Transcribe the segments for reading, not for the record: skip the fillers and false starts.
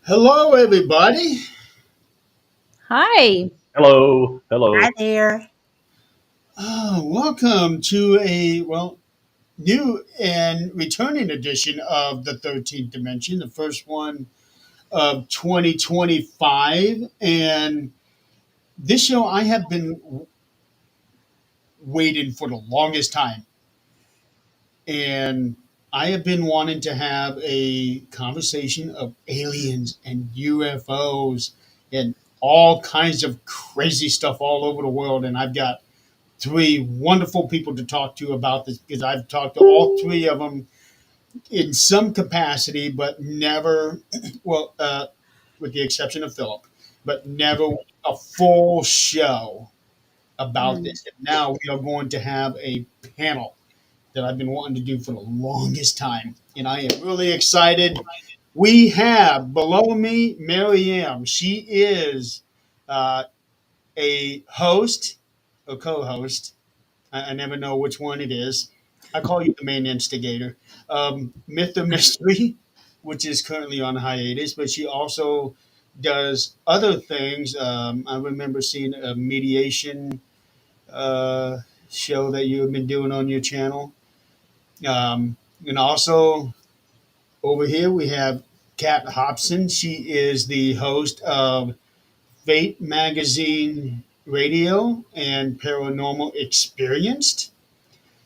Hello, everybody. Hi. Hello, Hi hello. there. Welcome to a new and returning edition of the 13th Dimension, the first one of 2025. And this show I have been waiting for the longest time, and I have been wanting to have a conversation of aliens and UFOs and all kinds of crazy stuff all over the world. And I've got three wonderful people to talk to about this because I've talked to all three of them in some capacity, but never, well, with the exception of Philip, but never a full show about Mm. this. And now we are going to have a panel that I've been wanting to do for the longest time. And I am really excited. We have below me Maryam. She is uh, a host, a co host. I never know which one it is. I call you the main instigator. Myth or Mystery, which is currently on hiatus, but she also does other things. I remember seeing a mediation uh, show that you have been doing on your channel. And also over here we have Kat Hobson. She is the host of Fate Magazine Radio and Paranormal Experienced.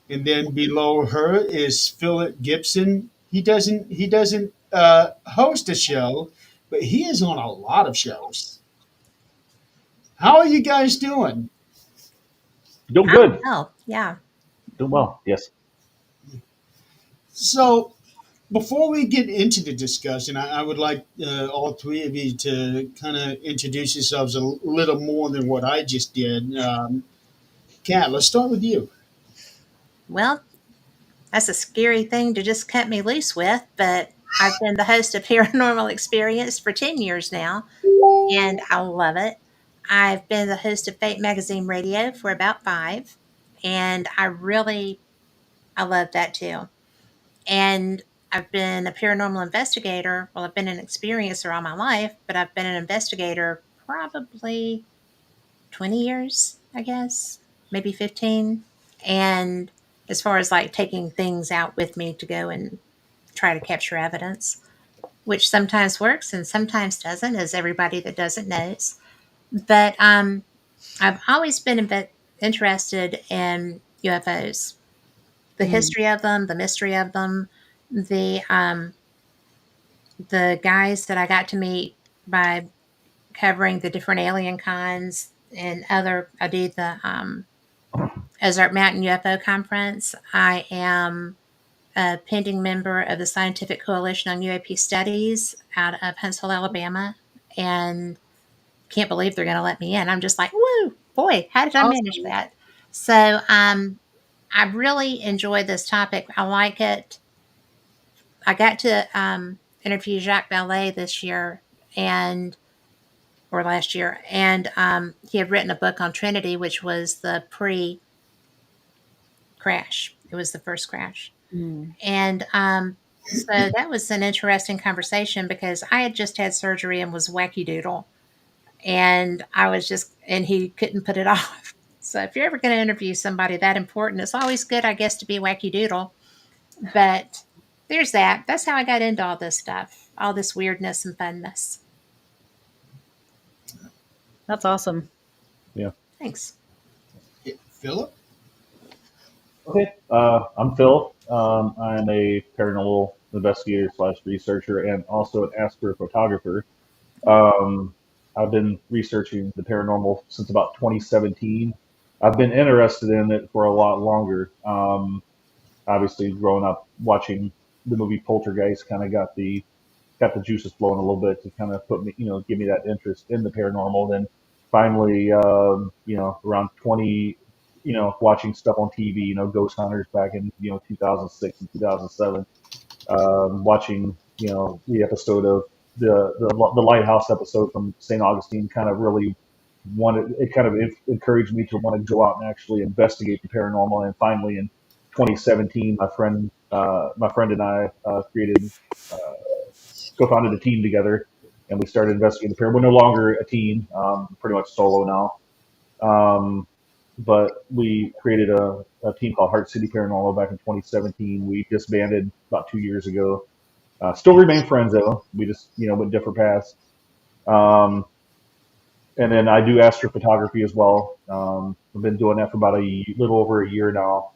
And then below her is Philip Gibson. He doesn't host a show, but he is on a lot of shows. How are you guys doing? Doing I'm good. well. Yeah. Doing well. Yes. So before we get into the discussion, I would like all three of you to kind of introduce yourselves a little more than what I just did. Kat, let's start with you. Well, that's a scary thing to just cut me loose with, but I've been the host of Paranormal Experience for 10 years now, and I love it. I've been the host of Fate Magazine Radio for about 5, and I love that too. And I've been a paranormal investigator. Well, I've been an experiencer all my life, but I've been an investigator probably 20 years, I guess, maybe 15. And as far as like taking things out with me to go and try to capture evidence, which sometimes works and sometimes doesn't, as everybody that doesn't knows. But I've always been interested in UFOs, the Mm. history of them, the mystery of them, the the guys that I got to meet by covering the different alien kinds and other. I do the Ozark Mountain UFO Conference. I am a pending member of the Scientific Coalition on UAP Studies out of Huntsville, Alabama, and can't believe they're going to let me in. I'm just like, woo, boy, how did I manage Awesome. that? So I really enjoy this topic. I like it. I got to interview Jacques Ballet this year and or last year, and he had written a book on Trinity, which was the pre-crash. It was the first crash. Mm. And so that was an interesting conversation because I had just had surgery and was wacky doodle. And and he couldn't put it off. So if you're ever going to interview somebody that important, it's always good, I guess, to be wacky doodle. But there's that. That's how I got into all this stuff, all this weirdness and funness. That's awesome. Yeah. Thanks. Philip? Okay. I'm Phil. I'm a paranormal investigator slash researcher and also an astrophotographer. Um, I've been researching the paranormal since about 2017. I've been interested in it for a lot longer. Obviously, growing up watching the movie Poltergeist kind of got the juices flowing a little bit to kind of put me, give me that interest in the paranormal. Then finally, around 20, watching stuff on TV, Ghost Hunters back in, 2006 and 2007, watching, the episode of the Lighthouse episode from St. Augustine kind of really encouraged me to want to go out and actually investigate the paranormal. And finally, in 2017, my friend and I created, co-founded a team together, and we started investigating the paranormal. We're no longer a team, pretty much solo now. But we created a team called Heart City Paranormal back in 2017. We disbanded about 2 years ago. Still remain friends though. We just went different paths. Um, and then I do astrophotography as well. I've been doing that for about little over a year now.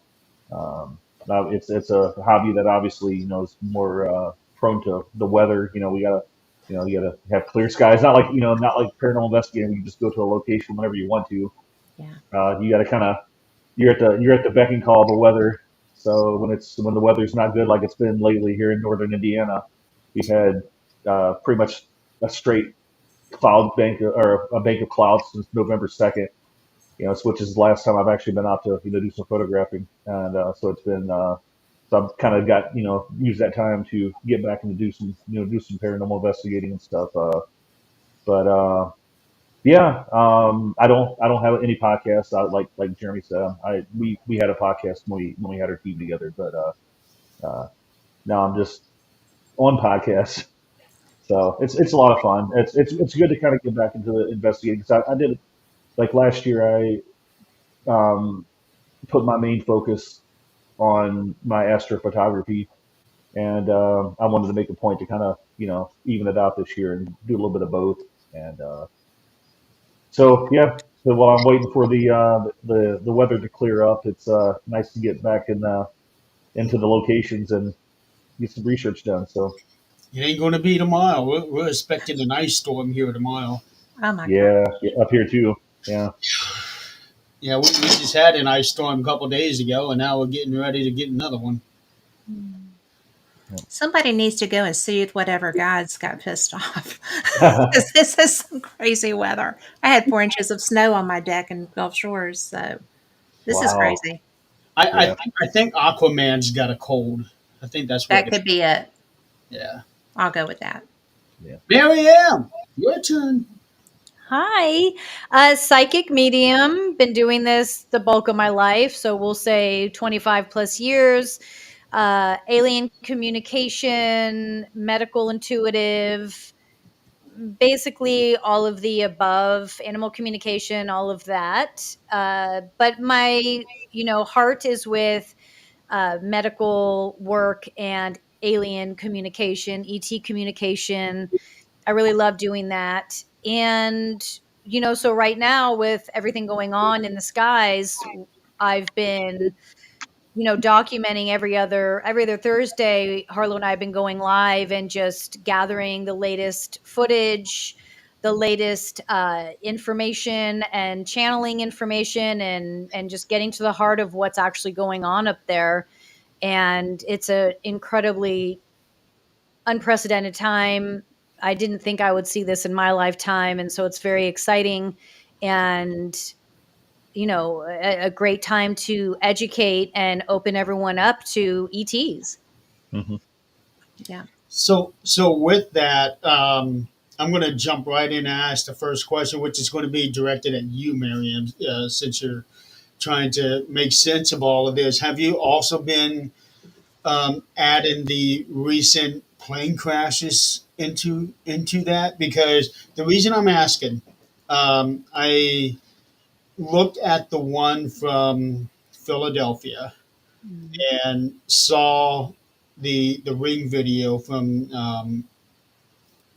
Now it's a hobby that obviously is more prone to the weather. We gotta you gotta have clear skies. Not like paranormal investigating. You just go to a location whenever you want to. Yeah. You gotta kind of you're at the beck and call of the weather. So when the weather's not good like it's been lately here in northern Indiana, we've had pretty much a straight cloud bank or a bank of clouds since November 2nd. Which is the last time I've actually been out to do some photographing, and so it's been so I've kind of got use that time to get back and do some do some paranormal investigating and stuff. But Yeah, I don't have any podcasts. Like Jeremy said, we had a podcast when we had our team together, but now I'm just on podcasts. So it's a lot of fun. It's good to kind of get back into the investigating. Because I did like last year. I put my main focus on my astrophotography, and I wanted to make a point to kind of even it out this year and do a little bit of both. And so yeah, so while I'm waiting for the weather to clear up, it's nice to get back into the locations and get some research done. So It ain't going to be tomorrow. We're expecting an ice storm here tomorrow. Oh my God. yeah, yeah, up here too. Yeah. Yeah, we just had an ice storm a couple days ago, and now we're getting ready to get another one. Somebody needs to go and soothe whatever gods got pissed off. 'Cause this is some crazy weather. I had 4 inches of snow on my deck in Gulf Shores, so this is Wow. crazy. Yeah. I think Aquaman's got a cold. I think that's what That it. could be it. Yeah. I'll go with that. Yeah. Maryam, your turn. Hi, psychic medium. Been doing this the bulk of my life, so we'll say 25 plus years. Alien communication, medical intuitive, basically all of the above, animal communication, all of that. But my, heart is with medical work and alien communication, ET communication. I really love doing that. And, so right now with everything going on in the skies, I've been, documenting every other Thursday, Harlow and I have been going live and just gathering the latest footage, the latest information and channeling information and just getting to the heart of what's actually going on up there. And it's a incredibly unprecedented time. I didn't think I would see this in my lifetime. And so it's very exciting and, a great time to educate and open everyone up to ETs. Hmm. Yeah. So with that, I'm going to jump right in and ask the first question, which is going to be directed at you, Maryam, since you're trying to make sense of all of this. Have you also been adding the recent plane crashes into that? Because the reason I'm asking, I looked at the one from Philadelphia and saw the ring video from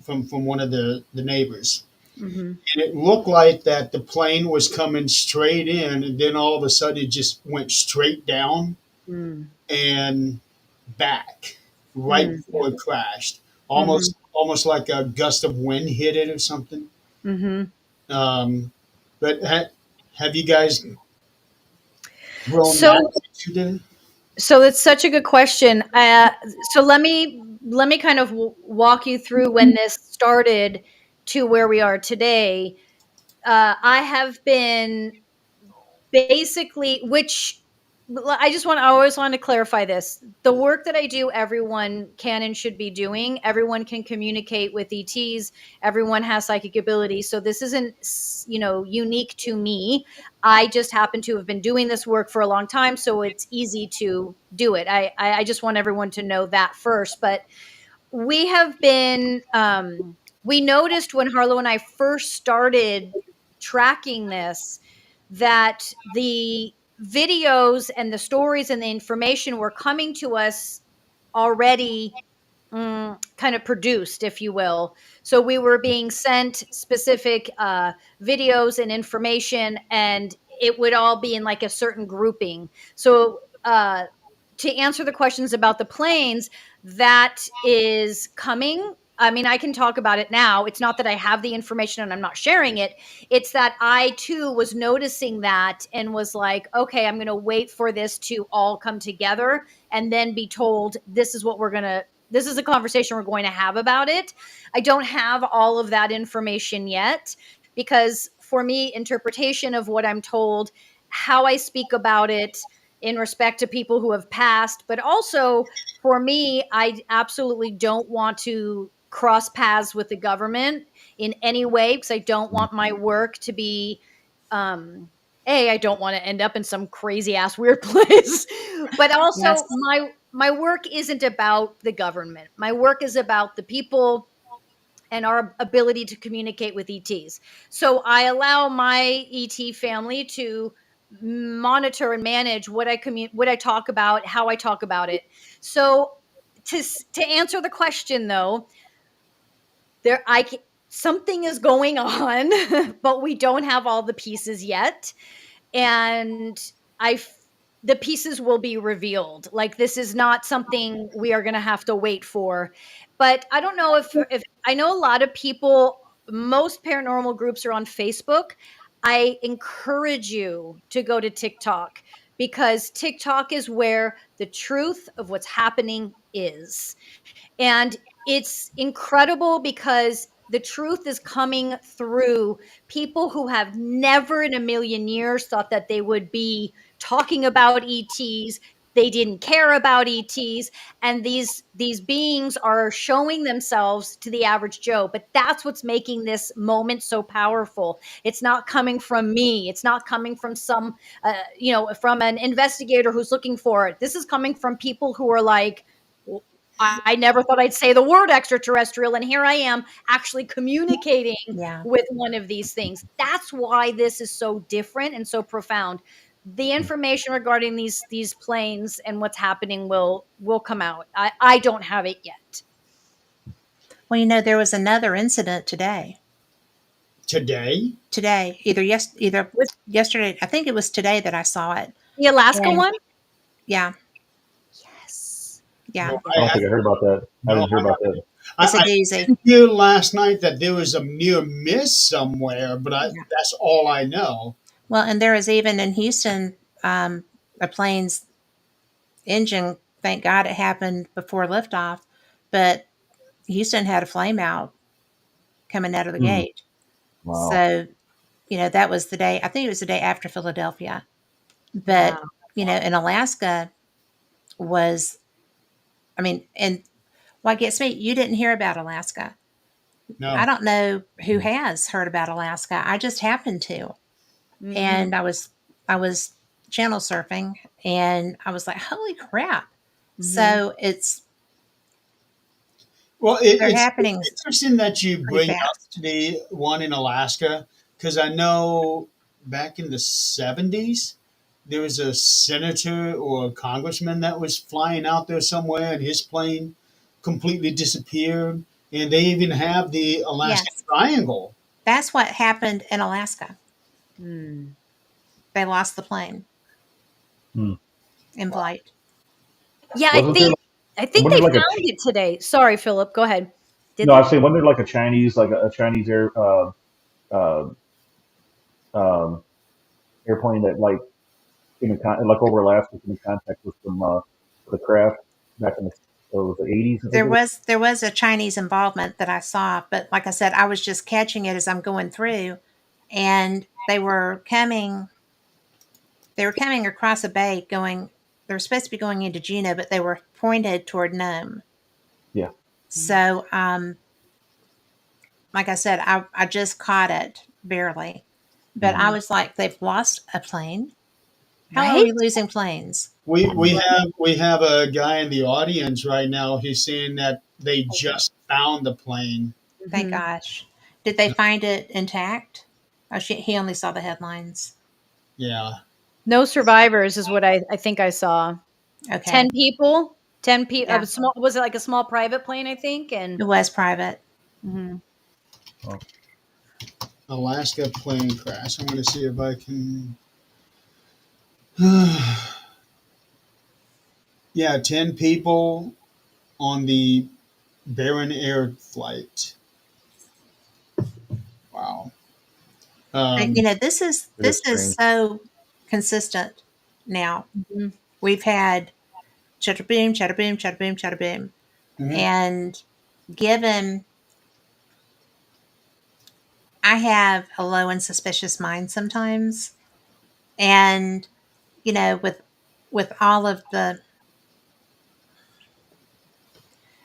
one of the neighbors, Mm-hmm. and it looked like that the plane was coming straight in, and then all of a sudden it just went straight down Mm. and back right Mm. before it crashed, Mm-hmm. almost like a gust of wind hit it or something. Mm-hmm. Um, but have you guys thrown that So, into the? so it's such a good question. So let me kind of walk you through when this started to where we are today. I have been basically, which I always want to clarify this. The work that I do, everyone can and should be doing. Everyone can communicate with ETs. Everyone has psychic abilities. So this isn't, unique to me. I just happen to have been doing this work for a long time. So it's easy to do it. I just want everyone to know that first. But we have been we noticed when Harlow and I first started tracking this that the videos and the stories and the information were coming to us already kind of produced, if you will. So we were being sent specific videos and information, and it would all be in like a certain grouping. So to answer the questions about the planes, that is coming. I mean, I can talk about it now. It's not that I have the information and I'm not sharing it. It's that I too was noticing that and was like, okay, I'm going to wait for this to all come together and then be told this is what we're going to, this is a conversation we're going to have about it. I don't have all of that information yet because for me, interpretation of what I'm told, how I speak about it in respect to people who have passed, but also for me, I absolutely don't want to cross paths with the government in any way because I don't want my work to be I don't want to end up in some crazy ass weird place. But also Yes. my work isn't about the government. My work is about the people and our ability to communicate with ETs. So I allow my ET family to monitor and manage what I talk about, how I talk about it. So to answer the question though, there I something is going on, but we don't have all the pieces yet, and I the pieces will be revealed. Like this is not something we are going to have to wait for. But I don't know if I know a lot of people. Most paranormal groups are on Facebook. I encourage you to go to TikTok because TikTok is where the truth of what's happening is. And it's incredible because the truth is coming through people who have never in a million years thought that they would be talking about ETs. They didn't care about ETs, and these beings are showing themselves to the average Joe. But that's what's making this moment so powerful. It's not coming from me. It's not coming from some, from an investigator who's looking for it. This is coming from people who are like, I never thought I'd say the word extraterrestrial, and here I am actually communicating Yeah. with one of these things. That's why this is so different and so profound. The information regarding these planes and what's happening will come out. I don't have it yet. Well, there was another incident today. Today? Today, either Was yesterday. I think it was today that I saw it. the Alaska And one? yeah, Yes. yeah, No, I don't think I heard about that. I no, didn't hear about that. it's a I doozy. did hear last night that there was a near miss somewhere, but Yeah. that's all I know. Well, and there was even in Houston a plane's engine. Thank God it happened before liftoff, but Houston had a flame out coming out of the Hmm. gate. Wow. So that was the day. I think it was the day after Philadelphia. But Wow. in Alaska was, I mean, and what gets me, you didn't hear about Alaska. I No. don't know who has heard about Alaska. I just happened to, Mm-hmm. and I was channel surfing, and I was like, "Holy crap!" Mm-hmm. So Well, they're it's happening interesting that you pretty bring up fast. the one in Alaska because I know back in the 70s, there was a senator or a congressman that was flying out there somewhere and his plane completely disappeared. And they even have the Alaskan Yes, Triangle. that's what happened in Alaska. Mm. They lost the plane Hmm. in flight. Yeah, I Wasn't there? think I think Wasn't they there like a? found it today. Sorry, Philip. Go ahead. Did No, I they? was saying, wasn't there like a Chinese, a Chinese uh, um, airplane that like like over Alaska came in contact with some with a craft back in the 80s, I think There it was. was there was a Chinese involvement that I saw, but like I said, I was just catching it as I'm going through, and they were coming across a bay going. They were supposed to be going into Juneau, but they were pointed toward Nome. Yeah. So, like I said, I just caught it barely, but I Mhm. was like, they've lost a plane. How are Right? we losing planes? We Right. have a guy in the audience right now. He's saying that they just found the plane. Thank Mhm. gosh. Did they find it intact? Oh, he only saw the headlines. Yeah. No survivors is what I think I saw. Okay. 10 people, 10 people, Yeah. a small, was it like a small private plane, I think? And It was private. mhm. Well, Alaska plane crash. I'm going to see if I can. Yeah, 10 people on the Baron Air flight. Wow. You Um, know, it is this is strange. so consistent now. Mhm. We've had chatter boom, chatter boom, chatter boom, chatter boom. mhm, And given I have a low and suspicious mind sometimes, and you know, with all of the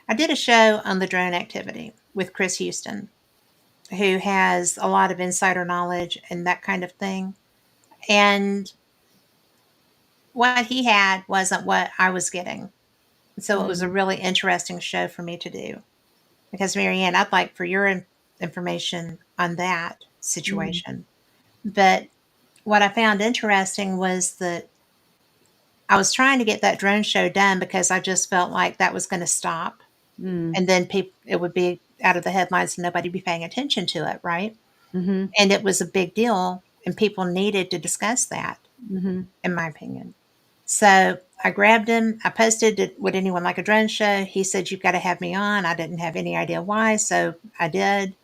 I did a show on the drone activity with Chris Houston, who has a lot of insider knowledge and that kind of thing. And what he had wasn't what I was getting. So it was a Mhm. really interesting show for me to do. Because, Marianne, I'd like for your information on that Mhm. situation. But what I found interesting was that I was trying to get that drone show done because I just felt like that was going to stop. Mm. And then people, it would be out of the headlines and nobody be paying attention to it, right? Mhm. And it was a big deal, and people needed to discuss that, Mhm. in my opinion. So I grabbed him. I posted, would anyone like a drone show? He said, you've got to have me on. I didn't have any idea why, so I did.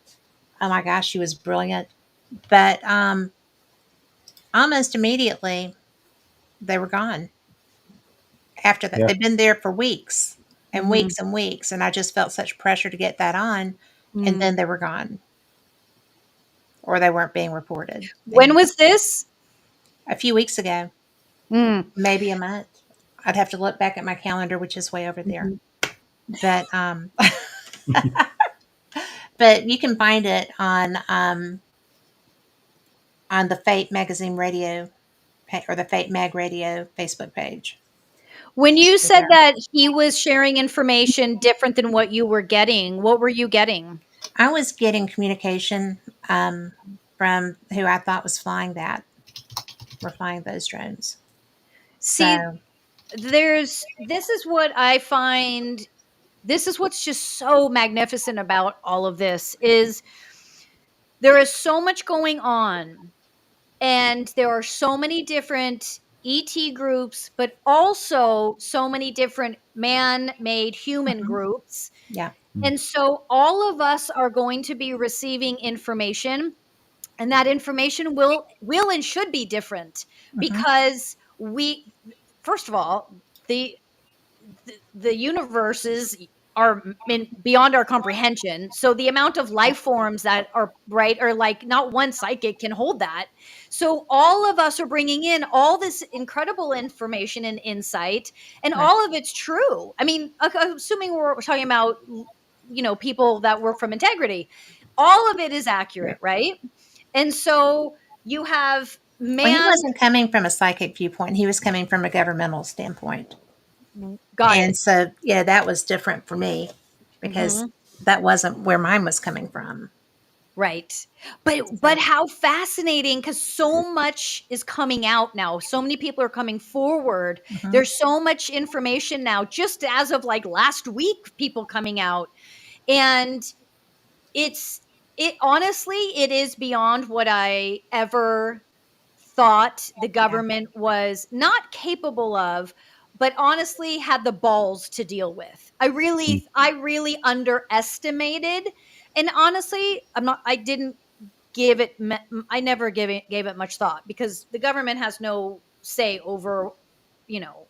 Oh my gosh, she was brilliant. But almost immediately, they were gone after that. Yeah, They'd been there for weeks and Mhm. weeks and weeks, and I just felt such pressure to get that on, and Mhm. then they were gone, or they weren't being reported When anymore. was this? A few weeks ago, Mm. maybe a month. I'd have to look back at my calendar, which is way over there. Mhm. But but you can find it on the Fate Magazine Radio or the Fate Mag Radio Facebook page. When you They're said there. that he was sharing information different than what you were getting, what were you getting? I was getting communication from who I thought was flying that were flying those drones. See, So this is what I find, this is what's just so magnificent about all of this is there is so much going on, and there are so many different ET groups, but also so many different man-made human mhm, groups. yeah, And so all of us are going to be receiving information, and that information will and should be different hmm because we, first of all, the the universes are beyond our comprehension. So the amount of yeah, life forms that are right are like not one psychic can hold that. So all of us are bringing in all this incredible information and insight, and right, all of it's true. I mean, assuming we're talking about people that work from integrity, all of it is yeah. accurate, right? And so you have Well, he man. wasn't coming from a psychic viewpoint. He was coming from a governmental standpoint. Got And it. so, yeah, that was different for me because Mhm. that wasn't where mine was coming from. Right. But So, how fascinating, cuz so much is coming out now. So many people are coming forward. mhm. There's so much information now just as of like last week, people coming out, and it's it honestly it is beyond what I ever thought the Yeah. government was not capable of, but honestly had the balls to deal with. mm, I really underestimated, and honestly, I didn't give it I never gave it much thought because the government has no say over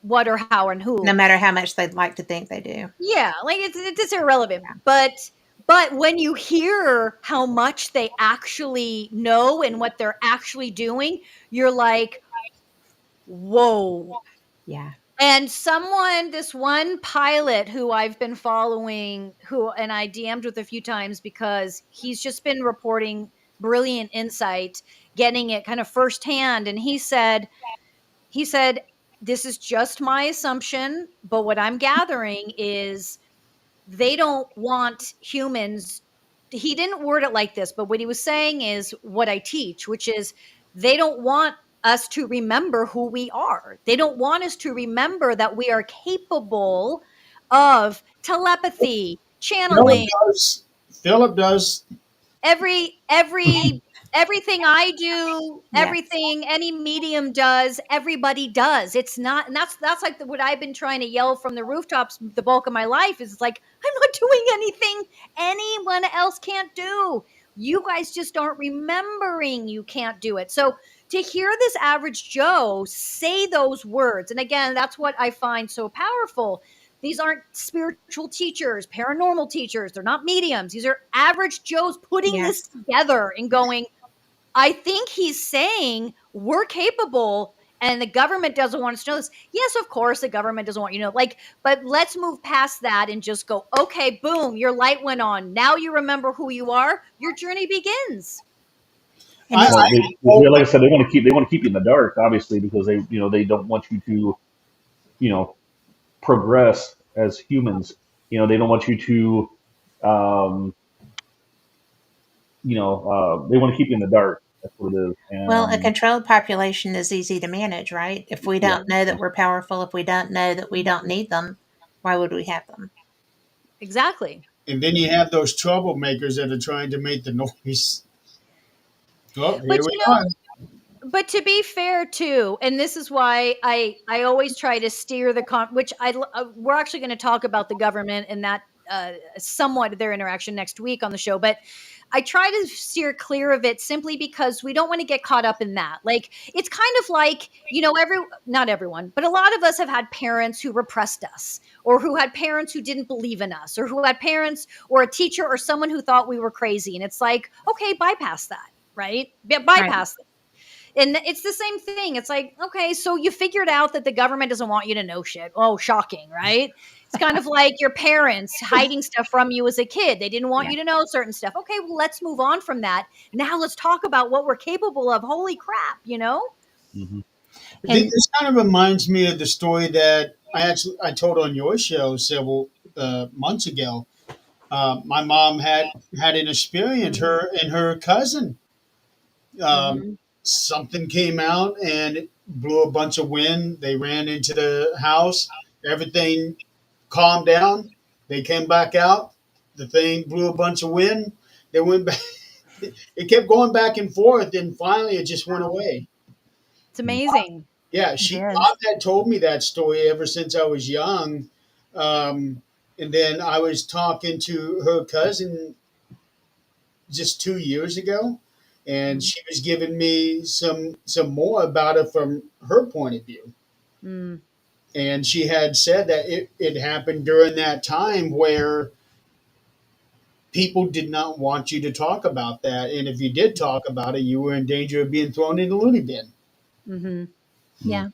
what or how and No who. matter how much they'd like to think they do. Yeah, like it's irrelevant. But when you hear how much they actually know and what they're actually doing, you're like, whoa. Yeah. And this one pilot who I've been following, and I DM'd with a few times because he's just been reporting brilliant insight, getting it kind of firsthand. And he said, this is just my assumption, but what I'm gathering is they don't want humans he didn't word it like this, but what he was saying is what I teach, which is they don't want us to remember who we are. They don't want us to remember that we are capable of telepathy, Philip channeling, does. Philip does. every everything I do, Yes. everything any medium does, everybody does. It's not, and that's like what I've been trying to yell from the rooftops the bulk of my life is like, I'm not doing anything anyone else can't do. You guys just aren't remembering you can't do it. So to hear this average Joe say those words, and again, that's what I find so powerful. These aren't spiritual teachers, paranormal teachers. They're not mediums. These are average Joes putting this Yes. together and going, I think he's saying we're capable and the government doesn't want us to know this. Yes, of course, the government doesn't want you to know. Like, but let's move past that and just go, okay, boom, your light went on. Now you remember who you are. Your journey begins. And I Well, it's like I said, they want to keep you in the dark, obviously, because they don't want you to, you know, progress as humans. They don't want you to, um, they want to keep you in the dark. That's what it is. well, a And controlled population is easy to manage, right? If we yeah, don't know that we're powerful, if we don't know that we don't need them, why would we have them? Exactly. and then you have those troublemakers that are trying to make the noise. Oh, But here we you are. know, but to be fair too, and this is why I always try to steer the which we're actually going to talk about the government and that somewhat their interaction next week on the show, but I try to steer clear of it simply because we don't want to get caught up in that. Like it's kind of like, not everyone, but a lot of us have had parents who repressed us, or who had parents who didn't believe in us, or who had parents or a teacher or someone who thought we were crazy, and it's like, okay, bypass that, right? Right. Bypass. And it's the same thing. It's like, okay, so you figured out that the government doesn't want you to know shit. Oh, shocking, right? It's kind of like your parents hiding stuff from you as a kid. They didn't want Yeah. you to know certain stuff. Okay, well, let's move on from that. Now let's talk about what we're capable of. Holy crap, you know? hmm And This kind of reminds me of the story that I told on your show several months ago. My mom had an experience. Her and her cousin, um, Mm-hmm. something came out and it blew a bunch of wind. They ran into the house. Everything calmed down. They came back out. The thing blew a bunch of wind. They went back. It kept going back and forth, and finally it just went away. It's amazing. Yeah, it she is. Mom had told me that story ever since I was young. And then I was talking to her cousin just 2 years ago, and she was giving me some more about it from her point of view. Mm, And she had said that it happened during that time where people did not want you to talk about that, and if you did talk about it, you were in danger of being thrown in the loony bin. hmm mm Yeah.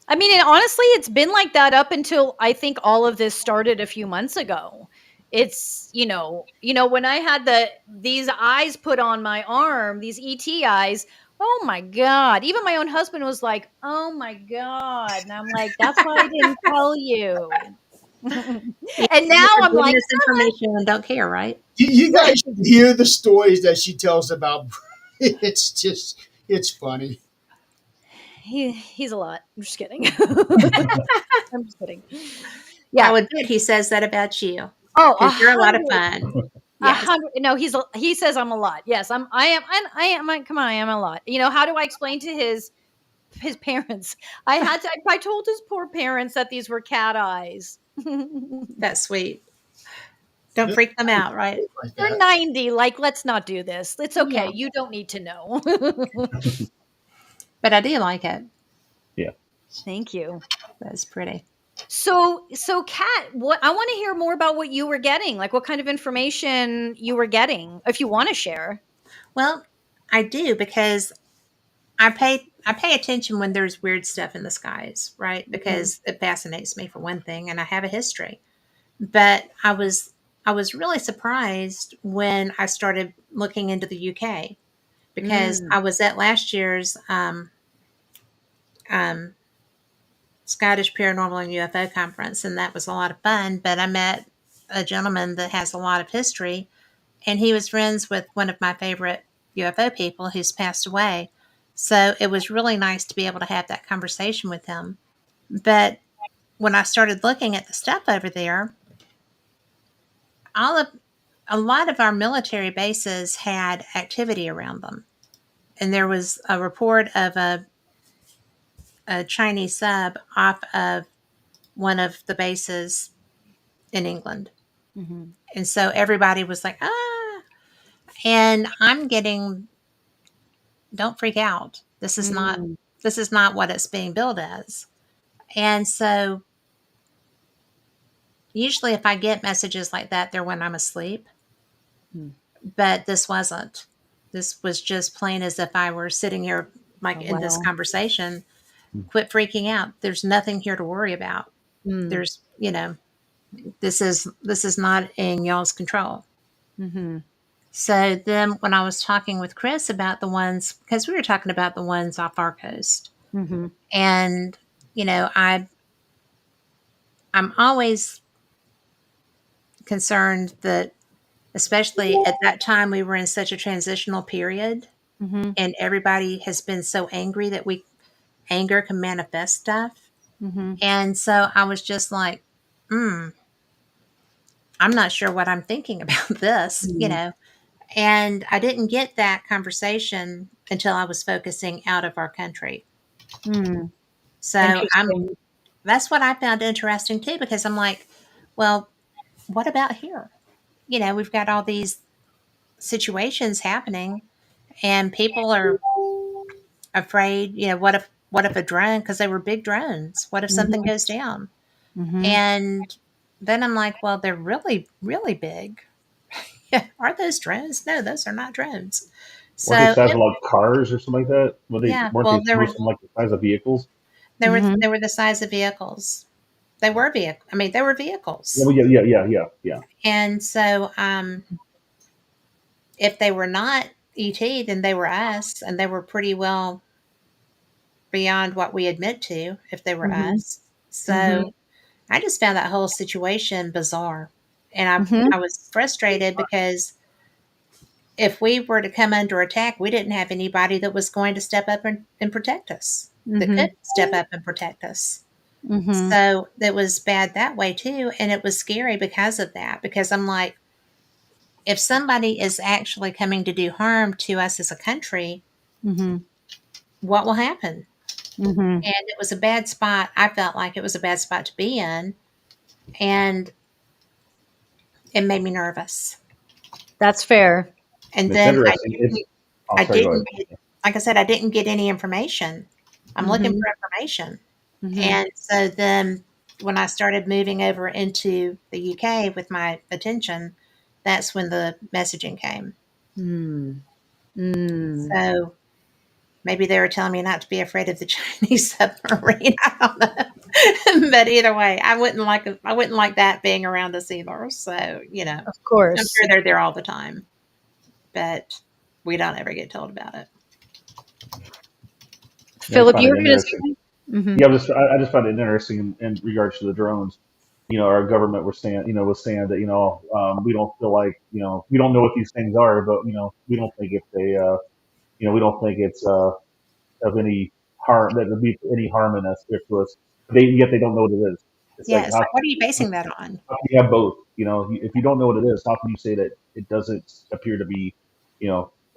I mean, and honestly, it's been like that up until I think all of this started a few months ago. It's, when I had these eyes put on my arm, these ET eyes, oh my God. Even my own husband was like, oh my God. And I'm like, that's why I didn't tell you. Yeah. And People now are I'm given like, this information and don't care, right? You right. guys should hear the stories that she tells about. It's funny. He's a lot. I'm just kidding. I'm just kidding. I Yeah. would bet he says that about you Oh, a because you're a lot of hundred. fun. A Yes. hundred. No, he says I'm a lot. Yes, I am. Come on, I am a lot. How do I explain to his parents? I told his poor parents that these were cat eyes. That's sweet. Don't This freak them out, right? like They're that. 90. Like, let's not do this. It's okay. Yeah. You don't need to know. But I do like it. Yeah. Thank you. That's pretty. So, Kat, what I want to hear more about what you were getting. Like, what kind of information you were getting, if you want to share. Well, I do because I pay attention when there's weird stuff in the skies, right? Mhm. Because it fascinates me for one thing, and I have a history. But I was really surprised when I started looking into the UK because Mm. I was at last year's um, Scottish Paranormal and UFO conference, and that was a lot of fun. But I met a gentleman that has a lot of history, and he was friends with one of my favorite UFO people who's passed away. So it was really nice to be able to have that conversation with him. But when I started looking at the stuff over there, all of a lot of our military bases had activity around them. And there was a report of a Chinese sub off of one of the bases in England. Mm-hmm. And so everybody was like, ah. And I'm getting, don't freak out. Mm-hmm. This is not what it's being billed as. And so usually if I get messages like that, they're when I'm asleep. But this wasn't. This was just plain as if I were sitting here like Oh, in this wow. conversation. Quit freaking out. There's nothing here to worry about. Mm. There's, this is not in y'all's control. Mm-hmm. So then when I was talking with Chris about the ones, because we were talking about the ones off our coast, Mm-hmm. and I'm always concerned that, especially at that time, we were in such a transitional period, Mm-hmm. and everybody has been so angry that anger can manifest stuff. Mm-hmm. And so I was just like, I'm not sure what I'm thinking about this. And I didn't get that conversation until I was focusing out of our country. Mm. So Interesting. that's what I found interesting too, because I'm like, well, what about here? We've got all these situations happening, and people are afraid. What if a drone? Because they were big drones. What if something Mm-hmm. goes down? Mm-hmm. And then I'm like, well, they're really, really big. Yeah, are those drones? No, those are not drones. Weren't they So size of like cars or something like that? yeah, Weren't they well, most of them like the size of vehicles? Mm-hmm. they were the size of vehicles. They were vehicle. I mean, they were Yeah, vehicles. well, yeah. And so, if they were not ET, then they were us, and they were pretty well beyond what we admit to if they were Mm-hmm. us. Mm-hmm. So I just found that whole situation bizarre, and Mm-hmm. I was frustrated because if we were to come under attack, we didn't have anybody that was going to step up and protect us, that Mm-hmm. could step up and protect us. Mm-hmm. So that was bad that way too. And it was scary because of that, because I'm like, if somebody is actually coming to do harm to us as a country, Mm-hmm. what will happen? Mm-hmm. And it was a bad spot. I felt like it was a bad spot to be in. And it made me nervous. That's fair. And It's then interesting. Oh, I sorry, go didn't ahead. get, like I said, I didn't get any information. I'm looking Mm-hmm. for information. Mm-hmm. And so then when I started moving over into the UK with my attention, that's when the messaging came. Mm. Mm. So maybe they were telling me not to be afraid of the Chinese submarine. I don't know. But either way, I wouldn't like that being around us either. So, Of I'm course. sure they're there all the time. But we don't ever get told about it. Yeah, I just Philip, find you it were going to interesting. say? Mm-hmm. Yeah, I just find it interesting in regards to the drones. Our government was saying that we don't feel like we don't know what these things are, but we don't think if they we don't think it's of any harm that would be any harm in us if to us. Yet they don't know what it is. It's like Yes. What are you basing that on? how can you have both? If you don't know what it is, how can you say that it doesn't appear to be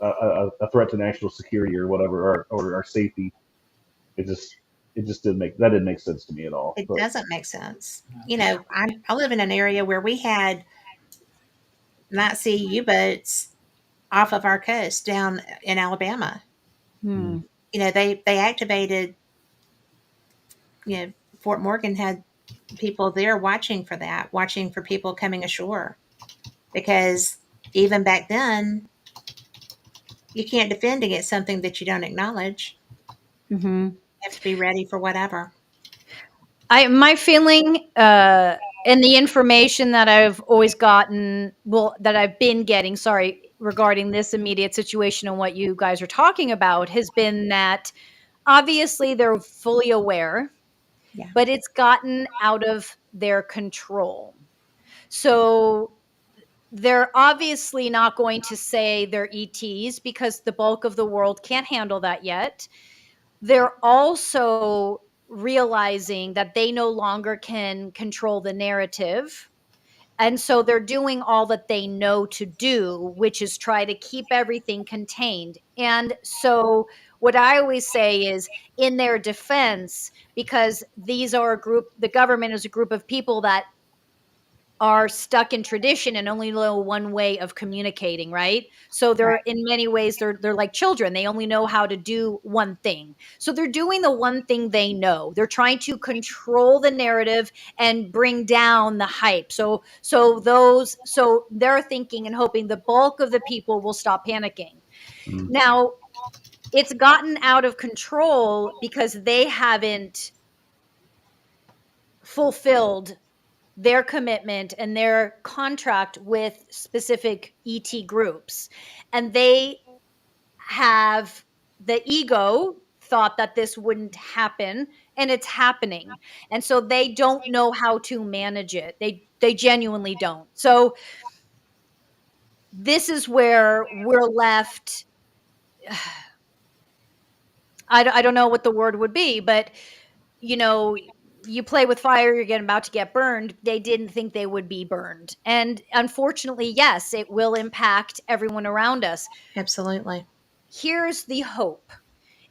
a threat to national security or whatever or our safety? It just didn't make sense to me at all. It But doesn't make sense. I live in an area where we had Nazi U-boats off of our coast down in Alabama. Mm. They activated, Fort Morgan had people there watching for that, watching for people coming ashore. Because even back then, you can't defend against something that you don't acknowledge. Mm-hmm. You have to be ready for whatever. My feeling, and the information that I've always gotten, well, that I've been getting, sorry, regarding this immediate situation and what you guys are talking about, has been that obviously they're fully aware, Yeah. but it's gotten out of their control. So they're obviously not going to say they're ETs because the bulk of the world can't handle that yet. They're also realizing that they no longer can control the narrative. And so they're doing all that they know to do, which is try to keep everything contained. And so, what I always say is, in their defense, because these are a group, the government is a group of people that are stuck in tradition and only know one way of communicating, right? So they're, Right. in many ways, they're like children. They only know how to do one thing. So they're doing the one thing they know. They're trying to control the narrative and bring down the hype. So they're thinking and hoping the bulk of the people will stop panicking. Mm. Now, it's gotten out of control because they haven't fulfilled their commitment and their contract with specific ET groups. And they have, the ego thought that this wouldn't happen, and it's happening. And so they don't know how to manage it. They genuinely don't. So this is where we're left. I don't know what the word would be, but you know, you play with fire, you're getting about to get burned. They didn't think they would be burned. And unfortunately, yes, it will impact everyone around us. Absolutely. Here's the hope,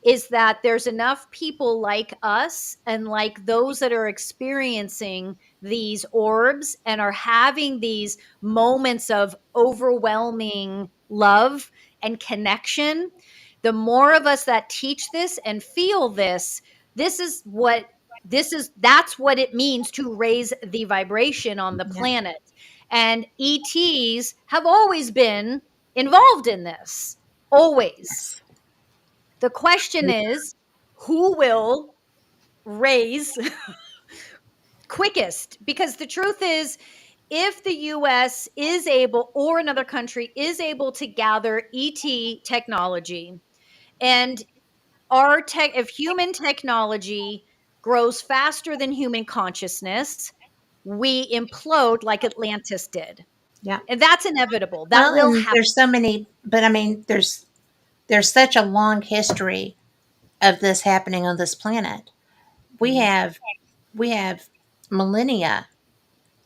is that there's enough people like us and like those that are experiencing these orbs and are having these moments of overwhelming love and connection. The more of us that teach this and feel this, this is what that's what it means to raise the vibration on the Yeah. planet. And ETs have always been involved in this, always. Yes. The question is, who will raise quickest? Because the truth is, if the US is able, or another country is able to gather ET technology, and our tech, if human technology grows faster than human consciousness, we implode like Atlantis did. Yeah. And that's inevitable. That Well, will and happen. there's so many, but I mean, there's such a long history of this happening on this planet. We Mhm. have we have millennia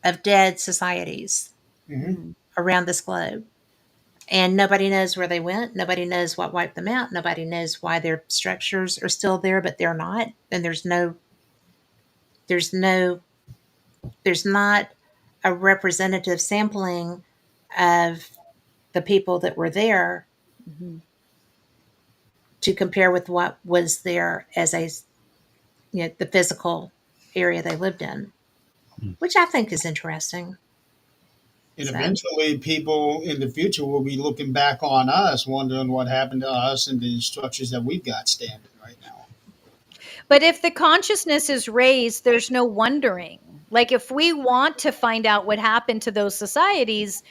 of dead societies Hmm. Mhm. around this globe. And nobody knows where they went. Nobody knows what wiped them out. Nobody knows why their structures are still there, but they're not. And there's no, there's not a representative sampling of the people that were there Mhm. to compare with what was there as a, the physical area they lived in, Mm. which I think is interesting. And So, eventually, people in the future will be looking back on us, wondering what happened to us and the structures that we've got standing right now. But if the consciousness is raised, there's no wondering. Like, if we want to find out what happened to those societies,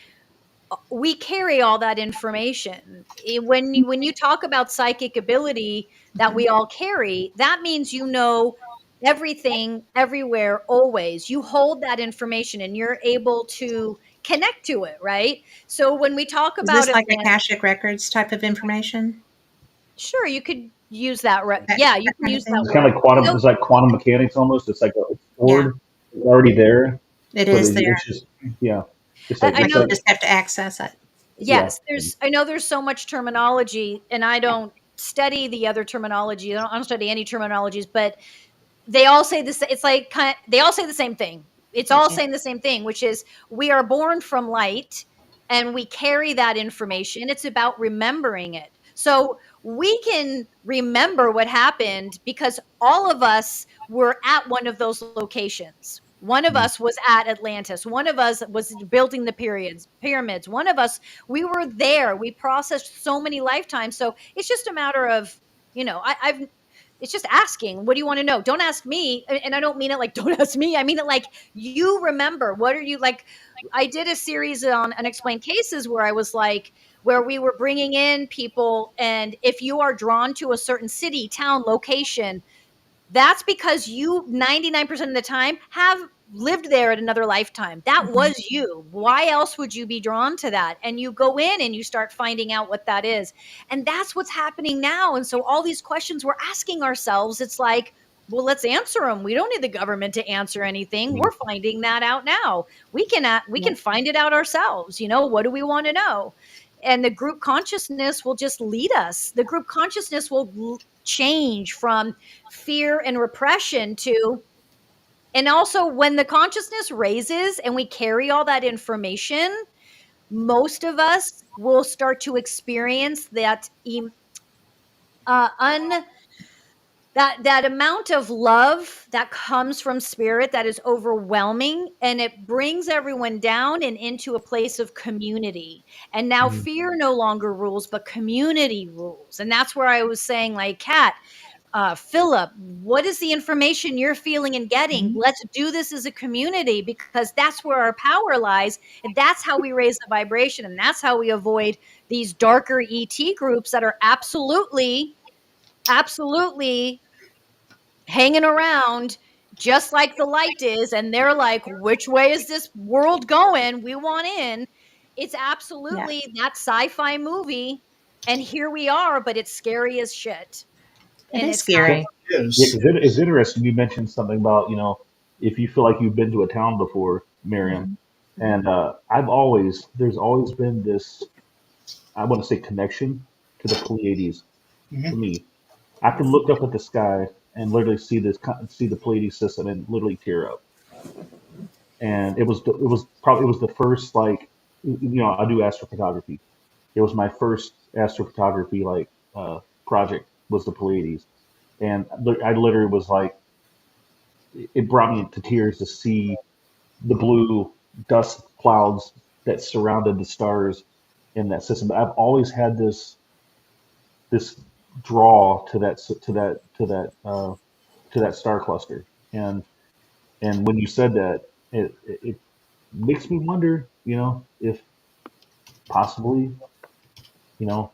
we carry all that information. When you talk about psychic ability that mhm. we all carry, that means you know everything, everywhere, always. You hold that information and you're able to connect to it, right? So when we talk Is about this like Atlantis, Akashic Records type of information? sure, you could use that. That, Yeah, you that can kind of use that It's thing? kind word. of like quantum. So It's like quantum mechanics almost. It's like it's Yeah, stored, it's already there, it but is there. it's just yeah. It's like I Like it's you know. like just have to access it. yeah. Yes, I know there's so much terminology, and I don't study the other terminology. I don't study any terminologies, but they all say this. It's like they all say the same thing. It's all Yeah. saying the same thing, which is we are born from light, and we carry that information. It's about remembering it. So we can remember what happened because all of us were at one of those locations. One of Mm. us was at Atlantis. One of us was building the pyramids. One of us, we were there. We processed so many lifetimes. So it's just a matter of, I've it's just asking, what do you want to know? Don't ask me. And I don't mean it like, don't ask me. I mean it like, you remember, what are you like? I did a series on unexplained cases where I was like, where we were bringing in people. And if you are drawn to a certain city, town, location, That's because you 99% of the time have lived there at another lifetime. That was you. Why else would you be drawn to that? And you go in and you start finding out what that is. And that's what's happening now. And so all these questions we're asking ourselves, it's like, well, let's answer them. We don't need the government to answer anything. Mhm. We're finding that out now. We Yeah. can find it out ourselves. What do we want to know? And the group consciousness will just lead us. The group consciousness will change from fear and repression to, and also when the consciousness raises and we carry all that information, most of us will start to experience uh, un that amount of love that comes from spirit that is overwhelming, and it brings everyone down and into a place of community. And now Mhm. fear no longer rules, but community rules. And that's where I was saying, like, Kat, Philip, what is the information you're feeling and getting? Mhm. Let's do this as a community, because that's where our power lies. And that's how we raise the vibration. And that's how we avoid these darker ET groups that are absolutely hanging around just like the light is. And they're like, which way is this world going? We want in. It's Yeah. absolutely that sci-fi movie. And here we are, but it's scary as shit. It And is it's Well, scary. yeah, Yes. because it's interesting. You mentioned something about, if you feel like you've been to a town before, Miriam, Mhm. Mhm. and there's always been this, I want to say, connection to the Pleiades for Hmm. me. I can look up at the sky and literally see the Pleiades system and literally tear up. And it was the first, like, I do astrophotography. It was my first astrophotography, like, project was the Pleiades, and I literally was like, it brought me to tears to see the blue dust clouds that surrounded the stars in that system. I've always had this draw to that star cluster, and when you said that, it makes me wonder, if possibly, you know,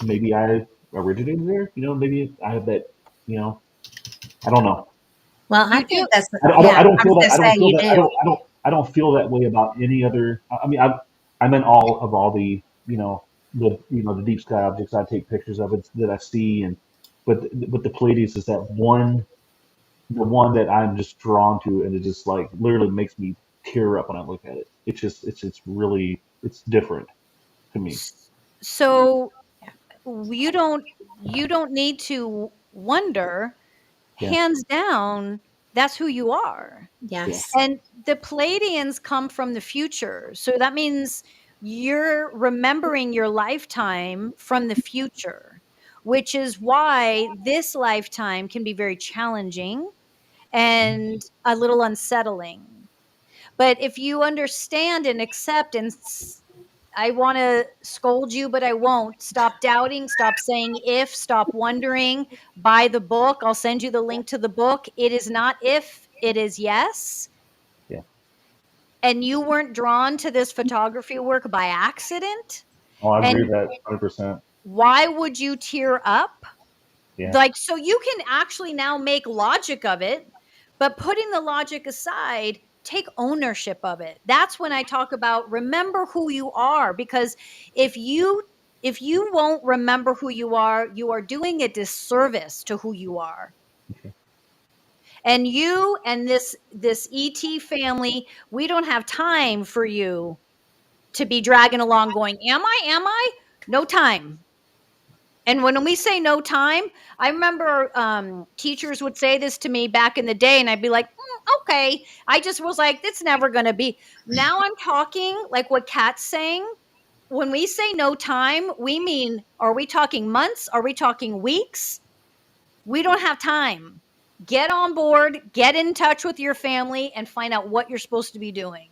maybe I originated there. Maybe I have that. You know, I don't know. Well, I You do. think that's I yeah. don't I was feel that. going to I don't say feel you that. do. I don't feel that way about any other. I mean, I'm in all of all the, the deep sky objects I take pictures of it that I see, but the Pleiades is the one that I'm just drawn to, and it just, like, literally makes me tear up when I look at it. It's really, it's different to me. So Yeah. you don't need to wonder. Yeah, Hands down, that's who you are. yeah, Yes. And the Palladians come from the future. So that means you're remembering your lifetime from the future, which is why this lifetime can be very challenging and a little unsettling. But if you understand and accept and I want to scold you, but I won't. Stop doubting. Stop saying if. Stop wondering. Buy the book. I'll send you the link to the book. It is not if, it is yes. yeah. And you weren't drawn to this photography work by accident. Oh, I agree And with that 100%. why would you tear up? Yeah, Like, so you can actually now make logic of it, but putting the logic aside, take ownership of it. That's when I talk about remember who you are, because if you if you won't remember who you are doing a disservice to who you are. okay. And you and this ET family, we don't have time for you to be dragging along going, am I? No time. And when we say no time, I remember teachers would say this to me back in the day, and I'd be like, okay. I just was like, it's never going to be. Now I'm talking like what Kat's saying. When we say no time, we mean, are we talking months? Are we talking weeks? We don't have time. Get on board, get in touch with your family, and find out what you're supposed to be doing.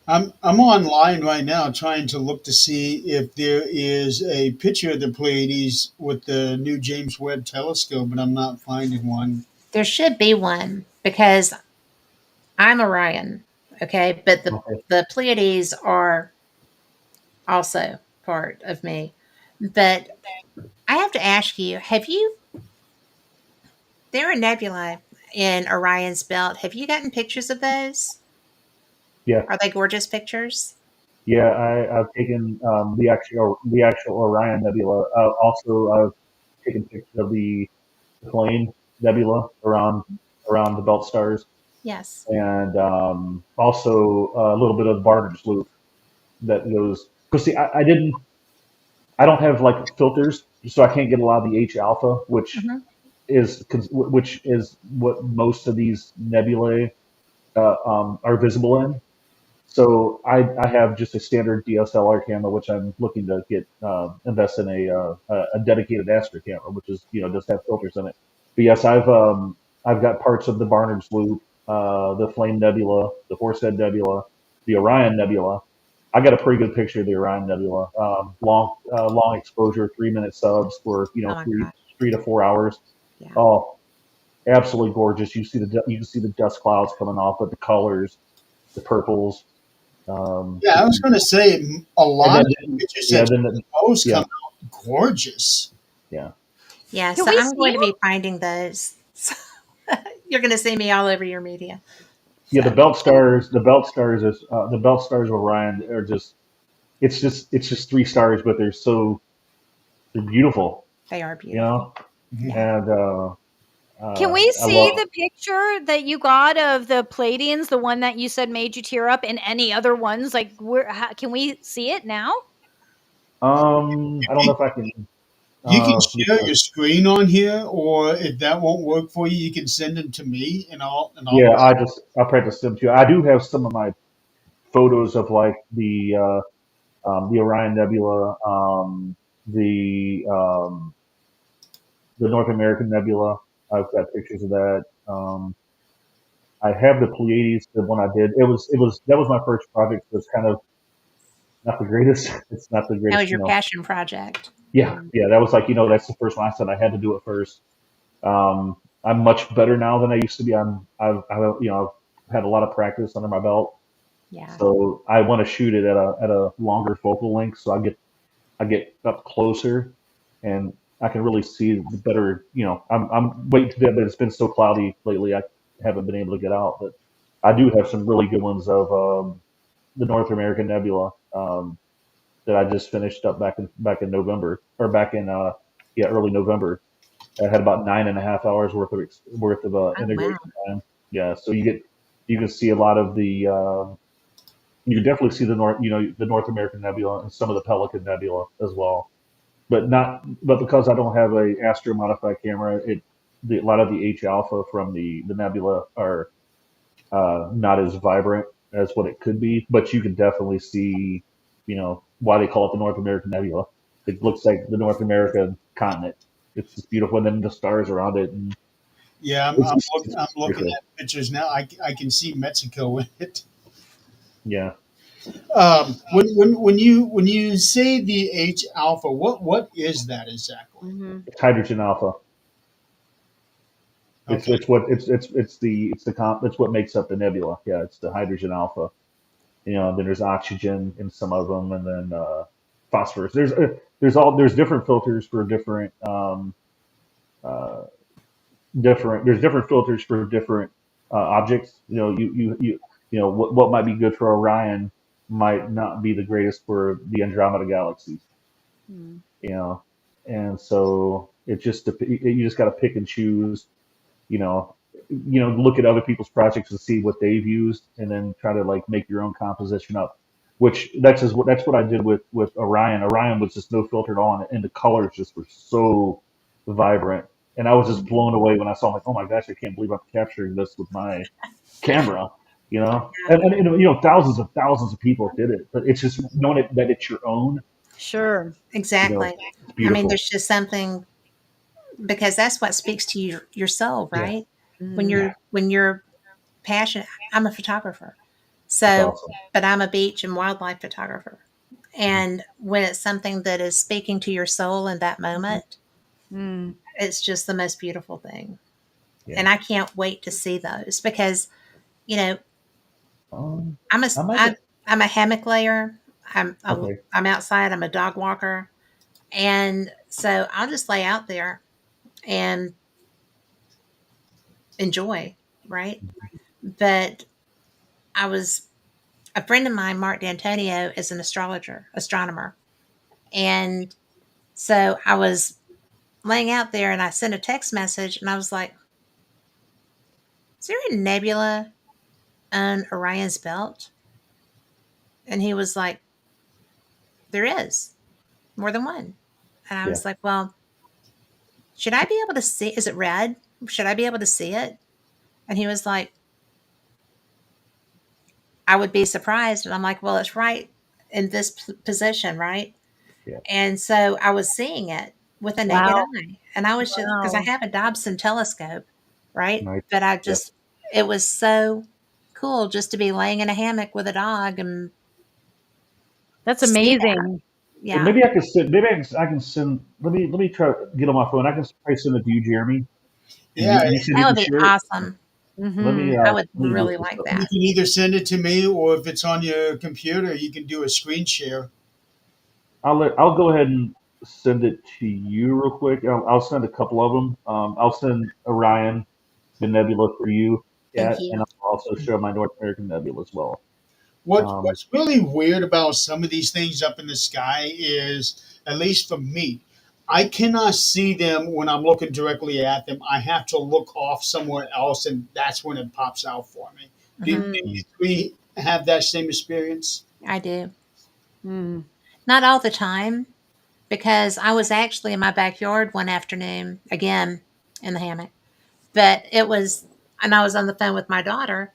I'm online right now trying to look to see if there is a picture of the Pleiades with the new James Webb telescope, but I'm not finding one. There should be one because I'm Orion. Okay, but Okay. the Pleiades are also part of me. But I have to ask you: have you There are nebulae in Orion's belt. Have you gotten pictures of those? Yeah, Are they gorgeous pictures? yeah. I've taken the actual Orion Nebula. Also, I've taken pictures of the Flame Nebula around the belt stars, Yes. and also a little bit of Barnard's Loop that goes. Because see, I don't have like filters, so I can't get a lot of the H alpha, Hmm. which is what most of these nebulae are visible in. So I have just a standard DSLR camera, which I'm looking to get invest in a dedicated Astro camera, which is just have filters in it. But yes, I've got parts of the Barnard's Loop, the Flame Nebula, the Horsehead Nebula, the Orion Nebula. I got a pretty good picture of the Orion Nebula. Long exposure, 3 minute subs for Oh my three gosh. 3 to 4 hours. Yeah. Oh, absolutely gorgeous. You can see the dust clouds coming off, but the colors, the purples, Yeah, I just was going to beautiful. say a And lot then, of the pictures yeah, that then, you post yeah, come out gorgeous. yeah, Yeah. Can So we I'm see going to be finding those. You're going to see me all over your media. yeah. So The belt stars of Orion are just. It's just 3 stars, but they're beautiful, they are you beautiful. know. Mhm. Yeah. And Can we I see love. the picture that you got of the Palladians, the one that you said made you tear up, and any other ones? Like, can we see it now? I don't know if I can. You can Let me share try. your screen on here, or if that won't work for you, you can send them to me, and I'll. Yeah, I'll practice them too. I do have some of my photos of like the Orion Nebula, the North American Nebula. I've got pictures of that. I have the Pleiades, the one I did. It was that was my first project, so it's kind of not the greatest. It's not the That greatest, was your passion project. Yeah, Mm. yeah. That was like that's the first one I said I had to do it first. I'm much better now than I used to be. I've had a lot of practice under my belt, Yeah. so I want to shoot it at a longer focal length, so I get up closer, and I can really see the better. I'm waiting to do it, but it's been so cloudy lately. I haven't been able to get out, but I do have some really good ones of the North American Nebula that I just finished up back in November or back in early November. I had about 9.5 hours worth of Oh wow. integration time. Yeah, so you can see a lot of the you can definitely see the North American Nebula and some of the Pelican Nebula as well, but because I don't have a Astro modified camera, a lot of the H alpha from the nebula are not as vibrant as what it could be, but you can definitely see why they call it the North American Nebula. It looks like the North American continent. It's just beautiful, and then the stars around it, and Yeah, it's I'm pretty looking cool. at pictures now. I can see Mexico in it. Yeah, When you say the H alpha, what is that exactly? Mhm. it's hydrogen alpha. It's Okay. it's what it's what makes up the nebula. Yeah, it's the hydrogen alpha. Then there's oxygen in some of them, and then phosphorus. There's different filters for uh, there's different filters for different objects. What might be good for Orion might not be the greatest for the Andromeda galaxies. Mm. You know, and so you just got to pick and choose. Look at other people's projects and see what they've used, and then try to like make your own composition up. Which that's what I did with Orion. Orion was just no filter at all, and the colors just were so vibrant. And I was just blown away when I saw, like, oh my gosh, I can't believe I'm capturing this with my camera. Thousands of people did it, but it's just knowing that it's your own. Sure. You know, Exactly. it's I mean, beautiful. there's just something because that's what speaks to your soul, Yeah, right? When Mhm. yeah, you're passionate. I'm a photographer. that's So, awesome. but I'm a beach and wildlife photographer. And when it's something that is speaking to your soul in that Mhm. moment, Mm. it's just the most beautiful thing. Yeah. And I can't wait to see those because, you know, Um, I'm a I might I'm, get I'm a hammock layer. okay. I'm outside. I'm a dog walker, and so I'll just lay out there and enjoy, right? But I was a friend of mine, Mark D'Antonio, is an astronomer. And so I was laying out there and I sent a text message and I was like, is there a nebula on Orion's belt? And he was like, there is more than one. And I Yeah. was like, well, should I be able to see? Is it red? Should I be able to see it? And he was like, I would be surprised. And I'm like, well, it's right in this position, right? Yeah. And so I was seeing it with a naked Wow. eye. And I was just, because I Wow. have a Dobson telescope, right? Nice. But Yeah. it was so cool just to be laying in a hammock with a dog and That's see that. amazing. And Yeah. maybe I can send. Maybe I can send. Let me try to get on my phone. I can probably send it to you, Jeremy, and Yeah, you said you That would can be share it. awesome. Mhm. I would Let me look really this like up. you that. can either send it to me, or if it's on your computer, you can do a screen share. I'll go ahead and send it to you real quick. I'll send a couple of them. I'll send Orion the nebula for you, Thank Kat, and you. I'll also show my North American nebula as well. Um, What's really weird about some of these things up in the sky is, at least for me, I cannot see them when I'm looking directly at them. I have to look off somewhere else, and that's when it pops out for me. Hmm. Do you three have that same experience? I do. Mm. Not all the time, because I was actually in my backyard one afternoon, again, in the hammock. But it was, and I was on the phone with my daughter,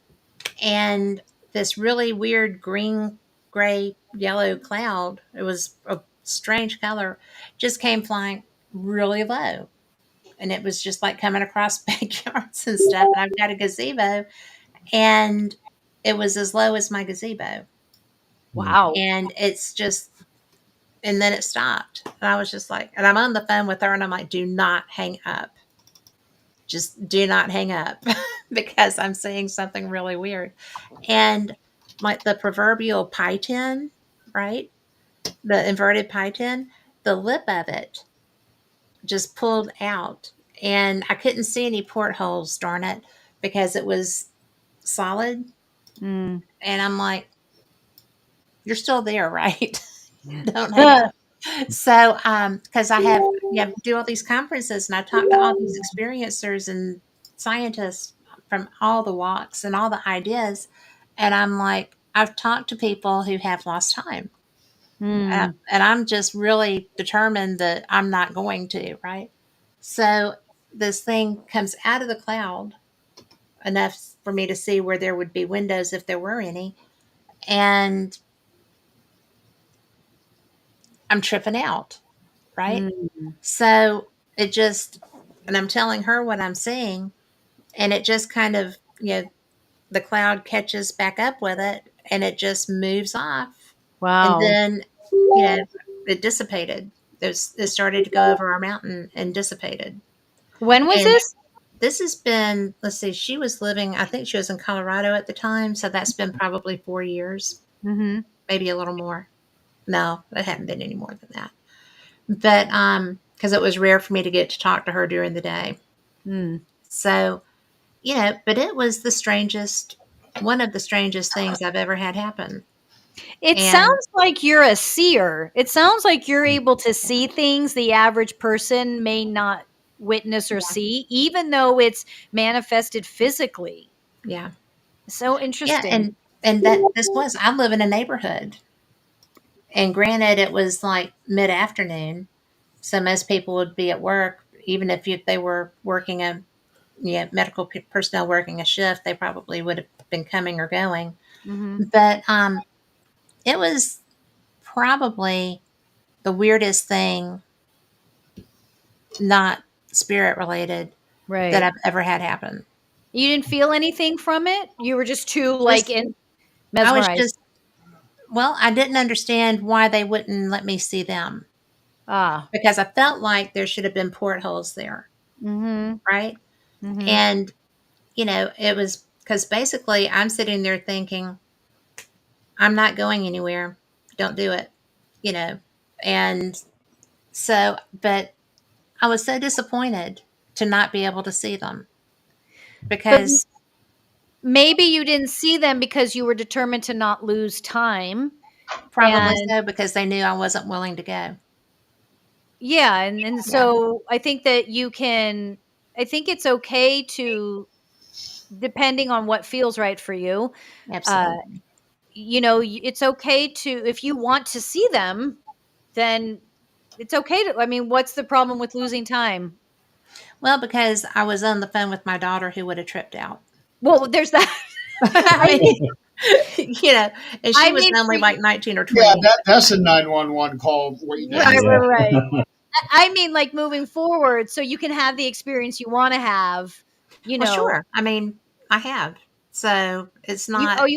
and this really weird green, gray, yellow cloud, it was a strange color, just came flying really low. And it was just like coming across backyards and stuff. And I've got a gazebo, and it was as low as my gazebo. hmm, Wow. And it's just, and then it stopped. And I was just like, and I'm on the phone with her, and I'm like, do not hang up. Just do not hang up because I'm seeing something really weird. And like the proverbial pie tin, right? The inverted pie tin, the lip of it just pulled out. And I couldn't see any portholes, darn it, because it was solid. Mm. And I'm like, you're still there, right? Don't hang up. So, because I have, do all these conferences and I talk to all these experiencers and scientists from all the walks and all the ideas. And I'm like, I've talked to people who have lost time. Mm. And I'm just really determined that I'm not going to, right? So this thing comes out of the cloud enough for me to see where there would be windows if there were any. And I'm tripping out, right? Mm. So it just, and I'm telling her what I'm seeing, and it just kind of, the cloud catches back up with it and it just moves off. And Wow. then, it dissipated. It started to go over our mountain and dissipated. When was And this? this has been, let's see, she was living, I think she was in Colorado at the time. So that's been probably 4 years, Mhm. maybe a little more. No, it hadn't been any more than that. But, because it was rare for me to get to talk to her during the day. Mm. So, but it was one of the strangest things I've ever had happen. It And sounds like you're a seer. It sounds like you're able to see things the average person may not witness or yeah, see, even though it's manifested physically. yeah, So yeah. interesting. And that I live in a neighborhood. And granted, it was like mid afternoon. So most people would be at work, even if they were working medical personnel working a shift, they probably would have been coming or going. Mhm. But it was probably the weirdest thing, not spirit related, that Right. I've ever had happen. You didn't feel anything from it? You were just too, like, Just in I was mesmerized. just well, I didn't understand why they wouldn't let me see them, Ah. because I felt like there should have been portholes there, Mhm. right? Mhm. And it was because basically I'm sitting there thinking, I'm not going anywhere. Don't do it, you know. And so, but I was so disappointed to not be able to see them. But because maybe you didn't see them because you were determined to not lose time. probably And so, because they knew I wasn't willing to go. yeah, and Yeah, so I think that I think it's okay to, depending on what feels right for you, uh, absolutely. it's okay to, if you want to see them, then it's okay to, I mean, what's the problem with losing time? Well, because I was on the phone with my daughter who would have tripped out. Well, there's that. I I mean, mean, and she I was mean, only like 19 or Yeah, 20 at the that's a time. 911 call waiting to right, happen. right, Yeah. right. I mean, like, moving forward, so you can have the experience you want to have. You Well, know, sure. I mean, I have. So it's not,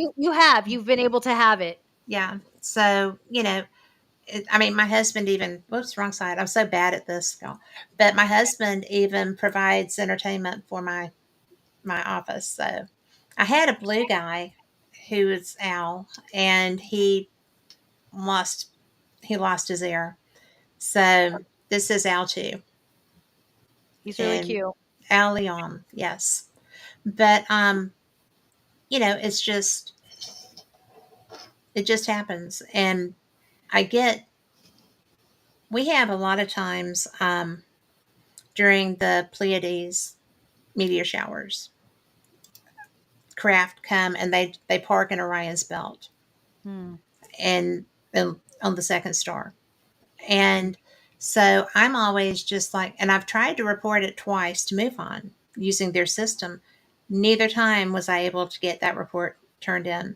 you've been able to have it. yeah. So, I mean, my husband even, whoops, wrong side. I'm so bad at this, y'all. But my husband even provides entertainment for my office. So I had a blue guy who is Al, and lost he lost his ear. So this is Al too, He's really and cute. Al Leon, yes. But it's just it just happens, and I get we have a lot of times during the Pleiades meteor showers, craft come and they park in Orion's belt Hmm. and on the second star. And so I'm always just like, and I've tried to report it twice to MUFON using their system. Neither time was I able to get that report turned in.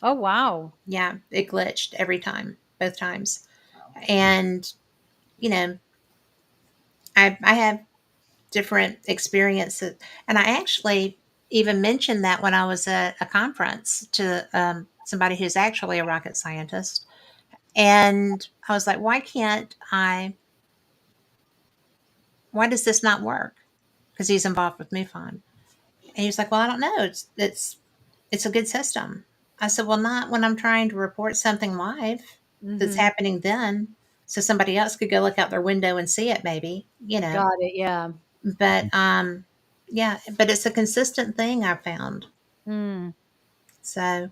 Oh, wow. Yeah, it glitched every time, both times. And, you know, I have different experiences. And I actually even mentioned that when I was at a conference to somebody who's actually a rocket scientist. And I was like, why does this not work? Because he's involved with MUFON. And he was like, well, I don't know. It's a good system. I said, well, not when I'm trying to report something live that's Hmm. happening then. So somebody else could go look out their window and see it maybe. Got it. Yeah. But yeah, but it's a consistent thing I've found. Mm. So,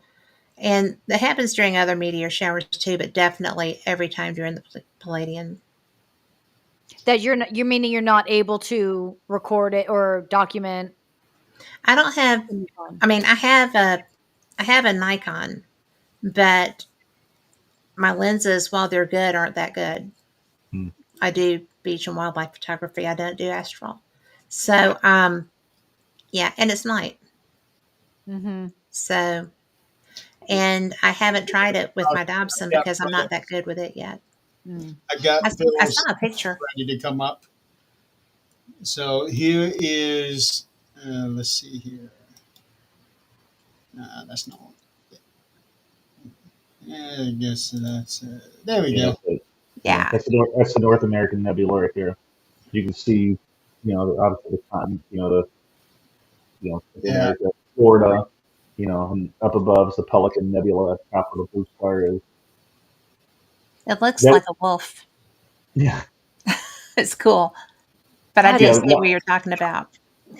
and it happens during other meteor showers too, but definitely every time during the Palladian. That you're meaning you're not able to record it or document I don't have, any fun. I mean, I have a Nikon, but my lenses, while they're good, aren't that good. Hmm. I do beach and wildlife photography. I don't do astral. So, yeah, and it's night. Mm-hmm. So, and I haven't tried it with my Dobson Yeah, because I'm not that good with it yet. Mm. I got I Phil's saw a picture. ready to come up. So here is, let's see here. That's not. Yeah, I guess that's. There we Yeah, go. yeah. Yeah. That's the North American Nebula right there. You can see, obviously the continent, Central Yeah, America, Florida, and up above is the Pelican Nebula. At the top of the blue star is It looks that. like a wolf. Yeah, It's cool. But I That do yeah. is. see what you're talking about.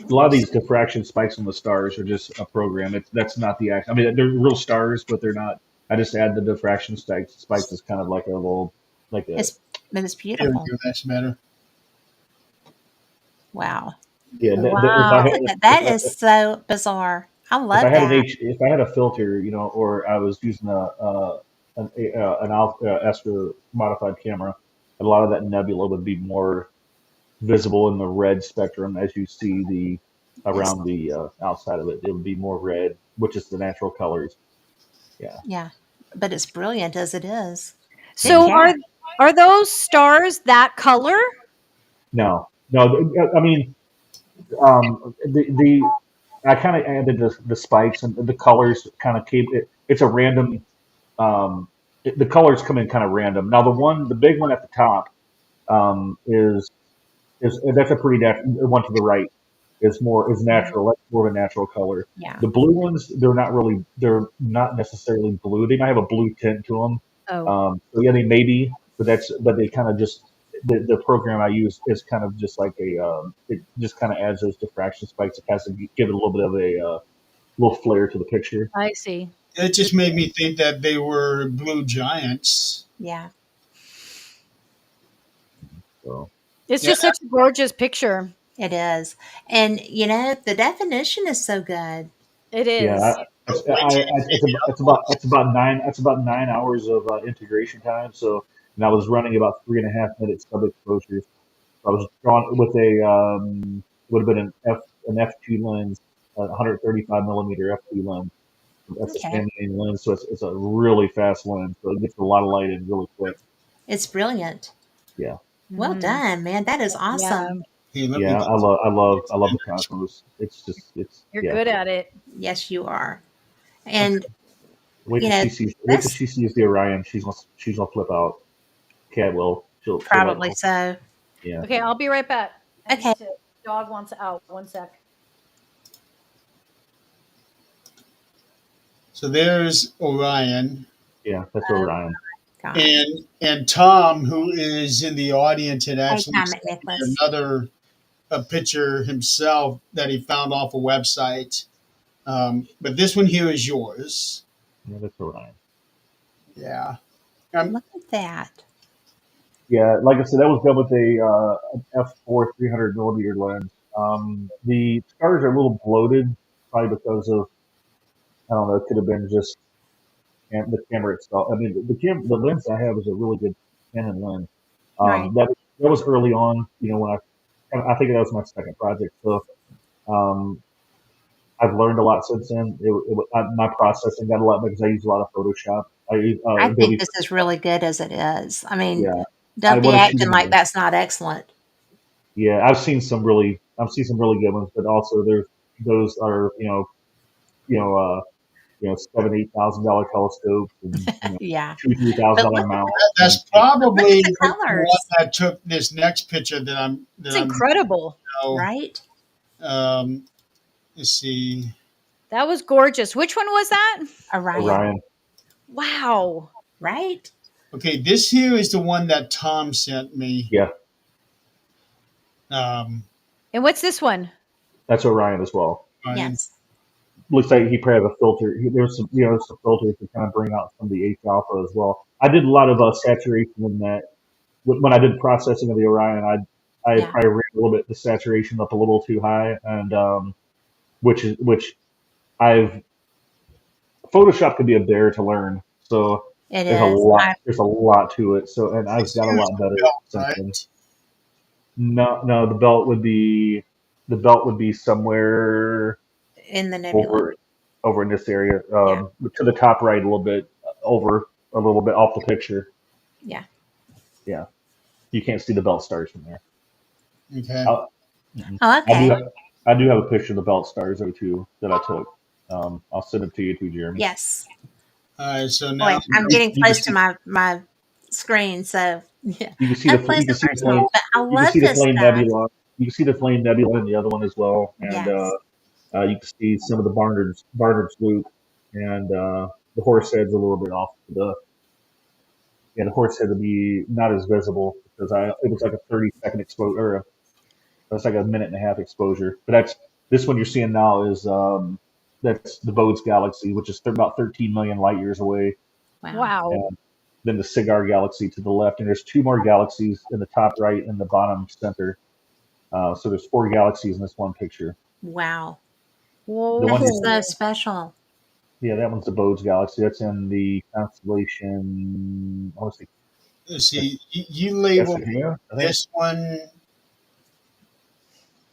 A lot of these diffraction spikes on the stars are just a program. That's not the act. I mean, they're real stars, but they're not. I just add the diffraction spikes as kind of like a little, like a It's here we beautiful. go. That's better. Wow. yeah. If I Wow. had Look at that is so bizarre. I if I love had that. if I had a filter, or I was using an Astro modified camera, a lot of that nebula would be more visible in the red spectrum as you see the It's around the outside of it. It would be more red, which is the natural colors. Yeah. yeah. But it's brilliant as it is. Good So catch. are those stars that color? No, no. I mean, the I kind of added the spikes and the colors kind of keep it. It's a random. The colors come in kind of random. Now the big one at the top is that's a pretty natural. The one to the right is Mhm. natural. That's more of a natural color. Yeah. The blue ones, they're not necessarily blue. They might have a blue tint to them. Oh. So yeah, they may be, but they kind of just the program I use is kind of just like it just kind of adds those diffraction spikes. It has to give it a little bit of a little flair to the picture. I see. It just made me think that they were blue giants. Yeah. So It's Yeah, just such a gorgeous picture. It is. And the definition is so good. It yeah, is. wait till you see the other ones. it's about 9 hours of integration time. So and I was running about 3.5 minute sub exposures. I was drawn with a would have been an f2 lens, 135 millimeter f2 lens. That's a Okay. standing lens, so it's a really fast lens, so it gets a lot of light in really quick. It's brilliant. Yeah, Well Mhm. done, man. That is Yeah, awesome. Hey, let me yeah, get I love the cosmos. It's you're yeah. good at it. Yes, you are. okay. And you know, Wait till that's she sees the Orion. She's gonna flip out. Cat will. She'll like. probably so. Yeah, Okay, I'll be right back. I Okay. need to. Dog wants out. One sec. So there's Orion yeah, that's Orion. God. and Tom, who is in the audience, had Hey, actually Tom sent me McNicholas. another a picture himself that he found off a website. But this one here is yours. Yeah, that's Orion. Yeah. Look at that. Yeah, like I said, that was done with an f4 300 millimeter lens. The stars are a little bloated, probably because of I don't know. It could have been just the camera itself. I mean, the lens I have is a really good Canon lens. Right. That was early on. When I think that was my second project. So um, I've learned a lot since then. My processing got a lot because I use a lot of Photoshop. I use I think Adobe. this is really good as it is. I mean, Yeah, I don't be want to shoot acting like them. that's not excellent. Yeah, I've seen some really good ones, but also there's those are $7,000-8,000 telescopes and Yeah. But $2,000-3,000 look mounts. That's look at probably the the one colors, that took this next picture It's incredible. right? um, let's see. That was gorgeous. Which one was that? Orion, Orion. Wow. right? Okay, this here is the one that Tom sent me. Yeah, Um, And what's this one? that's Orion as well. Ryan. Yes. Looks like he probably have a filter. There's some filters to kind of bring out some of the H alpha as well. I did a lot of saturation in that. When I did processing of the Orion, I Yeah. probably ran a little bit the saturation up a little too high, and which I've Photoshop can be a bear to learn. So It there's a is. lot there's a lot to it. So and I've This got a here is lot the better belt, since then. right? No, the belt would be somewhere In the nebula. over in this area, Yeah. to the top right a little bit, over a little bit off the picture. Yeah. Yeah, you can't see the belt stars from there. Okay. I, Oh, I do okay. have, I do have a picture of the belt stars though too that I took. I'll send it to you too, Jeremy. Yes. All right. So Boy, now I'm You, getting you can close to see my screen, so yeah. you can see Up close you can and see the flame personal. But I you can love see the this flame stuff. nebula. You can see the flame nebula in the other one as well, and Yes. you can see some of the Barnard's loop, and the horse head's a little bit off to the horse head would be not as visible because it was like a 30-second exposure, or that's like a minute and a half exposure. But this one you're seeing now is that's the Bode's galaxy, which is about 13 million light years away, Wow. Wow. and then the Cigar galaxy to the left, and there's two more galaxies in the top right and the bottom center. So there's 4 galaxies in this one picture. Wow. The one, That's Whoa. so special. yeah, that one's the Bode's galaxy. That's in the constellation. I want to say let's see. You labeled Cassiopea, I think. this one.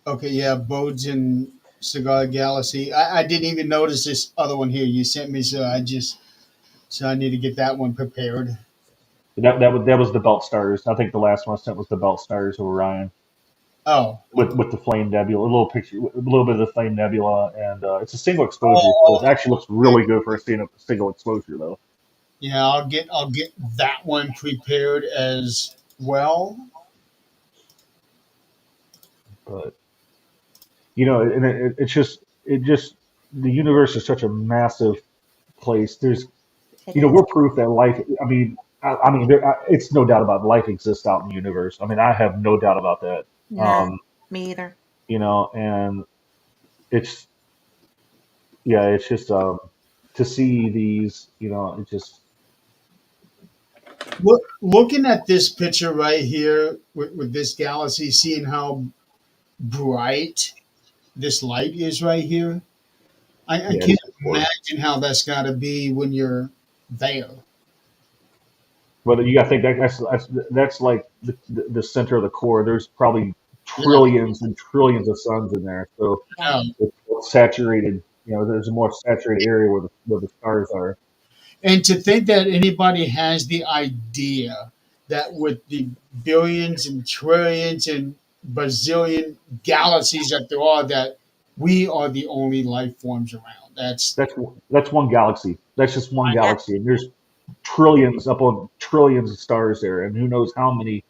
Okay. Yeah. Bodes in Cigar Galaxy. I didn't even notice this other one here you sent me. So I need to get that one prepared. That was the belt stars. I think the last one I sent was the belt stars of Orion Oh. Okay. with the flame nebula, a little picture, a little bit of the flame nebula, and it's a single exposure, so Oh. it actually looks really good for a single exposure though. Yeah. I'll get that one prepared as well. But and it just the universe is such a massive place. There's It is. we're proof that life. I mean, I mean, it's no doubt about life exists out in the universe. I mean, I have no doubt about that. No, Um, me either. and it's yeah, it's just to see these, it just Looking at this picture right here with this galaxy, seeing how bright this light is right here, I yeah, can't it's important. imagine how that's got to be when you're there. But you got to think that's like the center of the core. There's probably Yeah, trillions and trillions of suns in there, so Yeah. yeah. it's saturated. There's a more saturated area where the stars are. And to think that anybody has the idea that with the billions and trillions and bazillion galaxies that there are, that we are the only life forms around. That's that's one galaxy. That's just one Yeah. galaxy, and there's trillions upon trillions of stars there, and who knows how many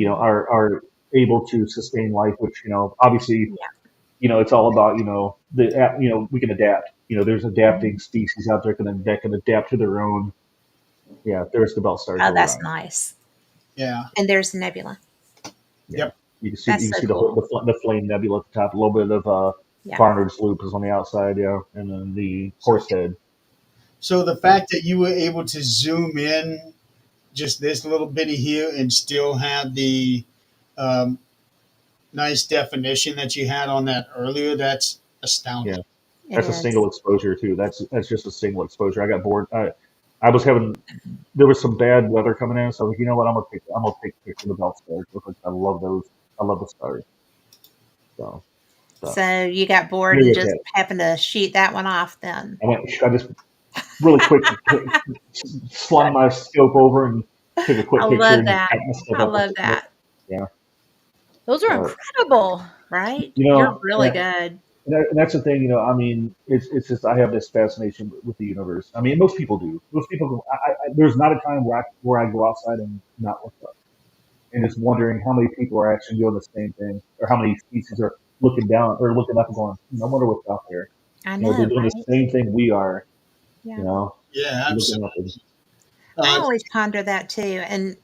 are able to sustain life. Which obviously, Yeah. it's all about we can adapt. There's adapting species out there that can adapt to their own. Yeah, there's the belt stars Oh, of that's Orion. nice. yeah. And there's the nebula. Yeah, Yep. That's you can so see cool. the flame nebula at the top. A little bit of Yeah. Barnard's Loop is on the outside, yeah, and then the horse head. So the Yeah, fact that you were able to zoom in just this little bitty here and still have the um, nice definition that you had on that earlier, that's yeah. astounding. It That's a is. single exposure too. That's just a single exposure. I got bored. I was having there was some bad weather coming in, so I was like, you know what? I'm gonna take a picture of the belt stars because I love those. I love the stars. So, so So you got bored maybe and it's just that. happened to shoot that one off then. I just really quick slung my scope over and took a I quick picture love and that. packed my stuff I up. love that. Yeah, Those are but incredible. Right? you You're know, really and, good. and that's the thing. I mean, it's just I have this fascination with the universe. I mean, most people do. Most people. There's not a time where I go outside and not look up and just wondering how many people are actually doing the same thing, or how many species are looking down or looking up and going, I wonder what's out there. I They're know, doing the right? same thing we are. Yeah. You know, Yeah, looking absolutely. up and I Uh, always ponder that too. And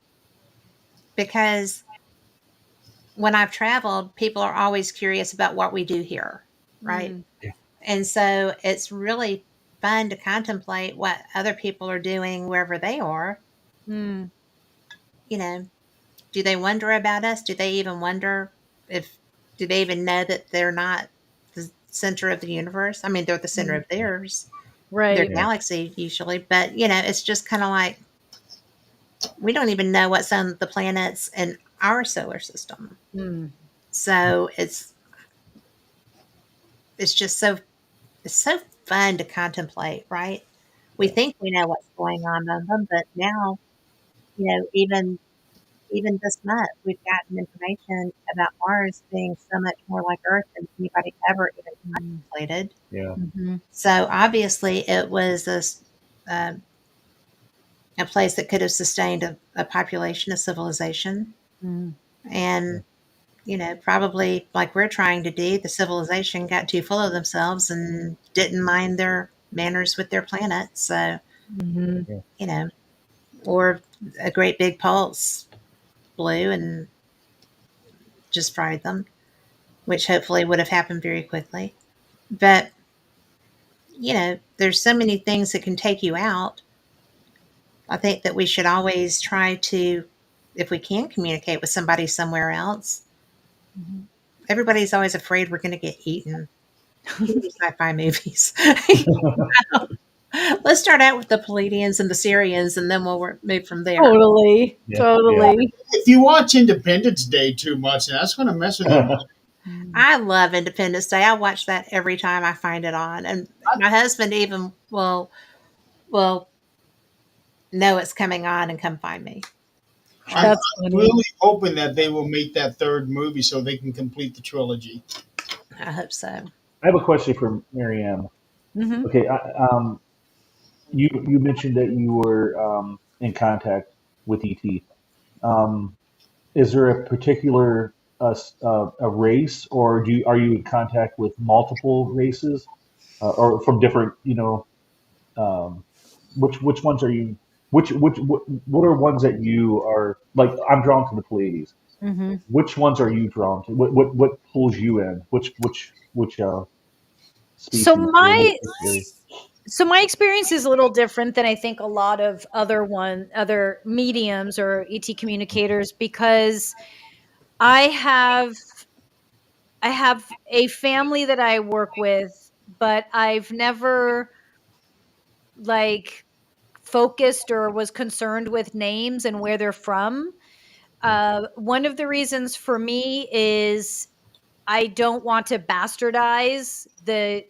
because when I've traveled, people are always curious about what we do here, right? Mm, yeah, And so it's really fun to contemplate what other people are doing wherever they are. mm, You know, do they wonder about us? Do they even wonder if, do they even know that they're not the center of the universe? I mean, they're the center mm. of theirs, their Right. yeah, galaxy usually, but it's just kind of like we don't even know what's on the planets in our solar system. Mm, So it's just it's so fun to contemplate, right? We yeah, think we know what's going on them, but now, even this month, we've gotten information about Mars being so much more like Earth than anybody ever even mm, contemplated. yeah, mhm, So obviously, it was uh, a place that could have sustained a population, a civilization, mm. yeah, and probably like we're trying to do, the civilization got too full of themselves and didn't mind their manners with their planet. So, Mhm. yeah. you know, or a great big pulse blew and just fried them, which hopefully would have happened very quickly. But, there's so many things that can take you out. I think that we should always try to, if we can communicate with somebody somewhere else, Mhm. everybody's always afraid we're going to get eaten. Sci-fi movies. Let's start out with the Palladians and the Syrians, and then we'll move from there. Totally, Yeah, yeah. Yeah, totally. if you watch Independence Day too much, that's going to mess with your mind. Mm. I love Independence Day. I watch that every time I find it on, and my husband even will know it's coming on and come find me. I'm That's funny. really hoping that they will make that third movie so they can complete the trilogy. I hope so. I have a question for Maryam. Mhm. Okay, you mentioned that you were in contact with ET. Um, is there a particular a race, or are you in contact with multiple races, or from different? Um, which ones are you? what are ones that you are like? I'm drawn to the Pleiades. Mhm. Which ones are you drawn to? What pulls you in? Which So species or my which area? so my experience is a little different than I think a lot of other mediums or ET communicators, because I have I have a family that I work with, but I've never like focused or was concerned with names and where they're from. Yeah. One of the reasons for me is I don't want to bastardize the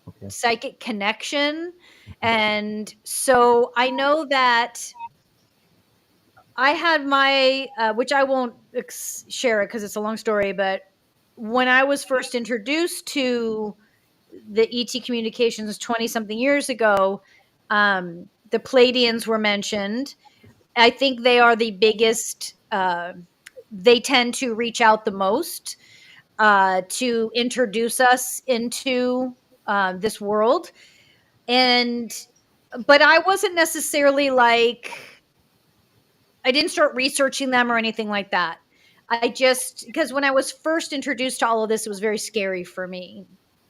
Okay. psychic connection. And so I know that I had my, which I won't share it because it's a long story, but when I was first introduced to the ET communications 20 something years ago, the Palladians were mentioned. I think they are the biggest, they tend to reach out the most to introduce us into this world. And, but I wasn't necessarily like, I didn't start researching them or anything like that. I just, because when I was first introduced to all of this, it was very scary for me.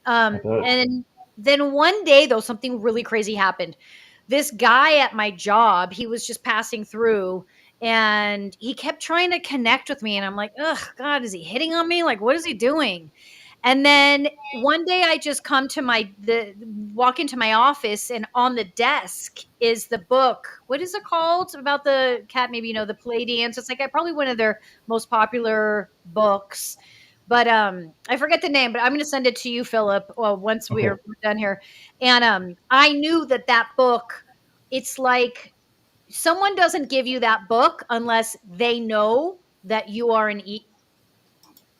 I bet. And then one day, though, something really crazy happened. This guy at my job, he was just passing through and he kept trying to connect with me. And I'm like, ugh, God, is he hitting on me? Like, what is he doing? And then one day I just come to walk into my office, and on the desk is the book. What is it called? About the cat, maybe you know, the Palladians. It's like probably one of their most popular books. But I forget the name, but I'm gonna send it to you, Philip, well, once Okay. we're done here. And I knew that book, it's like someone doesn't give you that book unless they know that you are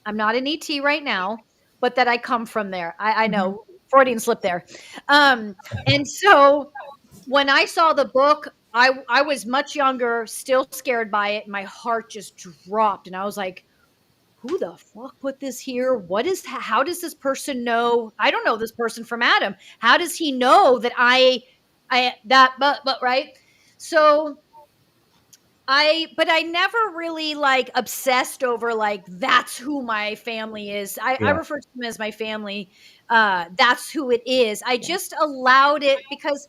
I'm not an ET right now, but that I come from there. I Mhm. know, Freudian slip there. And so when I saw the book, I was much younger, still scared by it. My heart just dropped, and I was like, "Who the fuck put this here? What is? How does this person know? I don't know this person from Adam. How does he know that but right?" So but I never really like obsessed over like that's who my family is. I Yeah. refer to them as my family. That's who it is. I Yeah. just allowed it because,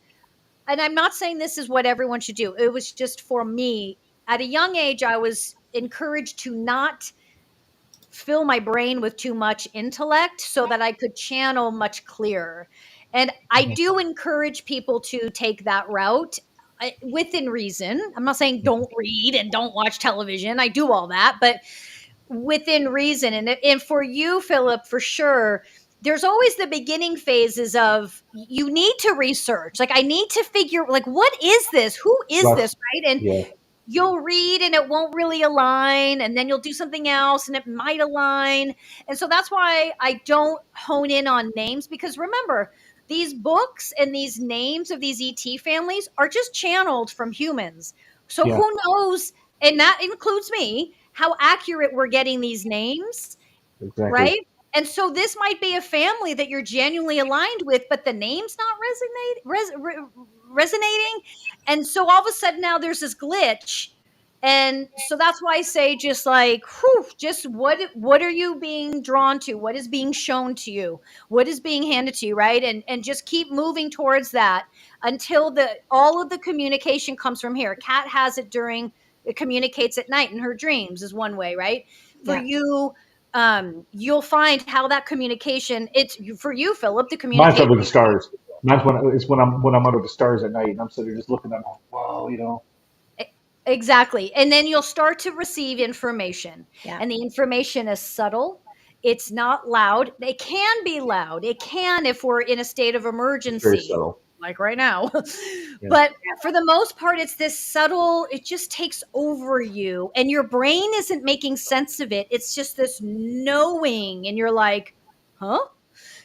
and I'm not saying this is what everyone should do. It was just for me. At a young age, I was encouraged to not fill my brain with too much intellect so that I could channel much clearer. And I Mhm. do encourage people to take that route within reason. I'm not saying Mhm. don't read and don't watch television. I do all that, but within reason. And for you, Philip, for sure, there's always the beginning phases of you need to research. Like I need to figure like what is this? Who is That's this, right? And yeah. you'll read and it won't really align, and then you'll do something else and it might align. And so that's why I don't hone in on names, because remember, these books and these names of these ET families are just channeled from humans. So Yeah. who knows, and that includes me, how accurate we're getting these names, Exactly. right? And so this might be a family that you're genuinely aligned with, but the name's not resonating. And so all of a sudden now there's this glitch. And so that's why I say just like, whew, just what are you being drawn to? What is being shown to you? What is being handed to you, right? And just keep moving towards that until the all of the communication comes from here. Kat has it during it communicates at night in her dreams is one way, right? For Yeah. you, you'll find how that communication it's for you, Philip, to Mine's communicate under the with stars. Mine's when I'm under the stars at night and I'm sitting there just looking at them. Wow, E- exactly. And then you'll start to receive information. Yeah. And the information is subtle. It's not loud. It can be loud. It can if we're in a state of it's very emergency, subtle. like right now. Yeah. But for the most part, it's this subtle, it just takes over you. And your brain isn't making sense of it. It's just this knowing. And you're like, huh?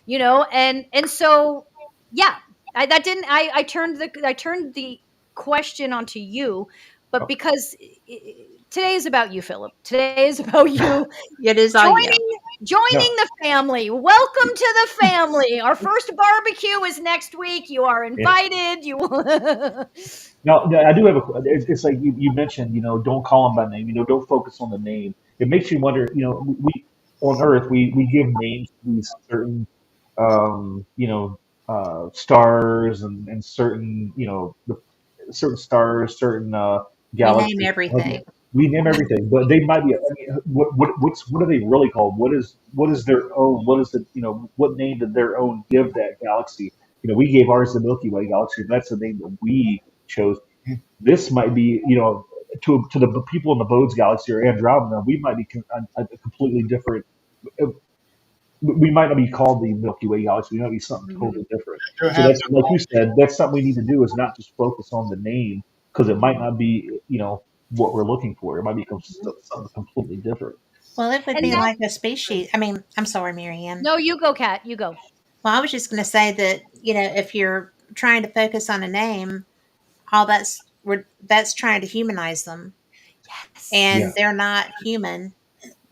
And so yeah, that didn't I turned the question onto you, but Oh, because today is about you, Philip. Today is about you It is all joining you. Joining No, the family. Welcome to the family. Our first barbecue is next week. You are yeah. invited. You Now, I do have a. It's like you mentioned, don't call them by name. Don't focus on the name. It makes you wonder. We on Earth we give names to these certain, stars and certain, certain stars, certain We name galaxies. everything. We name everything, but they might be. I mean, what are they really called? What is their own? What is the what name did their own give that galaxy? We gave ours the Milky Way galaxy. That's the name that we chose. This might be, to the people in the Bodes galaxy or Andromeda, we might be a completely different. We might not be called the Milky Way galaxy. We might be something Mhm, totally different. You So have that's to like you said. That's something we need to do is not just focus on the name because it might mhm, not be, what we're looking for. It might be mhm. something completely different. Well, it would And be that like a species. I mean, I'm sorry, Marianne. no, you go, Kat. You go. Well, I was just going to say that, if you're trying to focus on a name, all that's trying to humanize them, Yes. Yeah, and they're not human.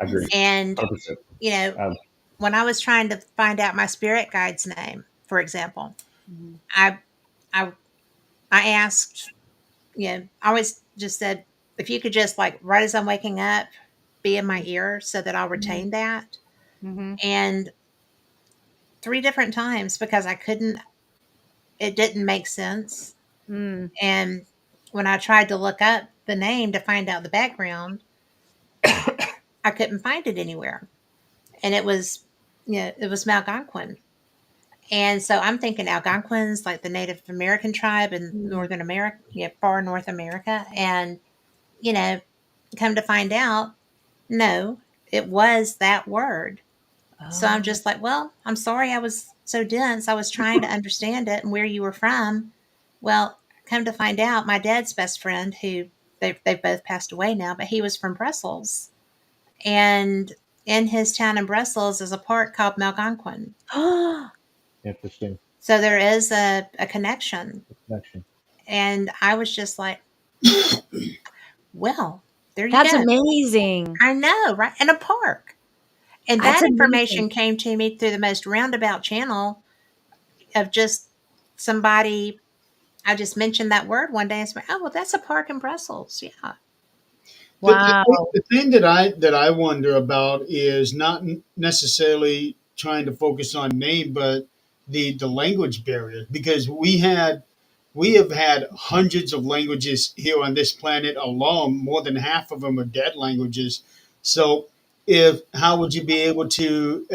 I agree. And, 100%. you know, Um, when I was trying to find out my spirit guide's name, for example, Mhm, I I I asked, I always just said, if you could just like right as I'm waking up, be in my ear so that I'll mhm, retain that. mhm, And three different times because I couldn't, it didn't make sense. mm, And when I tried to look up the name to find out the background, I couldn't find it anywhere. And it was Malgonquin. And so I'm thinking Algonquins, like the Native American tribe in mm. Northern America, far North America. And, you know, come to find out, no, it was that word. So I'm Oh. just like, well, I'm sorry I was so dense. I was trying to understand it and where you were from. Well, come to find out, my dad's best friend, who they've both passed away now, but he was from Brussels. And in his town in Brussels is a park called Malgonquin. Interesting So there is a connection. connection. And I was just like, well, there you That's go. amazing. I know, right? In a park. And That's that amazing. information came to me through the most roundabout channel of just somebody. I just mentioned that word one day and said, oh, well, that's a park in Brussels. Yeah. Wow. the thing that I wonder about is not necessarily trying to focus on name, but the language barrier because we have had hundreds of languages here on this planet alone. More than half of them are dead languages. So, if how would you be able to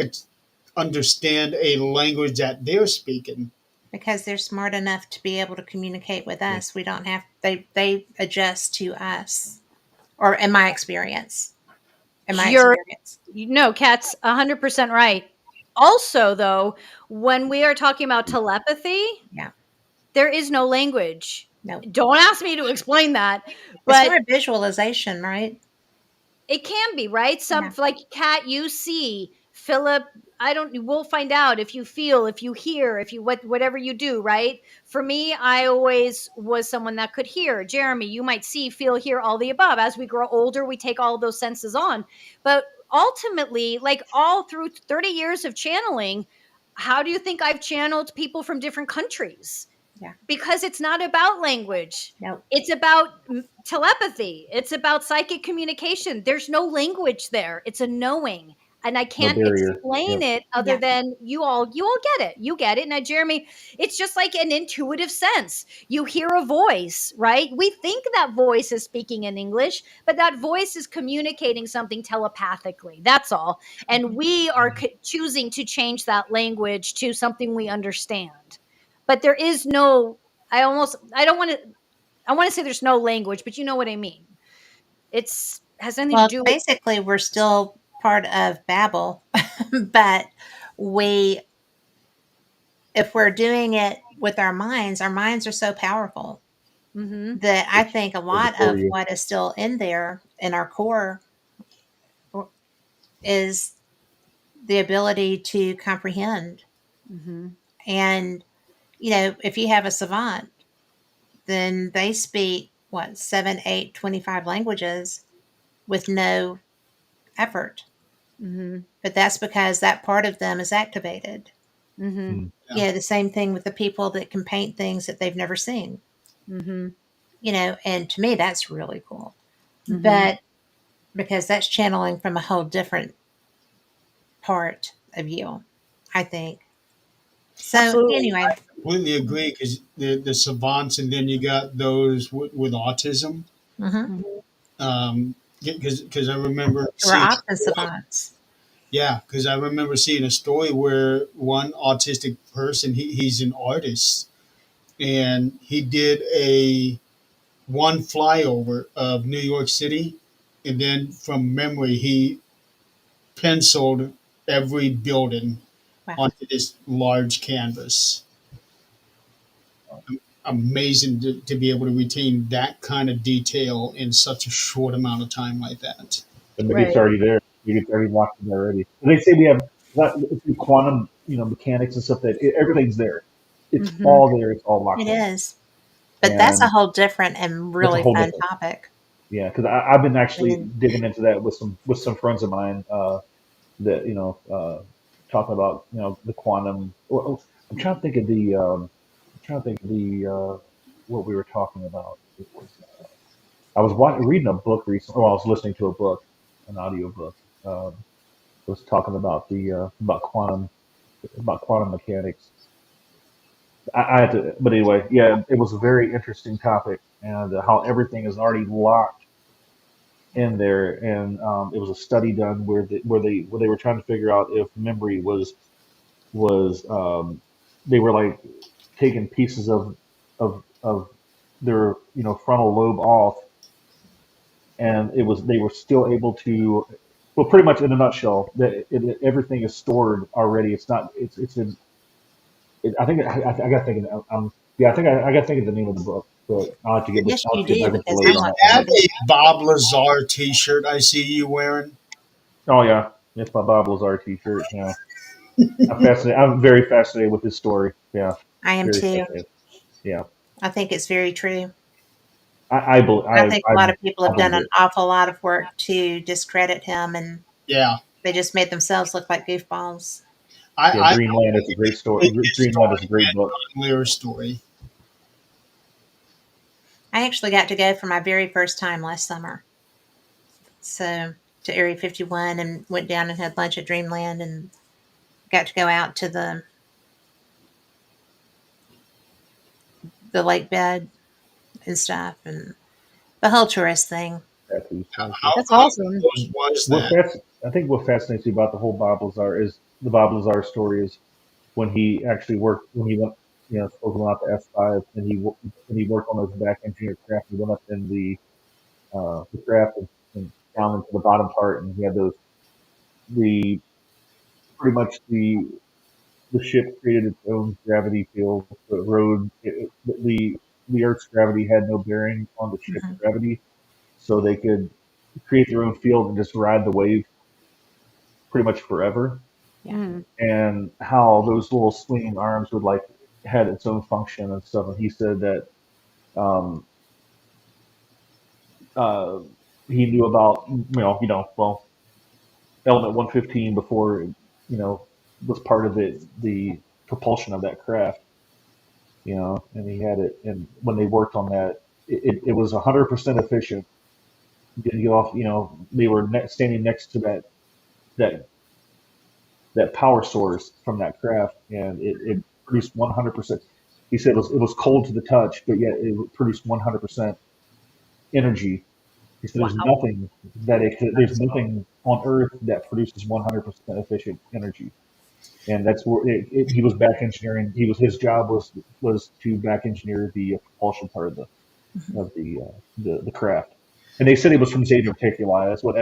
understand a language that they're speaking? Because they're smart enough to be able to communicate with Yeah. us. We don't have, they adjust to us. Or in my You're experience. no, Kat's 100% right. Also, though, when we are talking about telepathy, Yeah. there is no language. No. Don't ask me to explain that, It's but more a visualization, right? it can be, right? Some Yeah. like Kat, you see, Philip, I don't we'll find out if you feel, if you hear, if you whatever you do, right? For me, I always was someone that could hear. Jeremy, you might see, feel, hear all the above. As we grow older, we take all those senses on. But ultimately, like all through 30 years of channeling, how do you think I've channeled people from different countries? Yeah. Because it's not about language. No. It's about telepathy. It's about psychic communication. There's no language there. It's a knowing. And I No can't barrier. explain Yep. it other Yeah. than you all get it. You get it. Now, Jeremy, it's just like an intuitive sense. You hear a voice, right? We think that voice is speaking in English, but that voice is communicating something telepathically. That's all. And we are choosing to change that language to something we understand. But there is no, I don't want to, I want to say there's no language, but you know what I mean. It's has nothing to Well, do with, basically, we're still part of Babel, but we, if we're doing it with our minds are so powerful mhm. that I think a There's a lot of barrier. what is still in there in our core is the ability to comprehend. Mhm. And, if you have a savant, then they speak what, 7, 8, 25 languages with no effort. Mhm. but that's because that part of them is activated. Mhm. Mm. Yeah. Yeah, the same thing with the people that can paint things that they've never seen. Mhm. And to me, that's really cool. Mhm. But because that's channeling from a whole different part of you, I think. So, Absolutely. anyway, Completely agree because the savants, and then you got those with autism. mhm. Mhm. Because I remember We're seeing, often savants. yeah, because I remember seeing a story where one autistic person, he's an artist, and he did a one flyover of New York City, and then from memory he penciled every building Wow. onto this large canvas. Amazing to be able to retain that kind of detail in such a short amount of time like that. And maybe it's Right. already there. Maybe it's already locked in already. They say we have through quantum, mechanics and stuff that everything's there. It's Mhm. all there. It's all It locked in, is. But that's a and whole different and that's a really whole fun different. topic. Yeah, because I've been actually And digging into that with some friends of mine. That talking about the quantum. Well, I'm trying to think of the what we were talking about. It was I was reading a book recently. Or I was listening to a book, an audio book. Was talking about the about quantum mechanics. I had to, but anyway, yeah, it was a very interesting topic, and how everything is already locked in there. And it was a study done where they were trying to figure out if memory was they were like taking pieces of their frontal lobe off, and it was they were still able to, well, pretty much in a nutshell, that everything is stored already. It's not. It's in. I think I got to think of yeah, I think I got to think of the name of the book, but yes, I'll you have to get do back with you because later I'm Is on wanting that on to that that. read it. a Bob Lazar T-shirt I see you wearing? Oh yeah, it's my Bob Lazar T-shirt. Yeah, I'm fascinated. I'm very fascinated with this story. Yeah, I am very too. fascinated. Yeah, I think it's very true. I think a lot of people I have done believe an it. awful lot of work to discredit him, and Yeah, they just made themselves look like goofballs. Yeah, I Dreamland. It's a great story. read his Dreamland is a story great book. and Lear's story. I actually got to go for my very first time last summer. So to Area 51 and went down and had lunch at Dreamland and got to go out to the lake bed and stuff and the whole tourist thing. Tattoos. How That's awesome. close was What that? fasc- I think what fascinates me about the whole Bob Lazar is the Bob Lazar story is when he actually worked when he went supposed to went out to F5, and he worked on those back engineered craft. He went up in the craft, and down into the bottom part, and he had those the pretty much the ship created its own gravity field. The road the Earth's gravity had no bearing on the ship's Mhm. gravity, so they could create their own field and just ride the wave pretty much forever. Yeah. Mm. And how those little swinging arms would like had its own function and stuff. And he said that um, uh, he knew about well, element 115 before was part of the propulsion of that craft. And he had it. And when they worked on that, it was 100% efficient. Getting off, they were standing next to that that power source from that craft, and it produced 100%. He said it was cold to the touch, but yet it produced 100% energy. He said Wow. there's nothing on Earth that produces 100% efficient energy, and that's where he was back engineering. His job was to back engineer the propulsion part Mhm. of the craft. And they said it was from Zeta Reticuli. That's what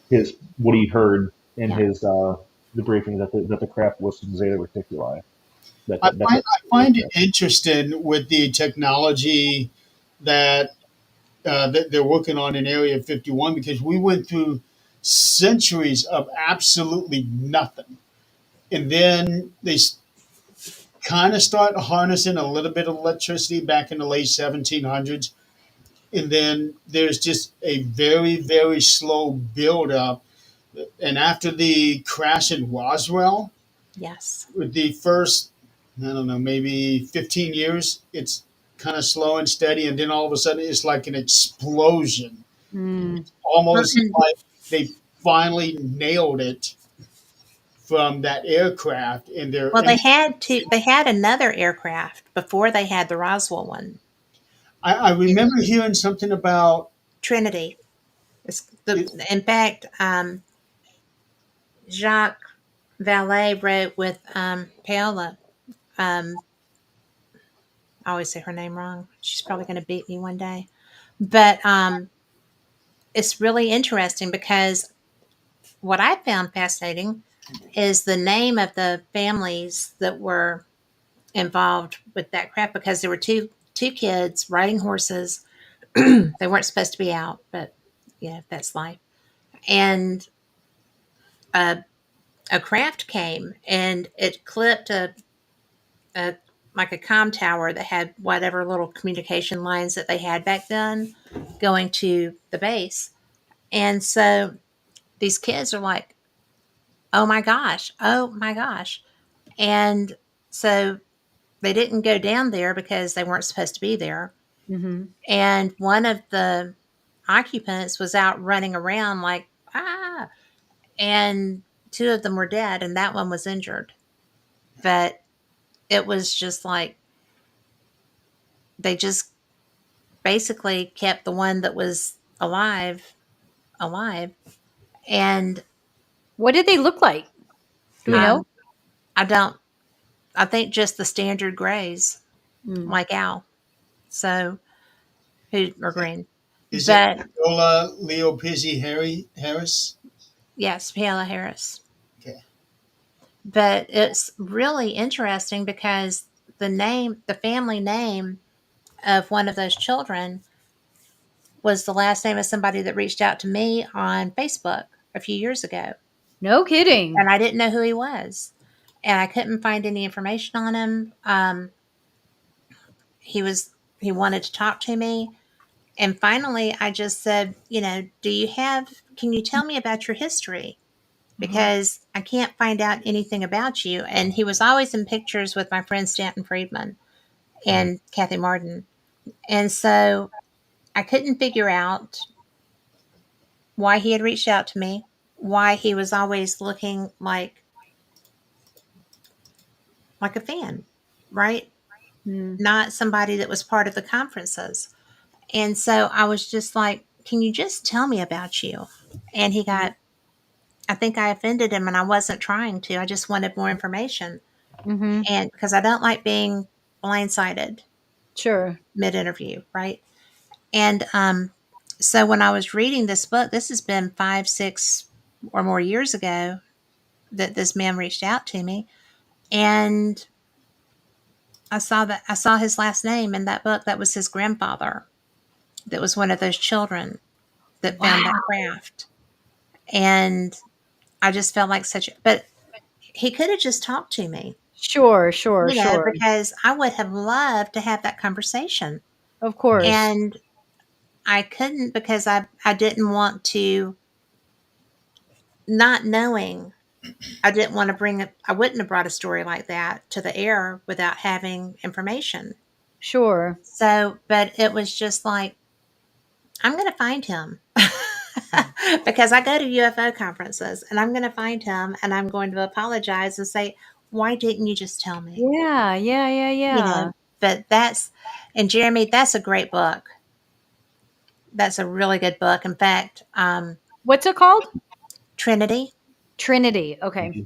his what he heard in Yeah. his the briefing that the craft was from Zeta Reticuli. That's what I they find it said. interesting with the technology that that they're working on in Area 51 because we went through centuries of absolutely nothing, and then they kind of start harnessing a little bit of electricity back in the late 1700s, and then there's just a very slow build up And after the crash in Roswell, Yes. with the first, I don't know, maybe 15 years, it's kind of slow and steady, and then all of a sudden it's like an explosion. Mm. It's Well, almost and like they finally nailed it from that aircraft, and they're well, and they had another aircraft before they had the Roswell one. I And remember hearing something about Trinity. It's the it. in fact, Jacques Vallée wrote with Paola. Um, I always say her name wrong. She's probably going to beat me one day. But it's really interesting because what I found fascinating is the name of the families that were involved with that craft, because there were two kids riding horses. They weren't supposed to be out, but yeah, that's life. And a, a craft came and it clipped a like a comm tower that had whatever little communication lines that they had back then going to the base. And so these kids are like, oh my gosh. And so they didn't go down there because they weren't supposed to be there. Hmm. And one of the occupants was out running around like, ah, and two of them were dead, and that one was injured. But it was just like they just basically kept the one that was alive. And What did they look like? Do we know? um, I don't, I think just the standard grays, Mm. like Al. So, who are green. Is it But Viola Leo Pizzi Harris? yes, Paola Harris. Okay. But it's really interesting because the family name of one of those children was the last name of somebody that reached out to me on Facebook a few years ago. No kidding. And I didn't know who he was. And I couldn't find any information on him. He was, he wanted to talk to me. And finally, I just said, can you tell me about your history? Uh-huh. Because I can't find out anything about you. And he was always in pictures with my friend Stanton Friedman and Kathy Martin. And so I couldn't figure out why he had reached out to me, why he was always looking like a fan, right? Mm. Not somebody that was part of the conferences. And so I was just like, can you just tell me about you? And he got, I think I offended him and I wasn't trying to. I just wanted more information. Mm-hmm. And because I don't like being blindsided Sure. mid interview, right? And so when I was reading this book, this has been 5, 6 or more years ago that this man reached out to me. And I saw his last name in that book. That was his grandfather. That was one of those children that found that Wow. craft. And I just felt like but he could have just talked to me, Sure, sure, sure. because I would have loved to have that conversation. Of course. And I couldn't because I didn't want to, not knowing, I didn't want to I wouldn't have brought a story like that to the air without having information. Sure. So, but it was just like, I'm going to find him because I go to UFO conferences and I'm going to find him and I'm going to apologize and say, why didn't you just tell me? Yeah, yeah, yeah, You yeah. know, but and Jeremy, that's a great book. That's a really good book. In fact, What's it called? Trinity Trinity. Okay.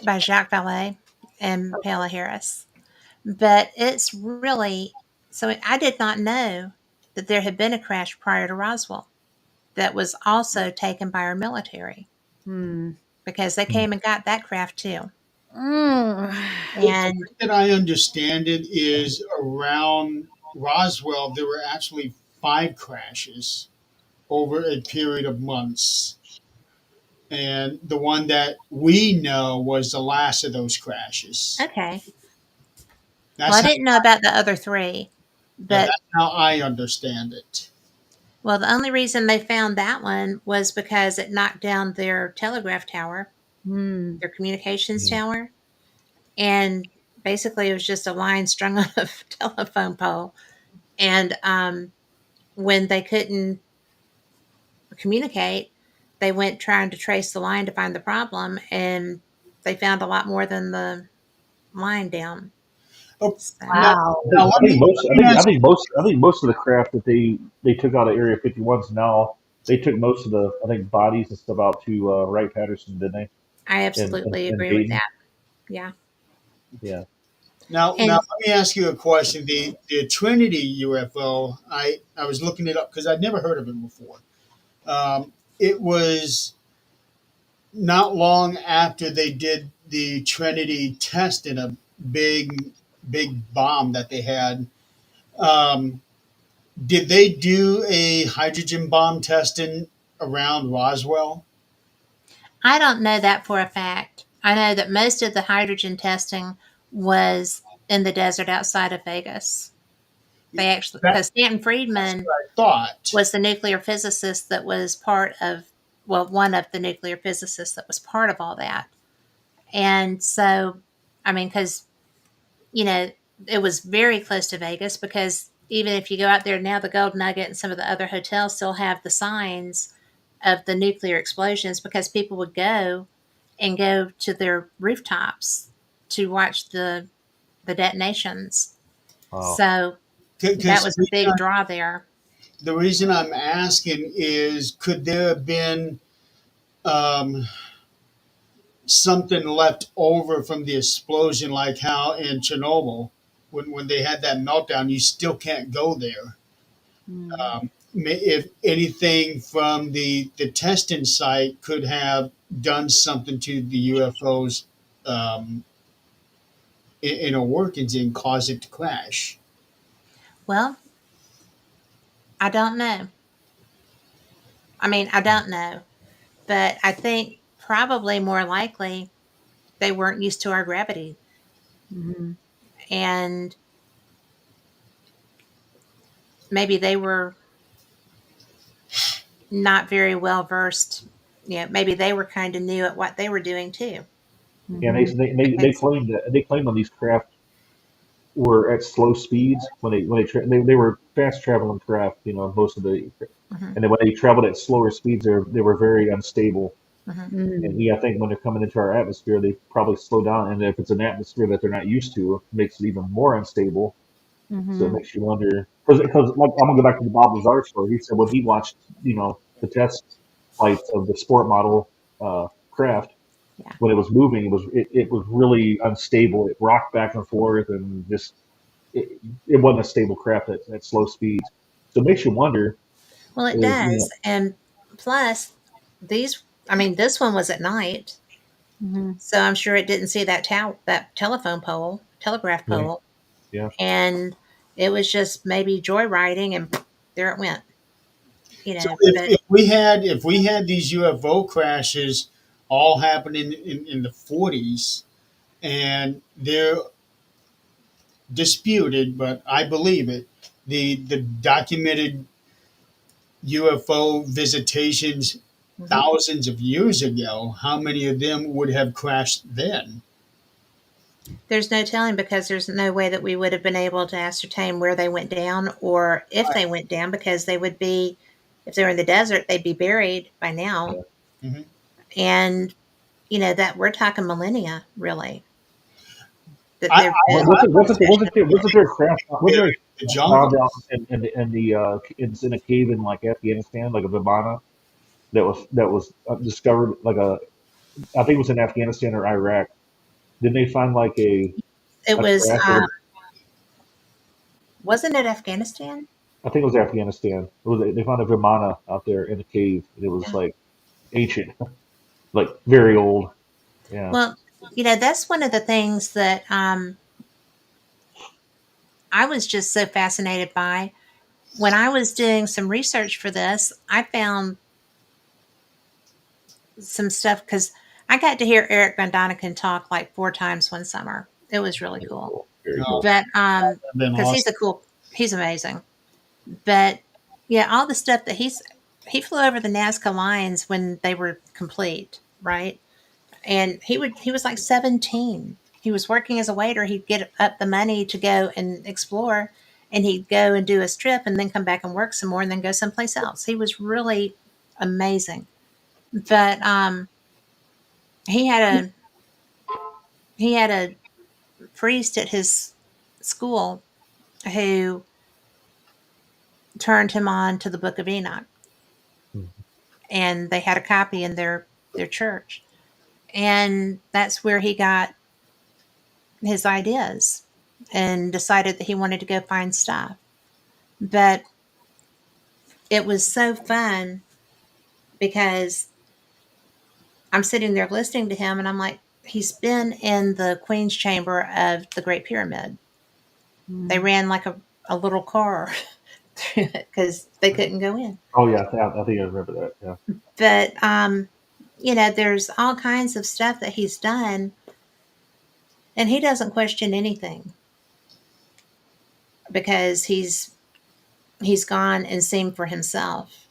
by Jacques Vallée and Paola Harris. But it's really, so I did not know that there had been a crash prior to Roswell that was also taken by our military, Hmm. because they came and got that craft too. Mm. The And way that I understand it is around Roswell, there were actually 5 crashes over a period of months. And the one that we know was the last of those crashes. okay, well, That's I how, didn't know about the other three, yeah, but that's how I understand it. Well, the only reason they found that one was because it knocked down their telegraph tower, Mm. their communications Mm. tower, and basically it was just a line strung on a telephone pole. And when they couldn't communicate, they went trying to trace the line to find the problem, and they found a lot more than the line down. Oh, So now, Wow. I now think, let I think me most let me ask you. I think most of the craft that they took out of Area 51s now they took most of the I think bodies and stuff out to Wright Patterson, didn't they? I In absolutely in agree with Dayton. that. Yeah. Yeah. Now And let me ask you a question. The Trinity UFO, I was looking it up because I'd never heard of it before. It was not long after they did the Trinity test in a big big bomb that they had. Um, did they do a hydrogen bomb testing around Roswell? I don't know that for a fact. I know that most of the hydrogen testing was in the desert outside of Vegas. They actually, That, because Stanton that's Friedman what I thought. was the nuclear physicist that was part of, well, one of the nuclear physicists that was part of all that. And so, I mean, because, you know, it was very close to Vegas because even if you go out there now, the Gold Nugget and some of the other hotels still have the signs of the nuclear explosions because people would go and go to their rooftops to watch the detonations. Wow. So that Because was a big draw there. the reason I'm asking is, could there have been um, something left over from the explosion, like how in Chernobyl, when they had that meltdown, you still can't go there. Mm. If anything from the testing site could have done something to the UFO's um, inner workings and cause it to crash. Well, I don't know. I mean, I don't know, but I think probably more likely they weren't used to our gravity Mhm. and maybe they were not very well versed. You know, maybe they were kind of new at what they were doing too. Yeah, Mhm. they Because claimed that they claimed on these craft were at slow speeds they were fast traveling craft, you know, most of the mhm, and then when they traveled at slower speeds they were very unstable. mhm. And Mm. yeah, I think when they're coming into our atmosphere, they probably slow down. And if it's an atmosphere that they're not used to, it makes it even more unstable. So it Mhm. makes you wonder. Because like I'm gonna go back to the Bob Lazar story. He said when he watched, you know, the test flights of the sport model craft, Yeah. when it was moving, it was really unstable. It rocked back and forth, and just it wasn't a stable craft at slow speeds. So it makes you wonder. Well, it Is you does. know, And plus, these, I mean, this one was at night. Mhm. So I'm sure it didn't see that telephone pole, telegraph yeah, pole. yeah. And it was just maybe joyriding and there it went, you So know. But if we had these UFO crashes all happening in the 40s, and they're disputed, but I believe it. The documented UFO visitations mhm. thousands of years ago, how many of them would have crashed then? There's no telling because there's no way that we would have been able to ascertain where they went down or if they went down because they would be, if they were in the desert, they'd be buried by now. Yeah. Mhm. And, you know, that we're talking millennia, really, that I, I, they've been Wasn't I like wasn't to wasn't there think wasn't there a craft wasn't there they're a in the craft found jungle. out in the it's in a cave in like Afghanistan, like a Vimana that was discovered like a I think it was in Afghanistan or Iraq. Didn't they find like it a was, craft that wasn't it Afghanistan? I think it was Afghanistan. It was they found a Vimana out there in a cave. And it was Yeah. like ancient, like very old. Yeah. Well, you know, that's one of the things that I was just so fascinated by. When I was doing some research for this, I found some stuff because I got to hear Eric Van Doniken talk like 4 times one summer. It was really Very cool. cool. Very Oh, cool. But that'd been because awesome. he's amazing. But yeah, all the stuff that he flew over the Nazca lines when they were complete, right? And he was like 17. He was working as a waiter. He'd get up the money to go and explore, and he'd go and do a strip and then come back and work some more and then go someplace else. He was really amazing. But he had a he had a priest at his school who turned him on to the Book of Enoch, Mhm. and they had a copy in their church, and that's where he got his ideas and decided that he wanted to go find stuff. But it was so fun because I'm sitting there listening to him, and I'm like, he's been in the Queen's Chamber of the Great Pyramid. They Mm. ran like a little car through it because they couldn't go in. Oh yeah, I think I remember that. Yeah. But there's all kinds of stuff that he's done, and he doesn't question anything because he's gone and seen for himself.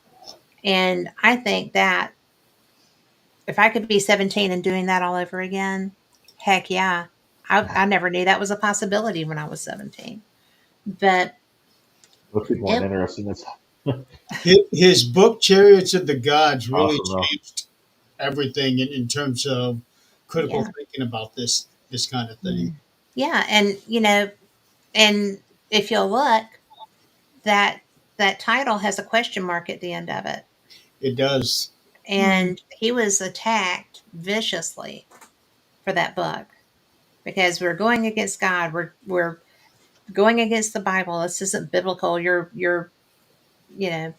And I think that if I could be 17 and doing that all over again, heck yeah. I never knew that was a possibility when I was 17. But Most people aren't it, interested in this. His book Chariots of the Gods really Awesome though. changed everything in terms of critical yeah, thinking about this kind of thing. Mm. yeah. And if you'll look, that that title has a question mark at the end of it. It does. Mm. And he was attacked viciously for that book because we're going against God. We're going against the Bible. This isn't biblical. You're you know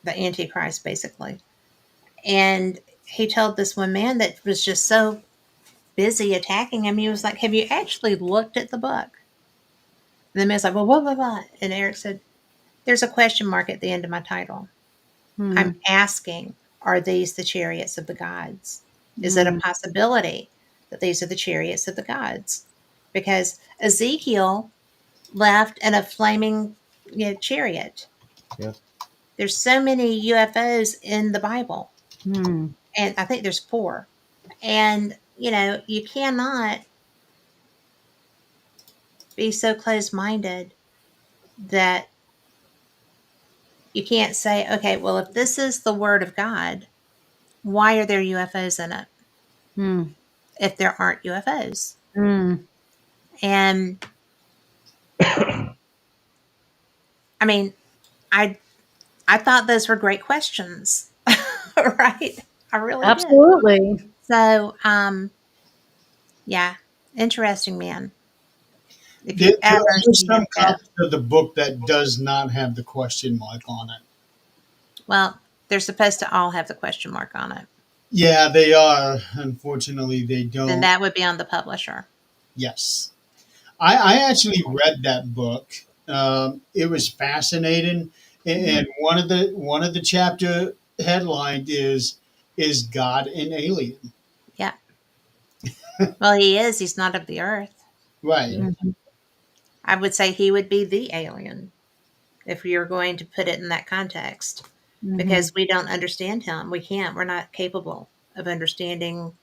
the Antichrist basically. And he told this one man that was just so busy attacking him. He was like, "Have you actually looked at the book?" And the man's like, "Well, what?" And Eric said, "There's a question mark at the end of my title. I'm Mm. asking, are these the chariots of the gods? Is it a Mm. possibility that these are the chariots of the gods?" Because Ezekiel left in a flaming chariot. Yeah. There's so many UFOs in the Bible, Mm. and I think there's four. And you cannot be so close-minded that you can't say, okay, well, if this is the word of God, why are there UFOs in it? Mm. If there aren't UFOs, Mm. and I mean, I I thought those were great questions, right? I really did. Absolutely. So, yeah, interesting man. If There, you there ever are see some him go, copies of the book that does not have the question mark on it. well, they're supposed to all have the question mark on it. Yeah, they are. Unfortunately, they Then don't. that would be on the publisher. Yes. I actually read that book. It was fascinating, Mhm. and one of the chapter headlined is God an alien? Yeah. Well, he is. He's not of the earth. Right. Yeah. Mhm. I would say he would be the alien if you're going to put it in that context Mhm. because we don't understand him. We can't. We're not capable of understanding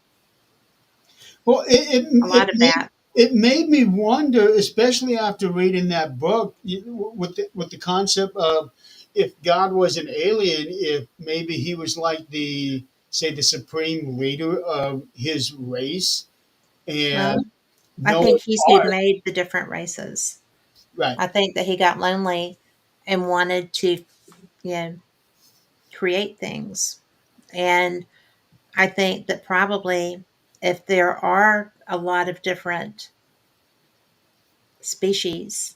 Well, a lot of that. it made me wonder, especially after reading that book, with the concept of if God was an alien, if maybe he was like the supreme leader of his race and Well, I no think he's who heart. made the different races. Right. I think that he got lonely and wanted to, you know, create things. And I think that probably if there are a lot of different species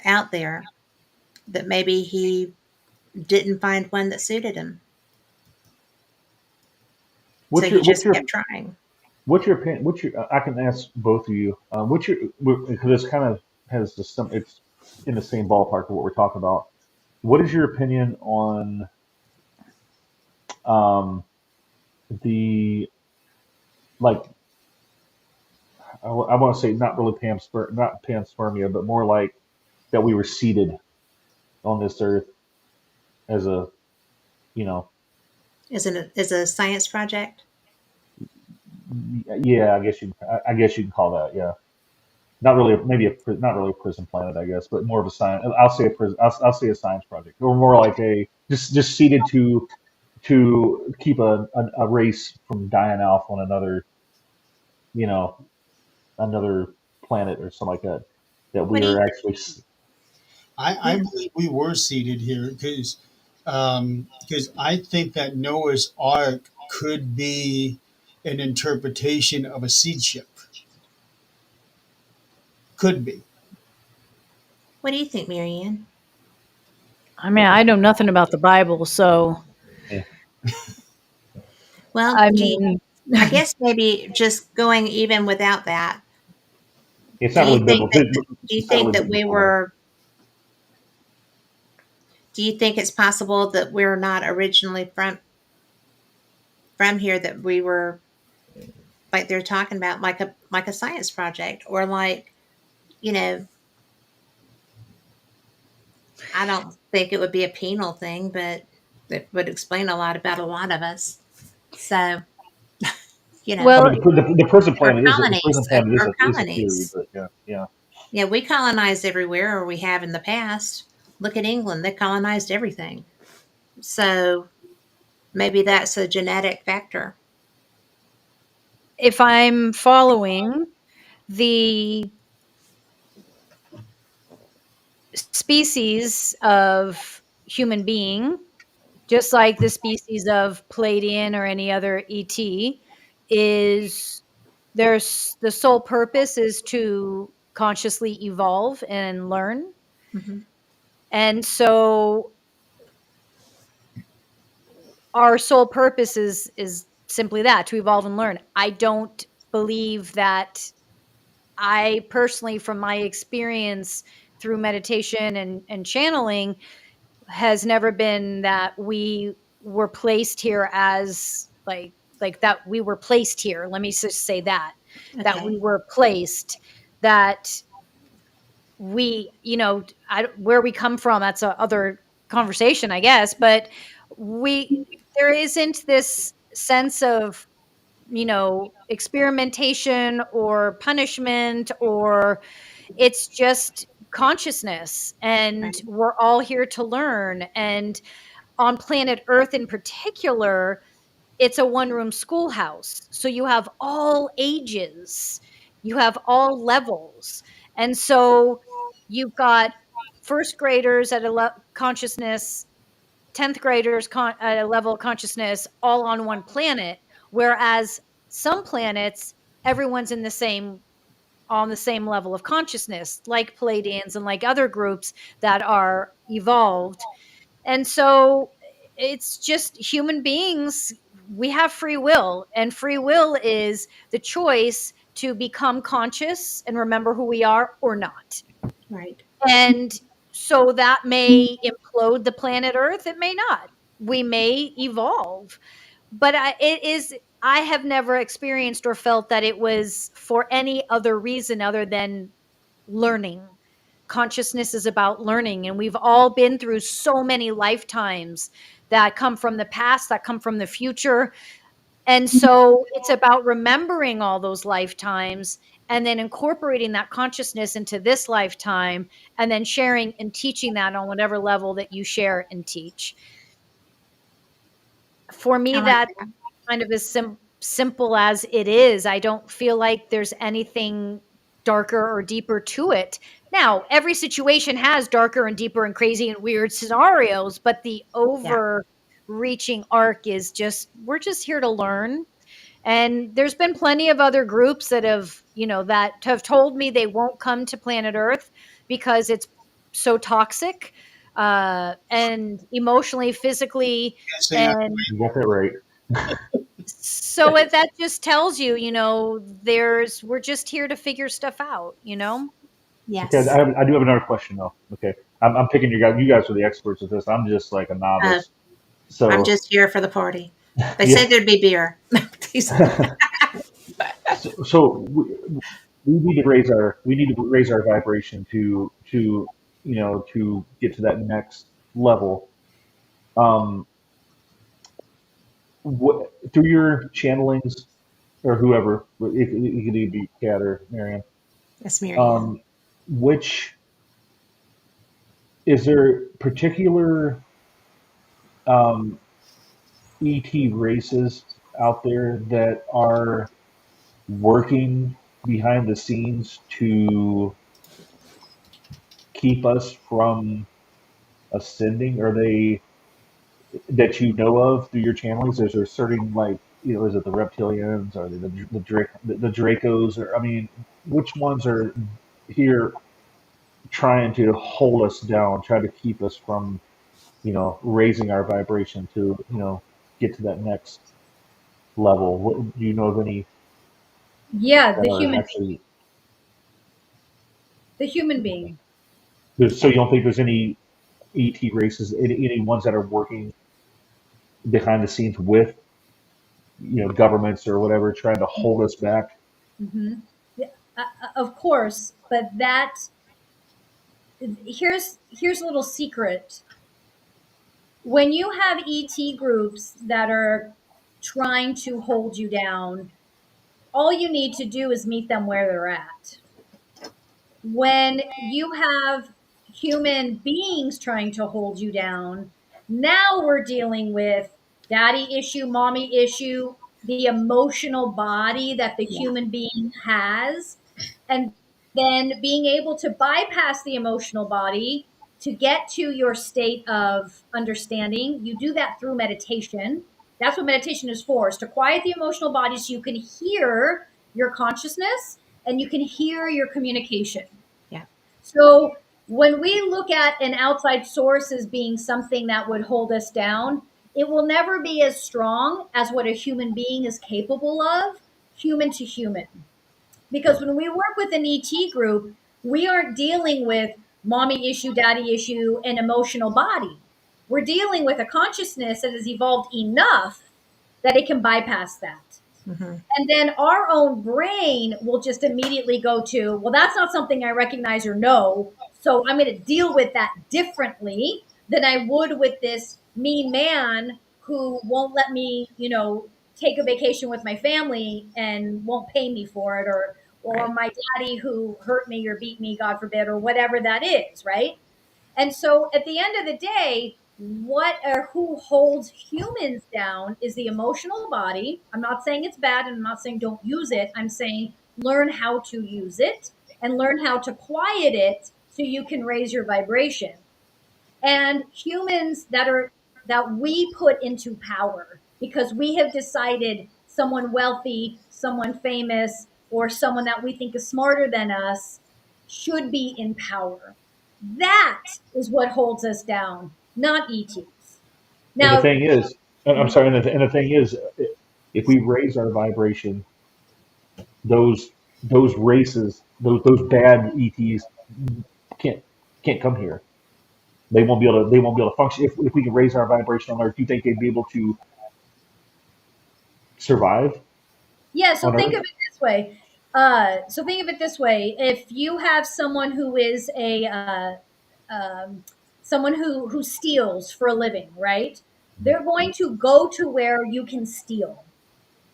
out there, that maybe he didn't find one that suited him. So What's he your what's just your kept trying. what's your opinion? What's your? I can ask both of you. What's your? Because this kind of has the some. It's in the same ballpark of what we're talking about. What is your opinion on um, the like? I want to say not really panspermia, but more like that we were seeded. on this earth as a, you know, Is a science project? yeah, I guess you can call that, yeah. Not really, not really a prison planet, I guess, but more of a science. I'll say a prison. I'll say a science project, or more like a just seeded to keep a race from dying off on another, you know, another planet or something like that. That What we do you are think? actually, I Yeah. believe we were seated here because I think that Noah's Ark could be an interpretation of a seed ship. Could be. What do you think, Marianne? I mean, I know nothing about the Bible, so yeah, Well, I do you, mean, I guess maybe just going even without that. it's Do not you really think biblical. that do you It's not think really that we biblical though. were? Do you think it's possible that we're not originally from here? That we were like they're talking about, like a science project, or like you know, I don't think it would be a penal thing, but it would explain a lot about a lot of us. So you know, I well, mean, the prison or planet colonies, or is a theory, colonies. but yeah, yeah. Yeah, we colonized everywhere, or we have in the past. Look at England; they colonized everything. So maybe that's a genetic factor. if I'm following the species of human being, just like the species of Palladian or any other ET, is there's the sole purpose is to consciously evolve and learn. Hmm. And so our sole purpose is simply that, to evolve and learn. I don't believe that. I personally, from my experience through meditation and channeling, has never been that we were placed here as like that we were placed here. Let me just say that Okay. we were placed, that we, where we come from, that's a other conversation, I guess, but we there isn't this sense of, experimentation or punishment, or it's just consciousness, and Right. we're all here to learn. And on planet Earth in particular, it's a one room schoolhouse. So you have all ages, you have all levels. And so you've got first graders at a consciousness, 10th graders at a level of consciousness, all on one planet. Whereas some planets, everyone's in the same on the same level of consciousness, like Palladians and like other groups that are evolved. And so it's just human beings. We have free will, and free will is the choice to become conscious and remember who we are or not. Right. And so that may implode the planet Earth, it may not. We may evolve, but I have never experienced or felt that it was for any other reason other than learning. Consciousness is about learning, and we've all been through so many lifetimes that come from the past, that come from the future. And so it's about remembering all those lifetimes and then incorporating that consciousness into this lifetime, and then sharing and teaching that on whatever level that you share and teach. For me, I like that that. kind of as simple as it is. I don't feel like there's anything darker or deeper to it. Now, every situation has darker and deeper and crazy and weird scenarios, but the Yeah. overreaching arc is just, we're just here to learn. And there's been plenty of other groups that have told me they won't come to planet Earth because it's so toxic, and emotionally, physically. Yes, yeah. And You got that right. so that just tells you, we're just here to figure stuff out. Okay, Yes. I do have another question though. Okay, I'm picking your guys. You guys are the experts at this. I'm just like a Uh, novice. I'm So just here for the party. They yeah. said there'd be beer. So we need to raise our vibration to to get to that next level. Um, through your channelings or whoever, it could either be Kat or Maryam. That's Maryam. Um, which is there particular um, ET races out there that are working behind the scenes to keep us from ascending? Are they that you know of through your channels? Is there certain is it the reptilians or the Dracos? Or I mean, which ones are here trying to hold us down, try to keep us from raising our vibration to get to that next level? Do you know of any Yeah, that the are human actually? the human Okay. being. So you don't think there's any ET races, any ones that are working behind the scenes with governments or whatever, trying to hold us back? Hmm. Yeah, of course, but that here's a little secret. When you have ET groups that are trying to hold you down, all you need to do is meet them where they're at. When you have human beings trying to hold you down, now we're dealing with daddy issue, mommy issue, the emotional body that the Yeah. human being has, and then being able to bypass the emotional body to get to your state of understanding. You do that through meditation. That's what meditation is to quiet the emotional body so you can hear your consciousness and you can hear your communication. Yeah. So when we look at an outside source as being something that would hold us down, it will never be as strong as what a human being is capable of, human to human. Because when we work with an ET group, we aren't dealing with mommy issue, daddy issue, and emotional body. We're dealing with a consciousness that has evolved enough that it can bypass that. Hmm. And then our own brain will just immediately go to, well, that's not something I recognize or know. So I'm going to deal with that differently than I would with this mean man who won't let me, take a vacation with my family and won't pay me for it, or Right. my daddy who hurt me or beat me, God forbid, or whatever that is, right? And so at the end of the day, what or who holds humans down is the emotional body. I'm not saying it's bad and I'm not saying don't use it. I'm saying learn how to use it and learn how to quiet it so you can raise your vibration. And humans that we put into power because we have decided someone wealthy, someone famous, or someone that we think is smarter than us should be in power. That is what holds us down, not ETs. And the Now, thing is, I'm sorry, and the thing is, if we raise our vibration, those those races, those bad ETs can't can't come here. They won't be able to function if we can raise our vibration on Earth. Do you think they'd be able to survive yeah, so on think of Earth? it this way. If you have someone who is a someone who steals for a living, right? They're going to go to where you can steal.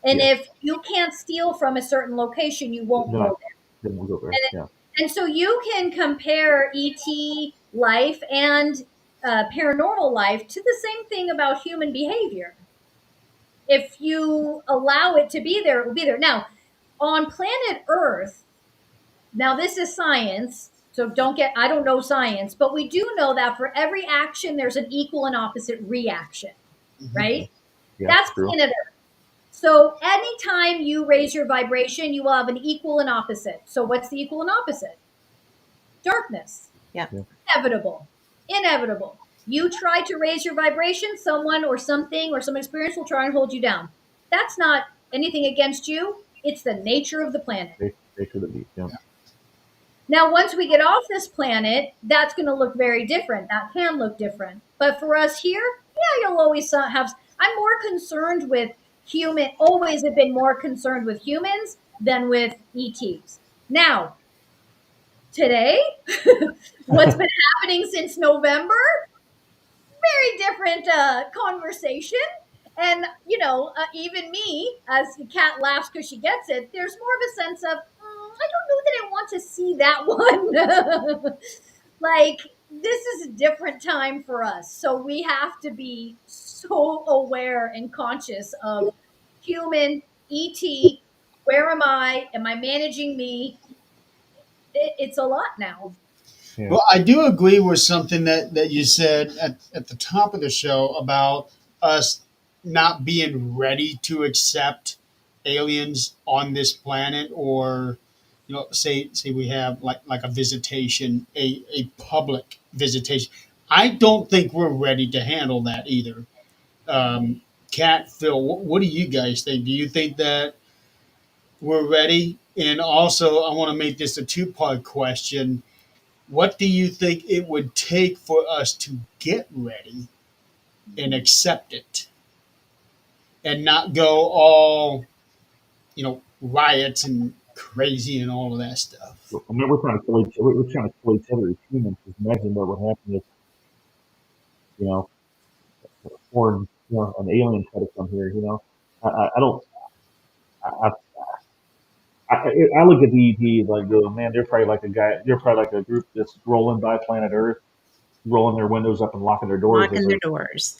And Yeah, if you can't steal from a certain location, you won't no, go there. then we'll go there. Yeah, And so you can compare ET life and paranormal life to the same thing about human behavior. If you allow it to be there, it will be there. Now, on planet Earth, now this is science, so I don't know science, but we do know that for every action, there's an equal and opposite reaction, Mhm. yeah, right? yeah, That's true. planet Earth. So anytime you raise your vibration, you will have an equal and opposite. So what's the equal and opposite? Darkness. Yeah. Yeah, Inevitable. Inevitable. You try to raise your vibration, someone or something or some experience will try and hold you down. That's not anything against you. It's the nature of the planet. they could be. Yeah, Now, once we get off this planet, that's going to look very different. That can look different. But for us here, yeah, you'll always have. I'm more concerned with always have been more concerned with humans than with ETs. Now, today, what's been happening since November, very different conversation. And even me, as Kat laughs because she gets it, there's more of a sense of I don't know that I want to see that one. Like, this is a different time for us, so we have to be so aware and conscious of human, ET. Where am I? Am I managing me? It's a lot now. Yeah. Well, I do agree with something that you said at the top of the show about us not being ready to accept aliens on this planet, or say we have like a visitation, a public visitation. I don't think we're ready to handle that either. Kat, Phil, what do you guys think? Do you think that we're ready? And also, I want to make this a two-part question. What do you think it would take for us to get ready and accept it and not go all, riots and crazy and all of that stuff? I mean, we're trying to kill each. We're trying to kill each other as humans. Just imagine what would happen if you know, foreign, an alien tried to come here. I don't. I, I look at the ET like, go, man, they're probably like a guy. They're probably like a group that's rolling by planet Earth, rolling their windows up and locking their doors as Locking their doors.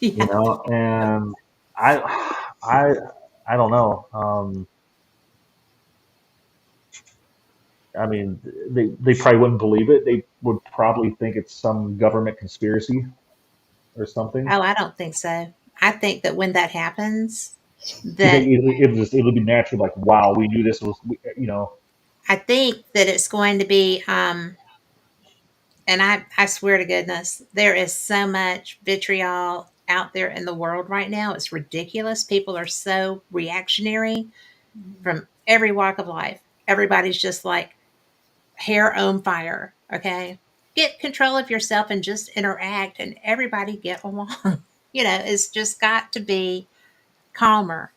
Yeah. and I, I don't know. I mean, they probably wouldn't believe it. They would probably think it's some government conspiracy or something. Oh, I don't think so. I think that when that happens, You think that it'll be natural, like, wow, we knew this was, I think that it's going to be, and I swear to goodness, there is so much vitriol out there in the world right now. It's ridiculous. People are so reactionary from every walk of life. Everybody's just like hair on fire. Okay. Get control of yourself and just interact and everybody get along. It's just got to be calmer.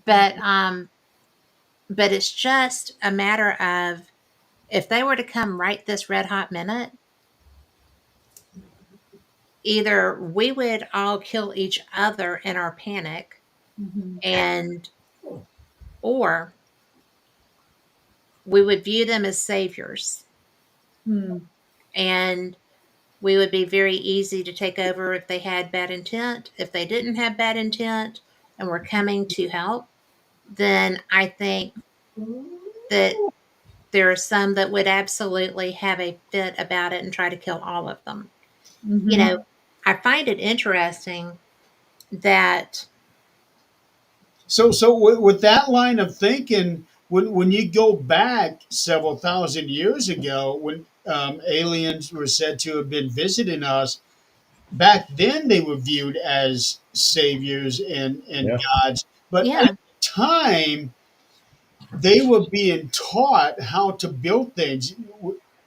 But it's just a matter of if they were to come right this red hot minute, either we would all kill each other in our panic Mhm. and or we would view them as saviors Hmm. and we would be very easy to take over if they had bad intent. If they didn't have bad intent and were coming to help, then I think that there are some that would absolutely have a fit about it and try to kill all of them. You Mhm. know, I find it interesting that So with that line of thinking, when you go back several thousand years ago, when aliens were said to have been visiting us, back then they were viewed as saviors and yeah, gods. But at yeah, the time, they were being taught how to build things.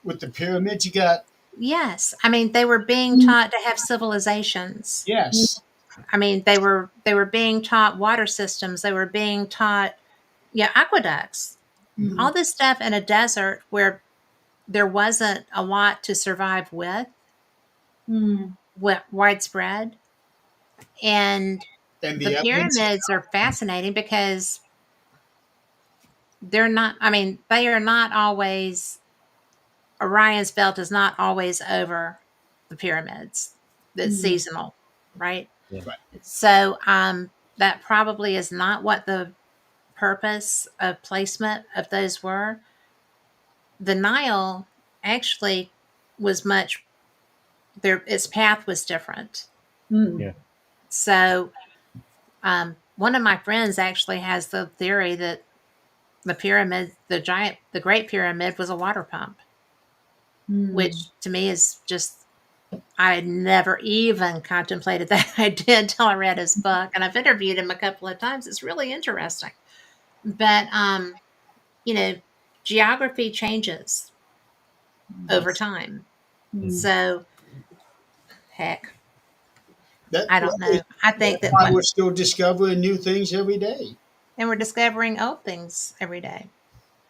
With the pyramids, you got, yes. I mean, they were being taught to have civilizations. yes. I mean, they were being taught water systems. They were being taught, yeah, aqueducts. Mhm. All this stuff in a desert where there wasn't a lot to survive with, Hmm. widespread. And And the the evidence. pyramids are fascinating because they're not, I mean, they are not always, Orion's belt is not always over the pyramids. It's Hmm. seasonal, right? yeah, Right. So that probably is not what the purpose of placement of those were. The Nile actually was much there. Its path was different. Hmm. yeah. So one of my friends actually has the theory that the pyramid, the Great Pyramid, was a water pump, Hmm. which to me is just I had never even contemplated that idea until I read his book, and I've interviewed him a couple of times. It's really interesting, but you know, geography changes over Yes. time. Hmm. So, heck, That I well, don't know. I that's think that why what, we're still discovering new things every day. and we're discovering old things every day.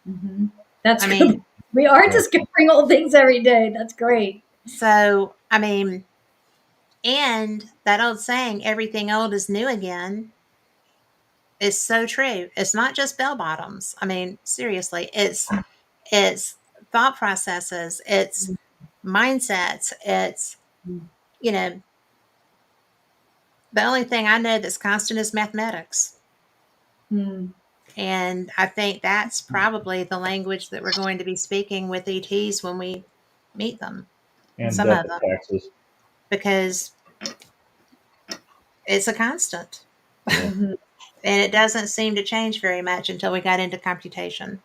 Mhm. That's I mean, good. We are Yeah. discovering old things every day. That's great. So, I mean, and that old saying, everything old is new again, is so true. It's not just bell bottoms. I mean, seriously, it's thought processes, it's mindsets, it's, you know, the only thing I know that's constant is mathematics. Hmm. And I think that's probably the language that we're going to be speaking with ETs when we meet them, And some death of them, and taxes. because it's a constant. Yeah. Mhm. And it doesn't seem to change very much until we got into computation.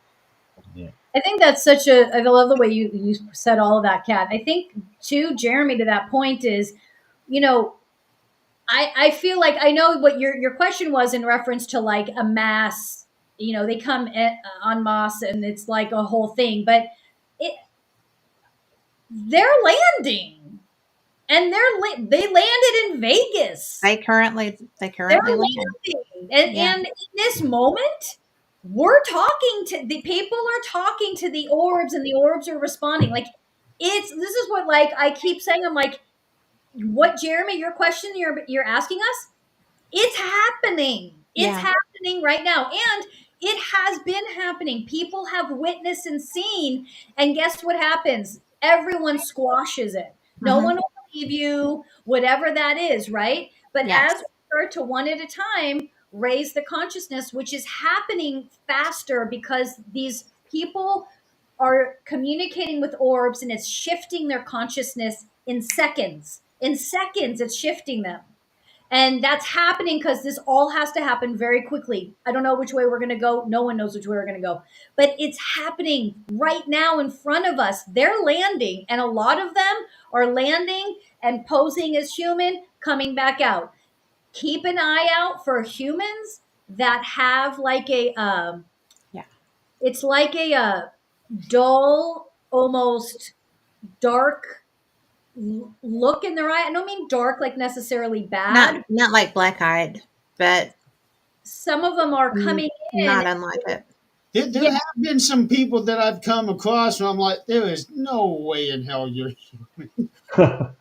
Yeah. I think that's such a. I love the way you said all of that, Kat. I think too, Jeremy, to that point is, you know, I feel like I know what your question was in reference to like a mass. You know, they come en masse, and it's like a whole thing. But it, they're landing, and they landed in Vegas. They They're currently land. landing. And Yeah. in this moment, we're talking to the people are talking to the orbs and the orbs are responding. Like this is what like I keep saying, I'm like, what Jeremy, your question you're asking us, it's happening. It's Yeah. happening right now. And it has been happening. People have witnessed and seen. And guess what happens? Everyone squashes it. No Hmm. one will believe you, whatever that is, right? But as Yes. we start to one at a time raise the consciousness, which is happening faster because these people are communicating with orbs and it's shifting their consciousness in seconds. In seconds, it's shifting them. And that's happening because this all has to happen very quickly. I don't know which way we're going to go. No one knows which way we're going to go. But it's happening right now in front of us. They're landing, and a lot of them are landing and posing as human, coming back out. Keep an eye out for humans that have like a, Yeah. it's like a, dull, almost dark look in their eye. I don't mean dark like necessarily bad. Not like black eyed, but Some of them are coming in. not unlike it. There Yeah, have been some people that I've come across where I'm like, there is no way in hell you're human. but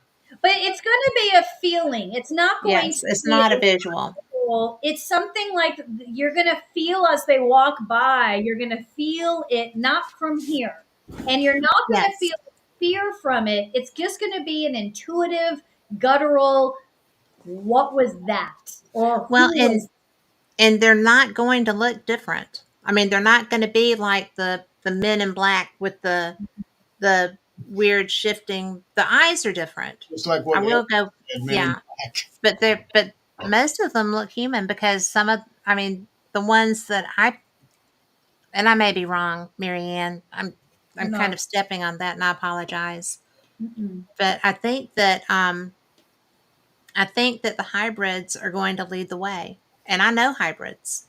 it's going to be a feeling. It's not going Yes, to it's be not a a visual. visual. It's something like you're going to feel as they walk by. You're going to feel it not from here. And you're not going to Yes. feel fear from it. It's just going to be an intuitive, guttural, what was that? Or Well, who was and they're not going to look different. I mean, they're not going to be like the men in black with the weird shifting. The eyes are different. It's like I what Eric will go, said, Men in yeah, Black. but most of them look human because some of, I mean, the ones that and I may be wrong, Marianne. I'm kind no. of stepping on that, and I apologize. Mm-mm. But I think that the hybrids are going to lead the way, and I know hybrids.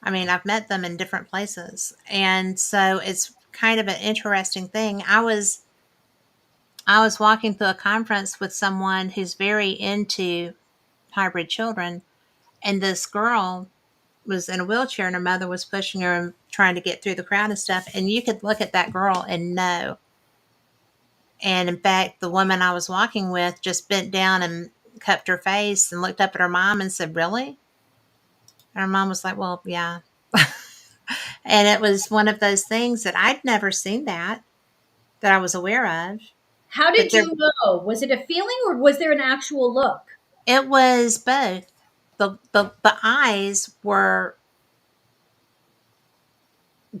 I mean, I've met them in different places, and so it's kind of an interesting thing. I was walking through a conference with someone who's very into hybrid children, and this girl was in a wheelchair and her mother was pushing her and trying to get through the crowd and stuff, and you could look at that girl and know. And in fact, the woman I was walking with just bent down and cupped her face and looked up at her mom and said, "Really?" And her mom was like, "Well, yeah." And it was one of those things that I'd never seen that I was aware of. How But did there, you know? Was it a feeling or was there an actual look? it was both. The eyes were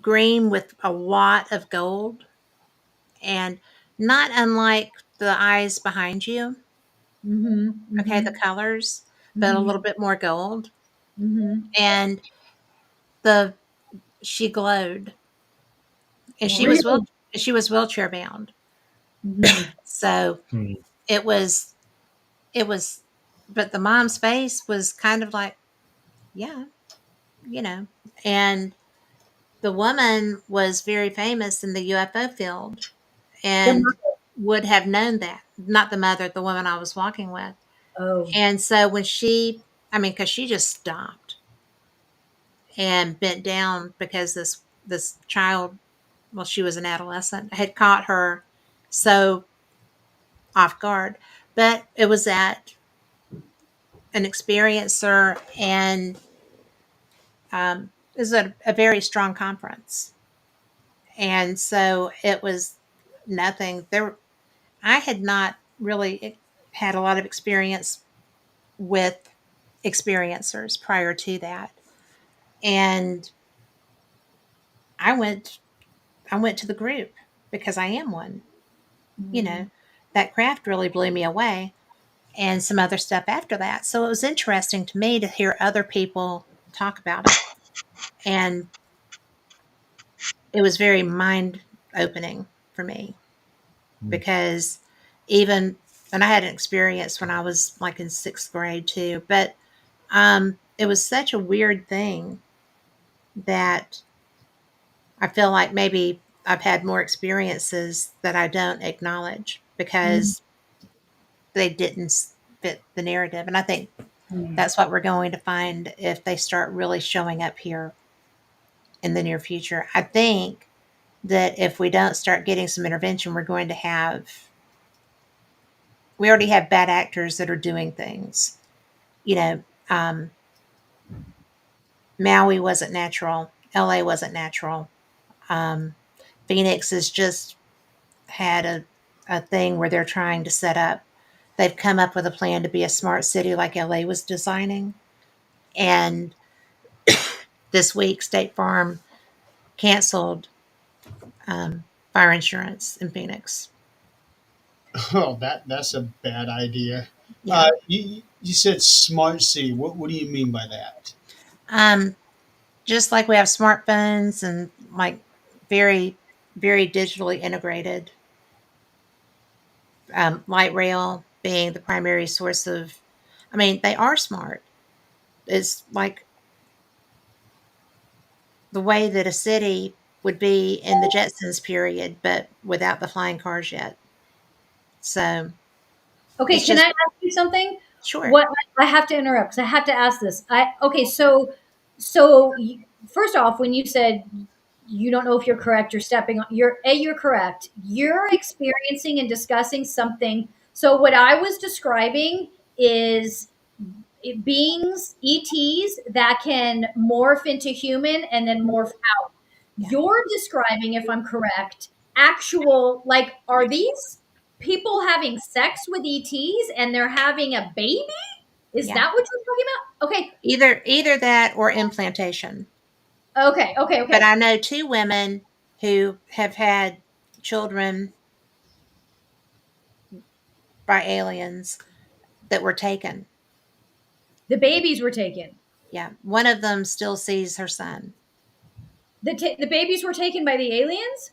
green with a lot of gold, and not unlike the eyes behind you. Mm-hmm. Okay, Mm-hmm. the colors, but a Mm-hmm. little bit more gold. Mm-hmm. And the she glowed, and Really? she was wheelchair bound. Mm-hmm. So Hmm. it was it was, but the mom's face was kind of like, yeah, you know. And the woman was very famous in the UFO field The and would have known that. Not the mother, the woman I was walking with. oh. And so when I mean, because she just stopped and bent down because this child well, she was an adolescent, had caught her so off guard. But it was at an experiencer, and it was a very strong conference. And so it was nothing there. I had not really had a lot of experience with experiencers prior to that. And I went I went to the group because I am one. You know, Mm. that craft really blew me away, and some other stuff after that. So it was interesting to me to hear other people talk about it. And it was very mind opening for me Mm. because even, and I had an experience when I was like in sixth grade too, but it was such a weird thing that I feel like maybe I've had more experiences that I don't acknowledge Mm. because they didn't fit the narrative. And I think Mm. that's what we're going to find if they start really showing up here in the near future. I think that if we don't start getting some intervention, we're going to have, we already have bad actors that are doing things. You know, um, Maui wasn't natural, LA wasn't natural. Um, Phoenix has just had a thing where they're trying to set up, they've come up with a plan to be a smart city like LA was designing. And this week, State Farm canceled fire insurance in Phoenix. Oh, that's a bad idea. Yeah. You said smart city. What do you mean by that? Um, just like we have smartphones and like very, very digitally integrated, light rail being the primary source of, I mean, they are smart. It's like the way that a city would be in the Jetsons period, but without the flying cars yet. So Okay, it's can I just, ask you something? sure. What I have to interrupt because I have to ask this. I okay, so first off, when you said you don't know if you're correct, you're stepping on. You're correct. You're experiencing and discussing something. So what I was describing is beings, ETs that can morph into human and then morph out. Yeah. You're describing, if I'm correct, actual, like, are these people having sex with ETs and they're having a baby? Is Yeah. that what you're talking about? Either that or implantation. Okay, okay, But okay. I know two women who have had children by aliens that were taken. The babies were taken. Yeah. One of them still sees her son The babies were taken by the aliens?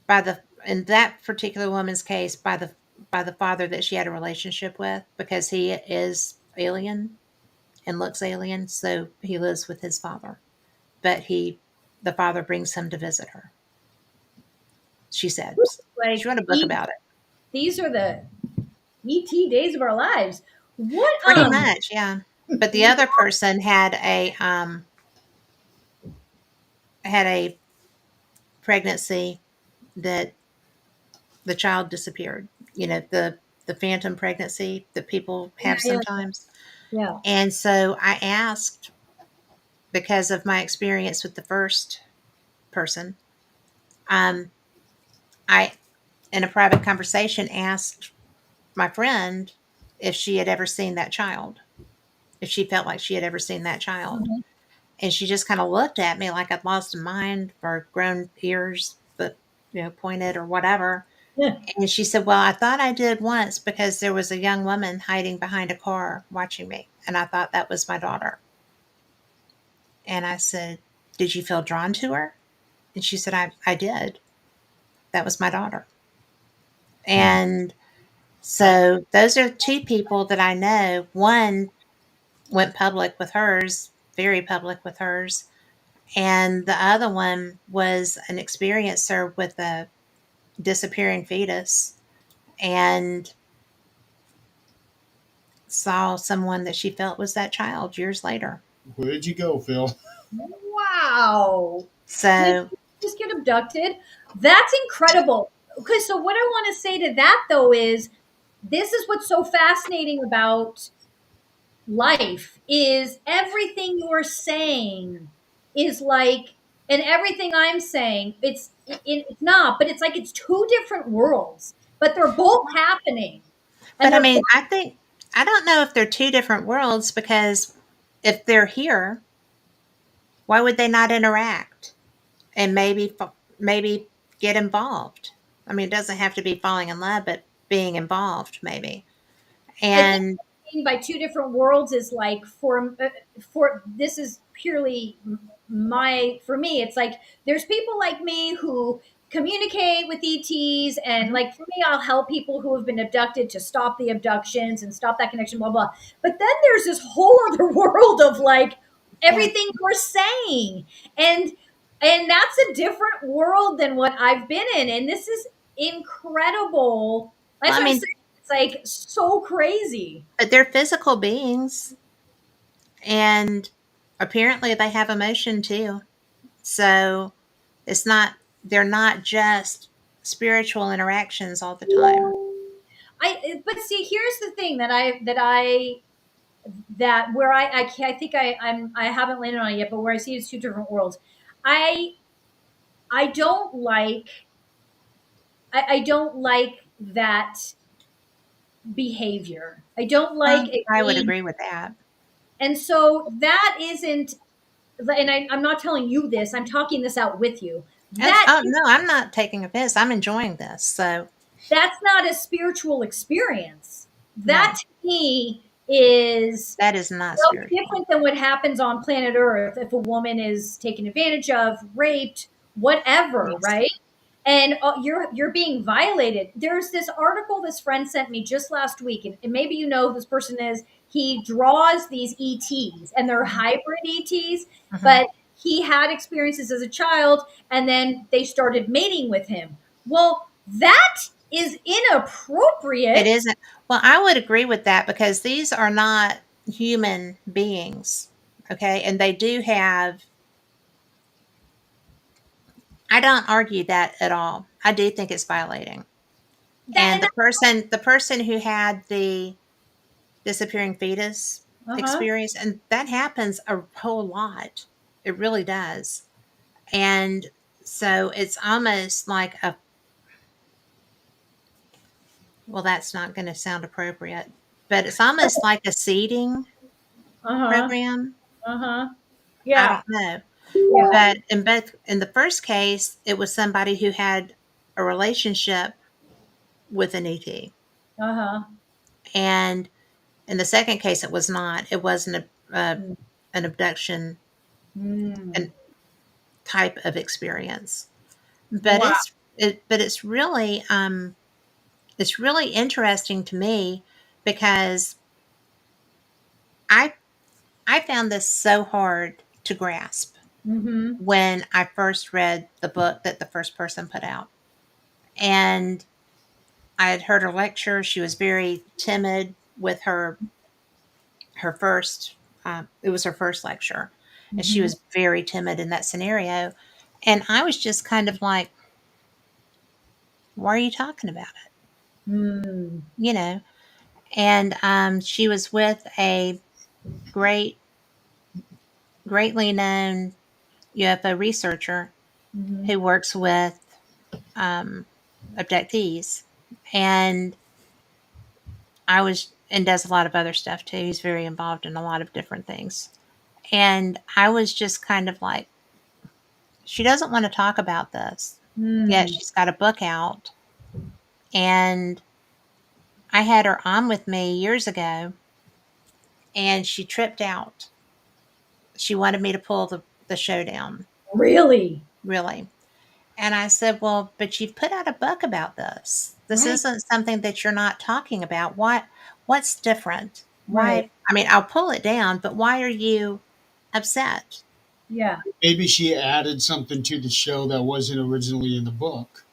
by the, in that particular woman's case, by the father that she had a relationship with because he is alien and looks alien. So he lives with his father, but the father brings him to visit her. She said she Like, wrote a book about it. these are the ET days of our lives. What, Pretty much, yeah. But the other person had a pregnancy that the child disappeared. You know, the phantom pregnancy that people yeah, have yeah, sometimes. yeah. And so I asked, because of my experience with the first person, um, I, in a private conversation, asked my friend if she had ever seen that child, if she felt like she had ever seen that child. Mhm. And she just kind of looked at me like I'd lost a mind or grown ears that, pointed or whatever. Yeah. And she said, "Well, I thought I did once because there was a young woman hiding behind a car watching me. And I thought that was my daughter." And I said, "Did you feel drawn to her?" And she said, I did. That was my daughter. And so those are two people that I know. One went public with hers, very public with hers. And the other one was an experiencer with a disappearing fetus and saw someone that she felt was that child years later. Where'd you go, Phil? Wow. Did So you just get abducted? abducted. That's incredible. Okay, so what I want to say to that though is this is what's so fascinating about life is everything you're saying is like, and everything I'm saying, it's not, but it's like it's two different worlds, but they're both happening, and But I they're mean, both, I don't know if they're two different worlds because if they're here, why would they not interact and maybe get involved? I mean, it doesn't have to be falling in love, but being involved maybe. I think And by two different worlds is like for this is purely my for me it's like there's people like me who communicate with ETs, and mhm, like for me I'll help people who have been abducted to stop the abductions and stop that connection, blah blah. But then there's this whole other world of like yeah, everything you're saying, and that's a different world than what I've been in, and this is incredible. well, That's I what I'm mean, saying. It's like so crazy. but they're physical beings, and apparently they have emotion too. So it's not they're not just spiritual interactions all the time. But see, here's the thing that where I think I haven't landed on it yet, but where I see it's two different worlds. I I don't like I don't like that behavior. I don't like it I would being, agree with that. and so that isn't, and I'm not telling you this, I'm talking this out with you. That Oh no, I'm not taking offense. I'm enjoying this. So that's not a spiritual experience. That no, to me is that is not no spiritual. different than what happens on planet Earth if a woman is taken advantage of, raped, whatever, Yes. right? And you're being violated. There's this article this friend sent me just last week, and maybe you know who this person is. He draws these ETs, and they're Mhm. hybrid ETs, Mhm. but he had experiences as a child, and then they started mating with him. Well, that is It inappropriate. isn't. Well, I would agree with that because these are not human beings. Okay. And they do have, I don't argue that at all. I do think it's violating. That And and the person who had the disappearing fetus uh huh. experience, and that happens a whole lot. It really does. And so it's almost like a, well, that's not going to sound appropriate, but it's almost like a seeding Uh huh. program. Uh huh. I Yeah. don't know. Yeah. But in the first case, it was somebody who had a relationship with an ET. Uh huh. And in the second case, it was not. It wasn't an abduction Mm. and type of experience. But Wow. it's really interesting to me because I I found this so hard to grasp Mm-hmm. when I first read the book that the first person put out. And I had heard her lecture. She was very timid with her first. It was her first lecture, and she Mm-hmm. was very timid in that scenario. And I was just kind of like, "Why are you talking about it?" Mm. You know. And she was with a great, greatly known UFO researcher Mm-hmm. who works with um, abductees, and and does a lot of other stuff too. He's very involved in a lot of different things. And I was just kind of like, she doesn't want to talk about this. Yet Mm. she's got a book out. And I had her on with me years ago and she tripped out. She wanted me to pull the show down, Really? really. And I said, well, but you've put out a book about this. This Right. isn't something that you're not talking about. What's different? Right. Why? I mean, I'll pull it down, but why are you upset? Yeah. Maybe she added something to the show that wasn't originally in the book.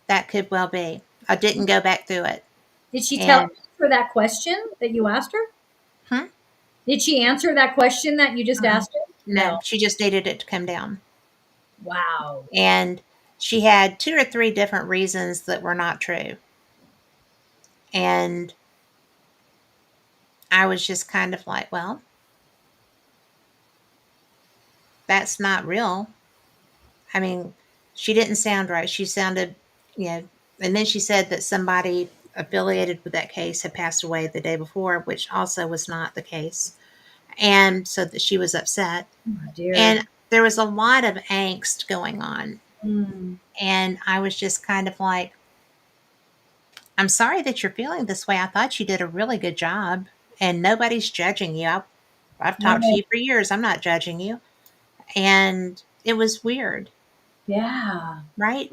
That could well be. I didn't go back through it. Did she tell And answer that question that you asked her? hmm, Did she answer that question that you just mm-mm. asked her? No, No. she just needed it to come down. Wow. And she had 2 or 3 different reasons that were not true. And I was just kind of like, well, that's not real. I mean, she didn't sound right. She sounded, you know, and then she said that somebody affiliated with that case had passed away the day before, which also was not the case. And so that she was upset. Oh, dear. And there was a lot of angst going on. Mm. And I was just kind of like, I'm sorry that you're feeling this way. I thought you did a really good job and nobody's judging you. I've talked to Right. you for years. I'm not judging you. And it was weird, Yeah. right?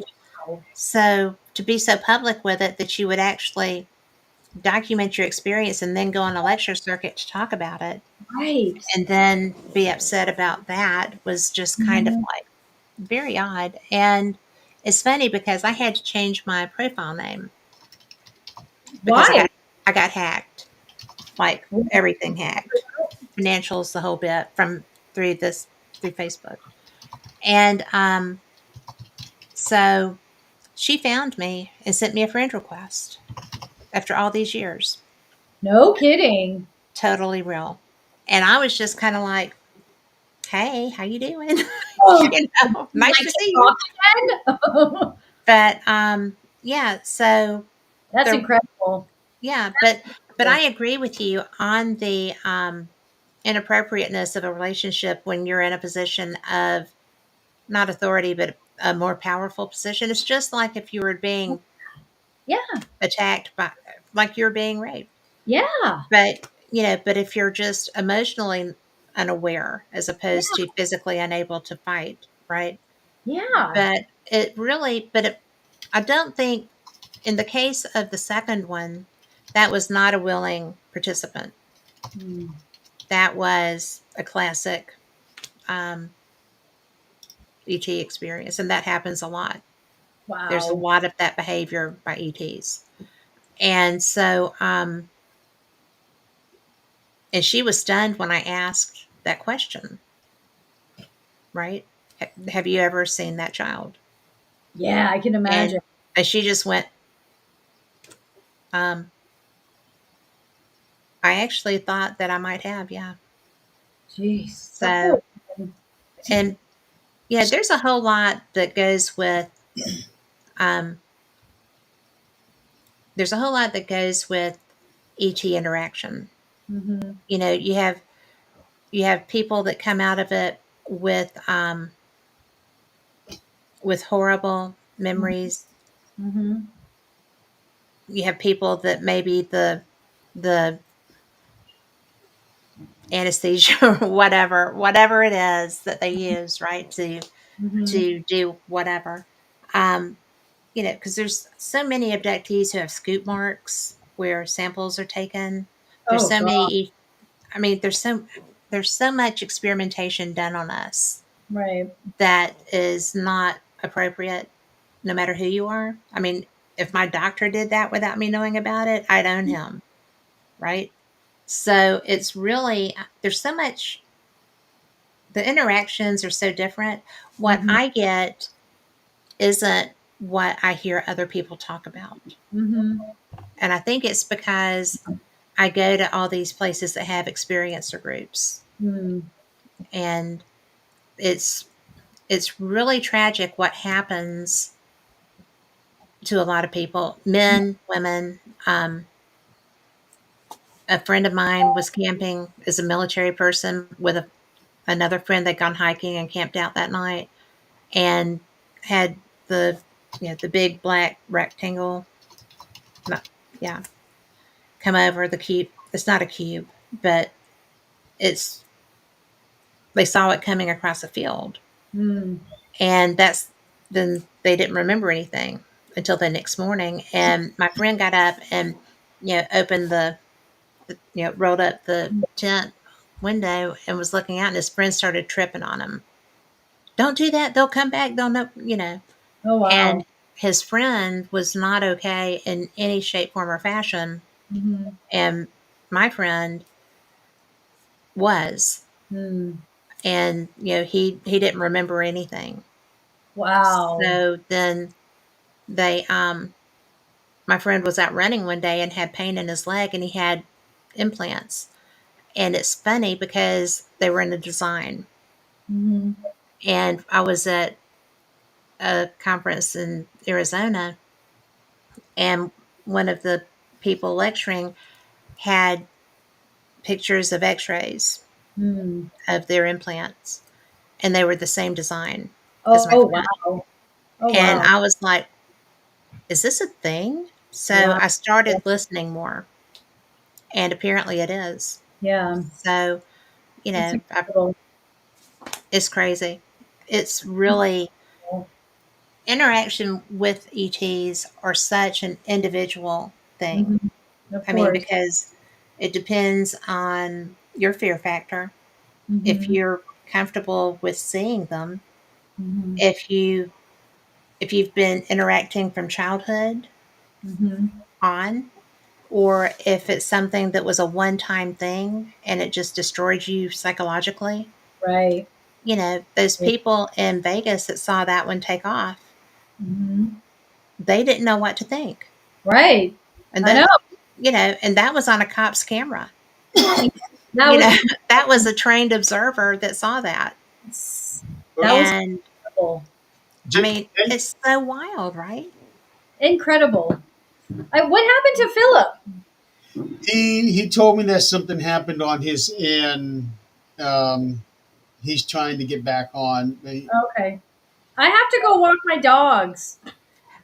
Wow. So to be so public with it that you would actually document your experience and then go on a lecture circuit to talk about it Right. and then be upset about that was just kind of Mhm. like very odd. And it's funny because I had to change my profile name because Why? I got hacked, like everything hacked, financials, the whole bit from through Facebook. And so she found me and sent me a friend request after all these years. No kidding. Totally real. And I was just kind of like, "Hey, how you doing?" Oh, you Nice like to to see you. talk again? But yeah, so That's there incredible. yeah, but I agree with you on the inappropriateness of a relationship when you're in a position of not authority but a more powerful position. It's just like if you were being Yeah. attacked by like you're being raped. Yeah. But, but if you're just emotionally unaware as opposed to physically unable to fight, right? Yeah. But I don't think in the case of the second one, that was not a willing participant. Mm. That was a classic um, ET experience, and that happens a lot. There's a Wow. lot of that behavior by ETs. And so, and she was stunned when I asked that question, right? Have you ever seen that child? Yeah, I can imagine. And she just went, um, I actually thought that I might have, yeah. Jeez. That poor So, woman. and yeah, there's a whole lot that goes with, um, there's a whole lot that goes with ET interaction. Mhm. You know, you have people that come out of it with horrible memories. Mhm. You have people that maybe the anesthesia or whatever it is that they use, right, Mhm. to do whatever. Um, because there's so many abductees who have scoop marks where samples are taken. There's Oh so god. many. I mean, there's so much experimentation done on us Right. that is not appropriate, no matter who you are. I mean, if my doctor did that without me knowing about it, I'd own him, right? So it's really there's so much. The interactions are so different. What Mhm. I get isn't what I hear other people talk about. Mhm. And I think it's because I go to all these places that have experiencer groups. Mm. And it's it's really tragic what happens to a lot of people, men, women. A friend of mine was camping as a military person with another friend. They'd gone hiking and camped out that night and had the the big black rectangle, not, yeah, come over the cube. It's not a cube, but it's they saw it coming across a field, Mm. and then they didn't remember anything until the next morning. And my friend got up and opened rolled up the tent window and was looking out, and his friend started tripping on him. Don't do that. They'll come back. They'll know. Oh And wow. his friend was not okay in any shape, form, or fashion. Mhm. And my friend was. Mm. And he didn't remember anything. Wow. So then they, my friend was out running one day and had pain in his leg and he had implants. And it's funny because they were in the design. Mhm. And I was at a conference in Arizona, and one of the people lecturing had pictures of x rays Mm. of their implants, and they were the same design as Oh, my oh friend. wow. Oh And wow. I was like, is this a thing? So Wow. I started listening more, and apparently it is. Yeah. So, That's I, incredible. it's crazy. It's really interaction with ETs are such an individual thing. Mhm. Of I mean, course. because it depends on your fear factor. If Mhm. you're comfortable with seeing them, Mhm. if you if you've been interacting from childhood Mhm. on, or if it's something that was a one-time thing and it just destroyed you psychologically. Right. Those people in Vegas that saw that one take off, Mhm. they didn't know what to think. Right. And I know. that was on a cop's camera. That You was know, that was a trained observer that saw that. that was And incredible. I J- mean, it's so wild, right? Incredible. What happened to Philip? he told me that something happened on his end. Um, he's trying to get back on. Okay. I have to go walk my dogs.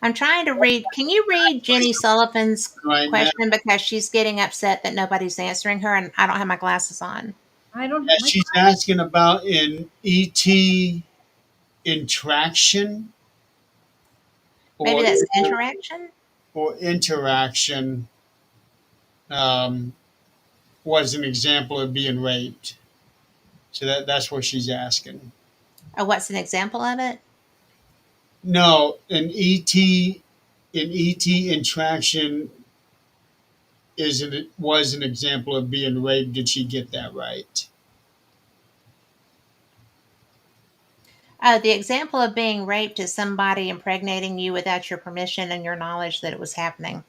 I'm trying to read. Can you read Jenny Sullivan's Right now, question because she's getting upset that nobody's answering her and I don't have my glasses on? I don't yeah, have my she's asking about an ET interaction Maybe or that's interaction. interaction um, was an example of being raped. So that's what she's asking. Oh, what's an example of it? No, an ET interaction was an example of being raped. Did she get that right? Oh, the example of being raped is somebody impregnating you without your permission and your knowledge that it was happening.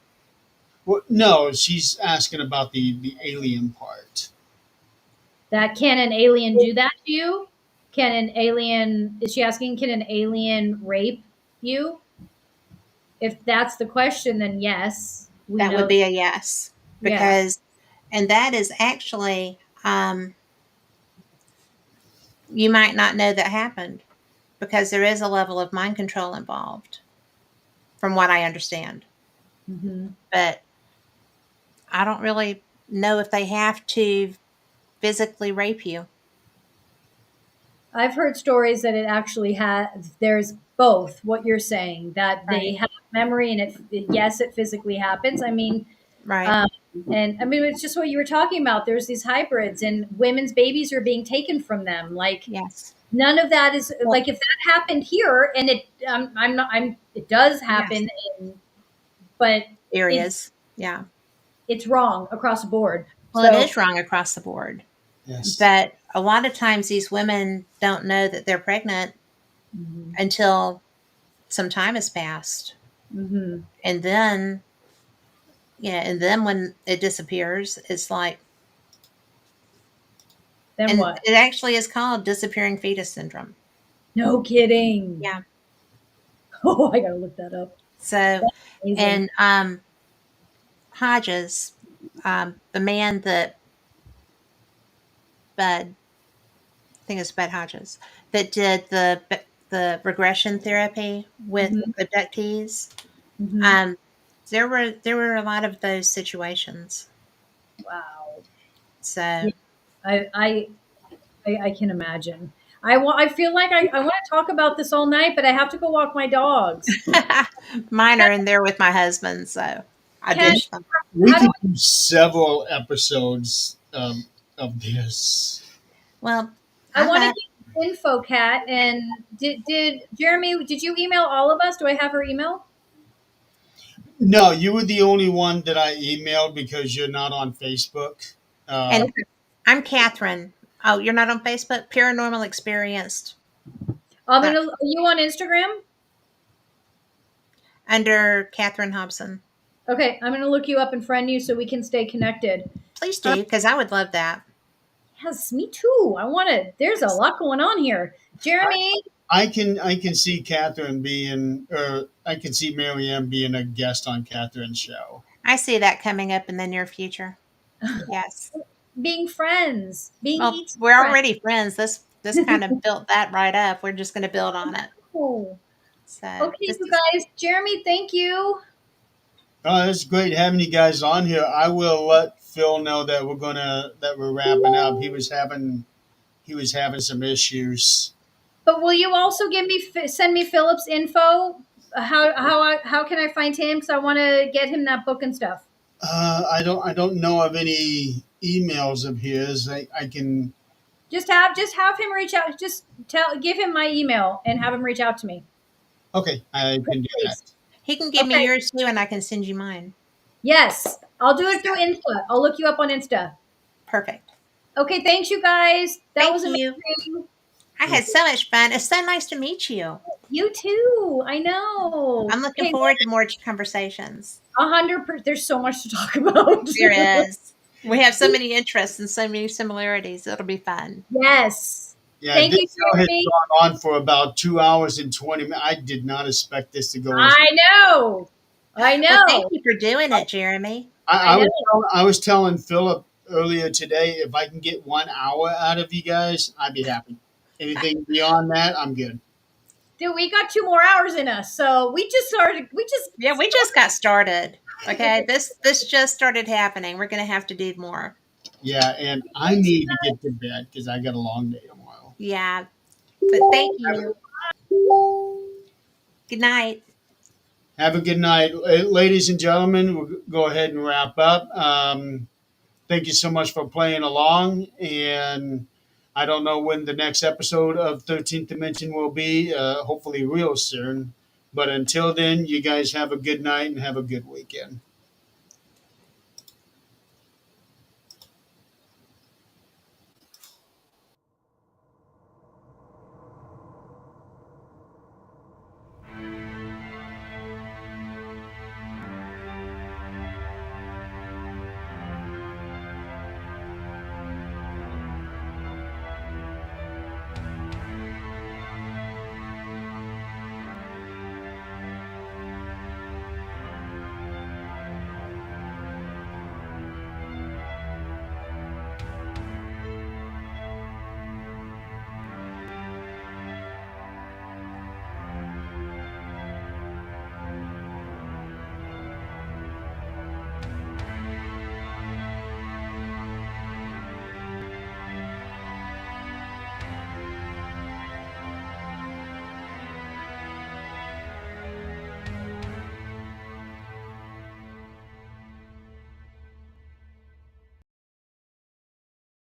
Well, no, she's asking about the alien part. that. Can an alien do that to you? Can an alien is she asking can an alien rape you? If that's the question, then yes. We That would know be a yes, yeah. because, and that is actually, you might not know that happened because there is a level of mind control involved, from what I understand. Mhm. But I don't really know if they have to physically rape you. I've heard stories that it actually has. There's both. What you're saying that they Right. have memory, and yes, it physically happens. I mean, Right. um, and I mean, it's just what you were talking about. There's these hybrids, and women's babies are being taken from them. Like Yes. none of that is Well, like if that happened here, and I'm not, it does yes. happen, but it's Areas. Yeah. it's wrong across the board. Well, it So is wrong across the board. Yes. But a lot of times these women don't know that they're pregnant mhm, until some time has passed. mhm. And then, and then when it disappears, it's like, Then and what? it actually is called disappearing fetus syndrome. No kidding. Yeah. Oh, I gotta look that up. So, That's amazing. and Hodges, the man that Bud, I think it's Bud Hodges, that did the regression therapy with Mhm, abductees. mhm. Um, there were a lot of those situations. Wow. Yeah, So I, I I can imagine. I feel like I want to talk about this all night, but I have to go walk my dogs. mine Cat, are in there with my husband, so I cat, dish them. We how do could do several episodes of this. Well, I I'm want to up. get info, Cat? And did Jeremy? Did you email all of us? Do I have her email? No, you were the only one that I emailed because you're not on Facebook. And Um, Okay. I'm Kathryn. Oh, you're not on Facebook? Paranormal Experienced. That Are you on Instagram? under Kathryn Hobson. Okay, I'm gonna look you up and friend you so we can stay connected. Please do, because I would love that. Yes, me too. I want to. There's a lot going on here. I, Jeremy, I can see Catherine being, or I can see Maryam being a guest on Catherine's show. I see that coming up in the near future. Yes. being friends, being Well, each we're friend. already friends. This kind of built that right up. We're just going to build on it. Oh, So okay, this you is guys. Jeremy, thank you. Oh, it's great having you guys on here. I will let Phil know that we're wrapping up. He was having some issues. But will you also send me Philip's info? How can I find him? Because I want to get him that book and stuff. I don't know of any emails of his. I can. Just have him reach out. Just give him my email and have him reach out to me. Okay, I can do that. Please. he can give me Okay. yours too, and I can send you mine. Yes, I'll do it through Insta. I'll look you up on Insta. Perfect. Okay, thanks you guys. That Thank was you. amazing. I had so much fun. It's so nice to meet you. You too. I know. I'm looking Okay, forward to more conversations. 100%. There's so much to talk about. There is. We have so many interests and so many similarities. It'll be fun. Yes. Yeah, Thank this you, show has Jeremy. gone on for about 2 hours and 20 minutes. I did not expect this to go as. I know. I Well, thank know. you for doing it, Jeremy. I I know. was telling Philip earlier today, if I can get 1 hour out of you guys, I'd be happy. Anything beyond that, I'm good. Dude, we got 2 more hours in us. So we just started. Yeah, we just got started. Okay, this just started happening. We're gonna have to do more. Yeah, and I need to get to bed because I got a long day tomorrow. Yeah, but thank you. Good night. Have a good night, ladies and gentlemen. We'll go ahead and wrap up. Thank you so much for playing along, and I don't know when the next episode of 13th Dimension will be. Hopefully, real soon. But until then, you guys have a good night and have a good weekend.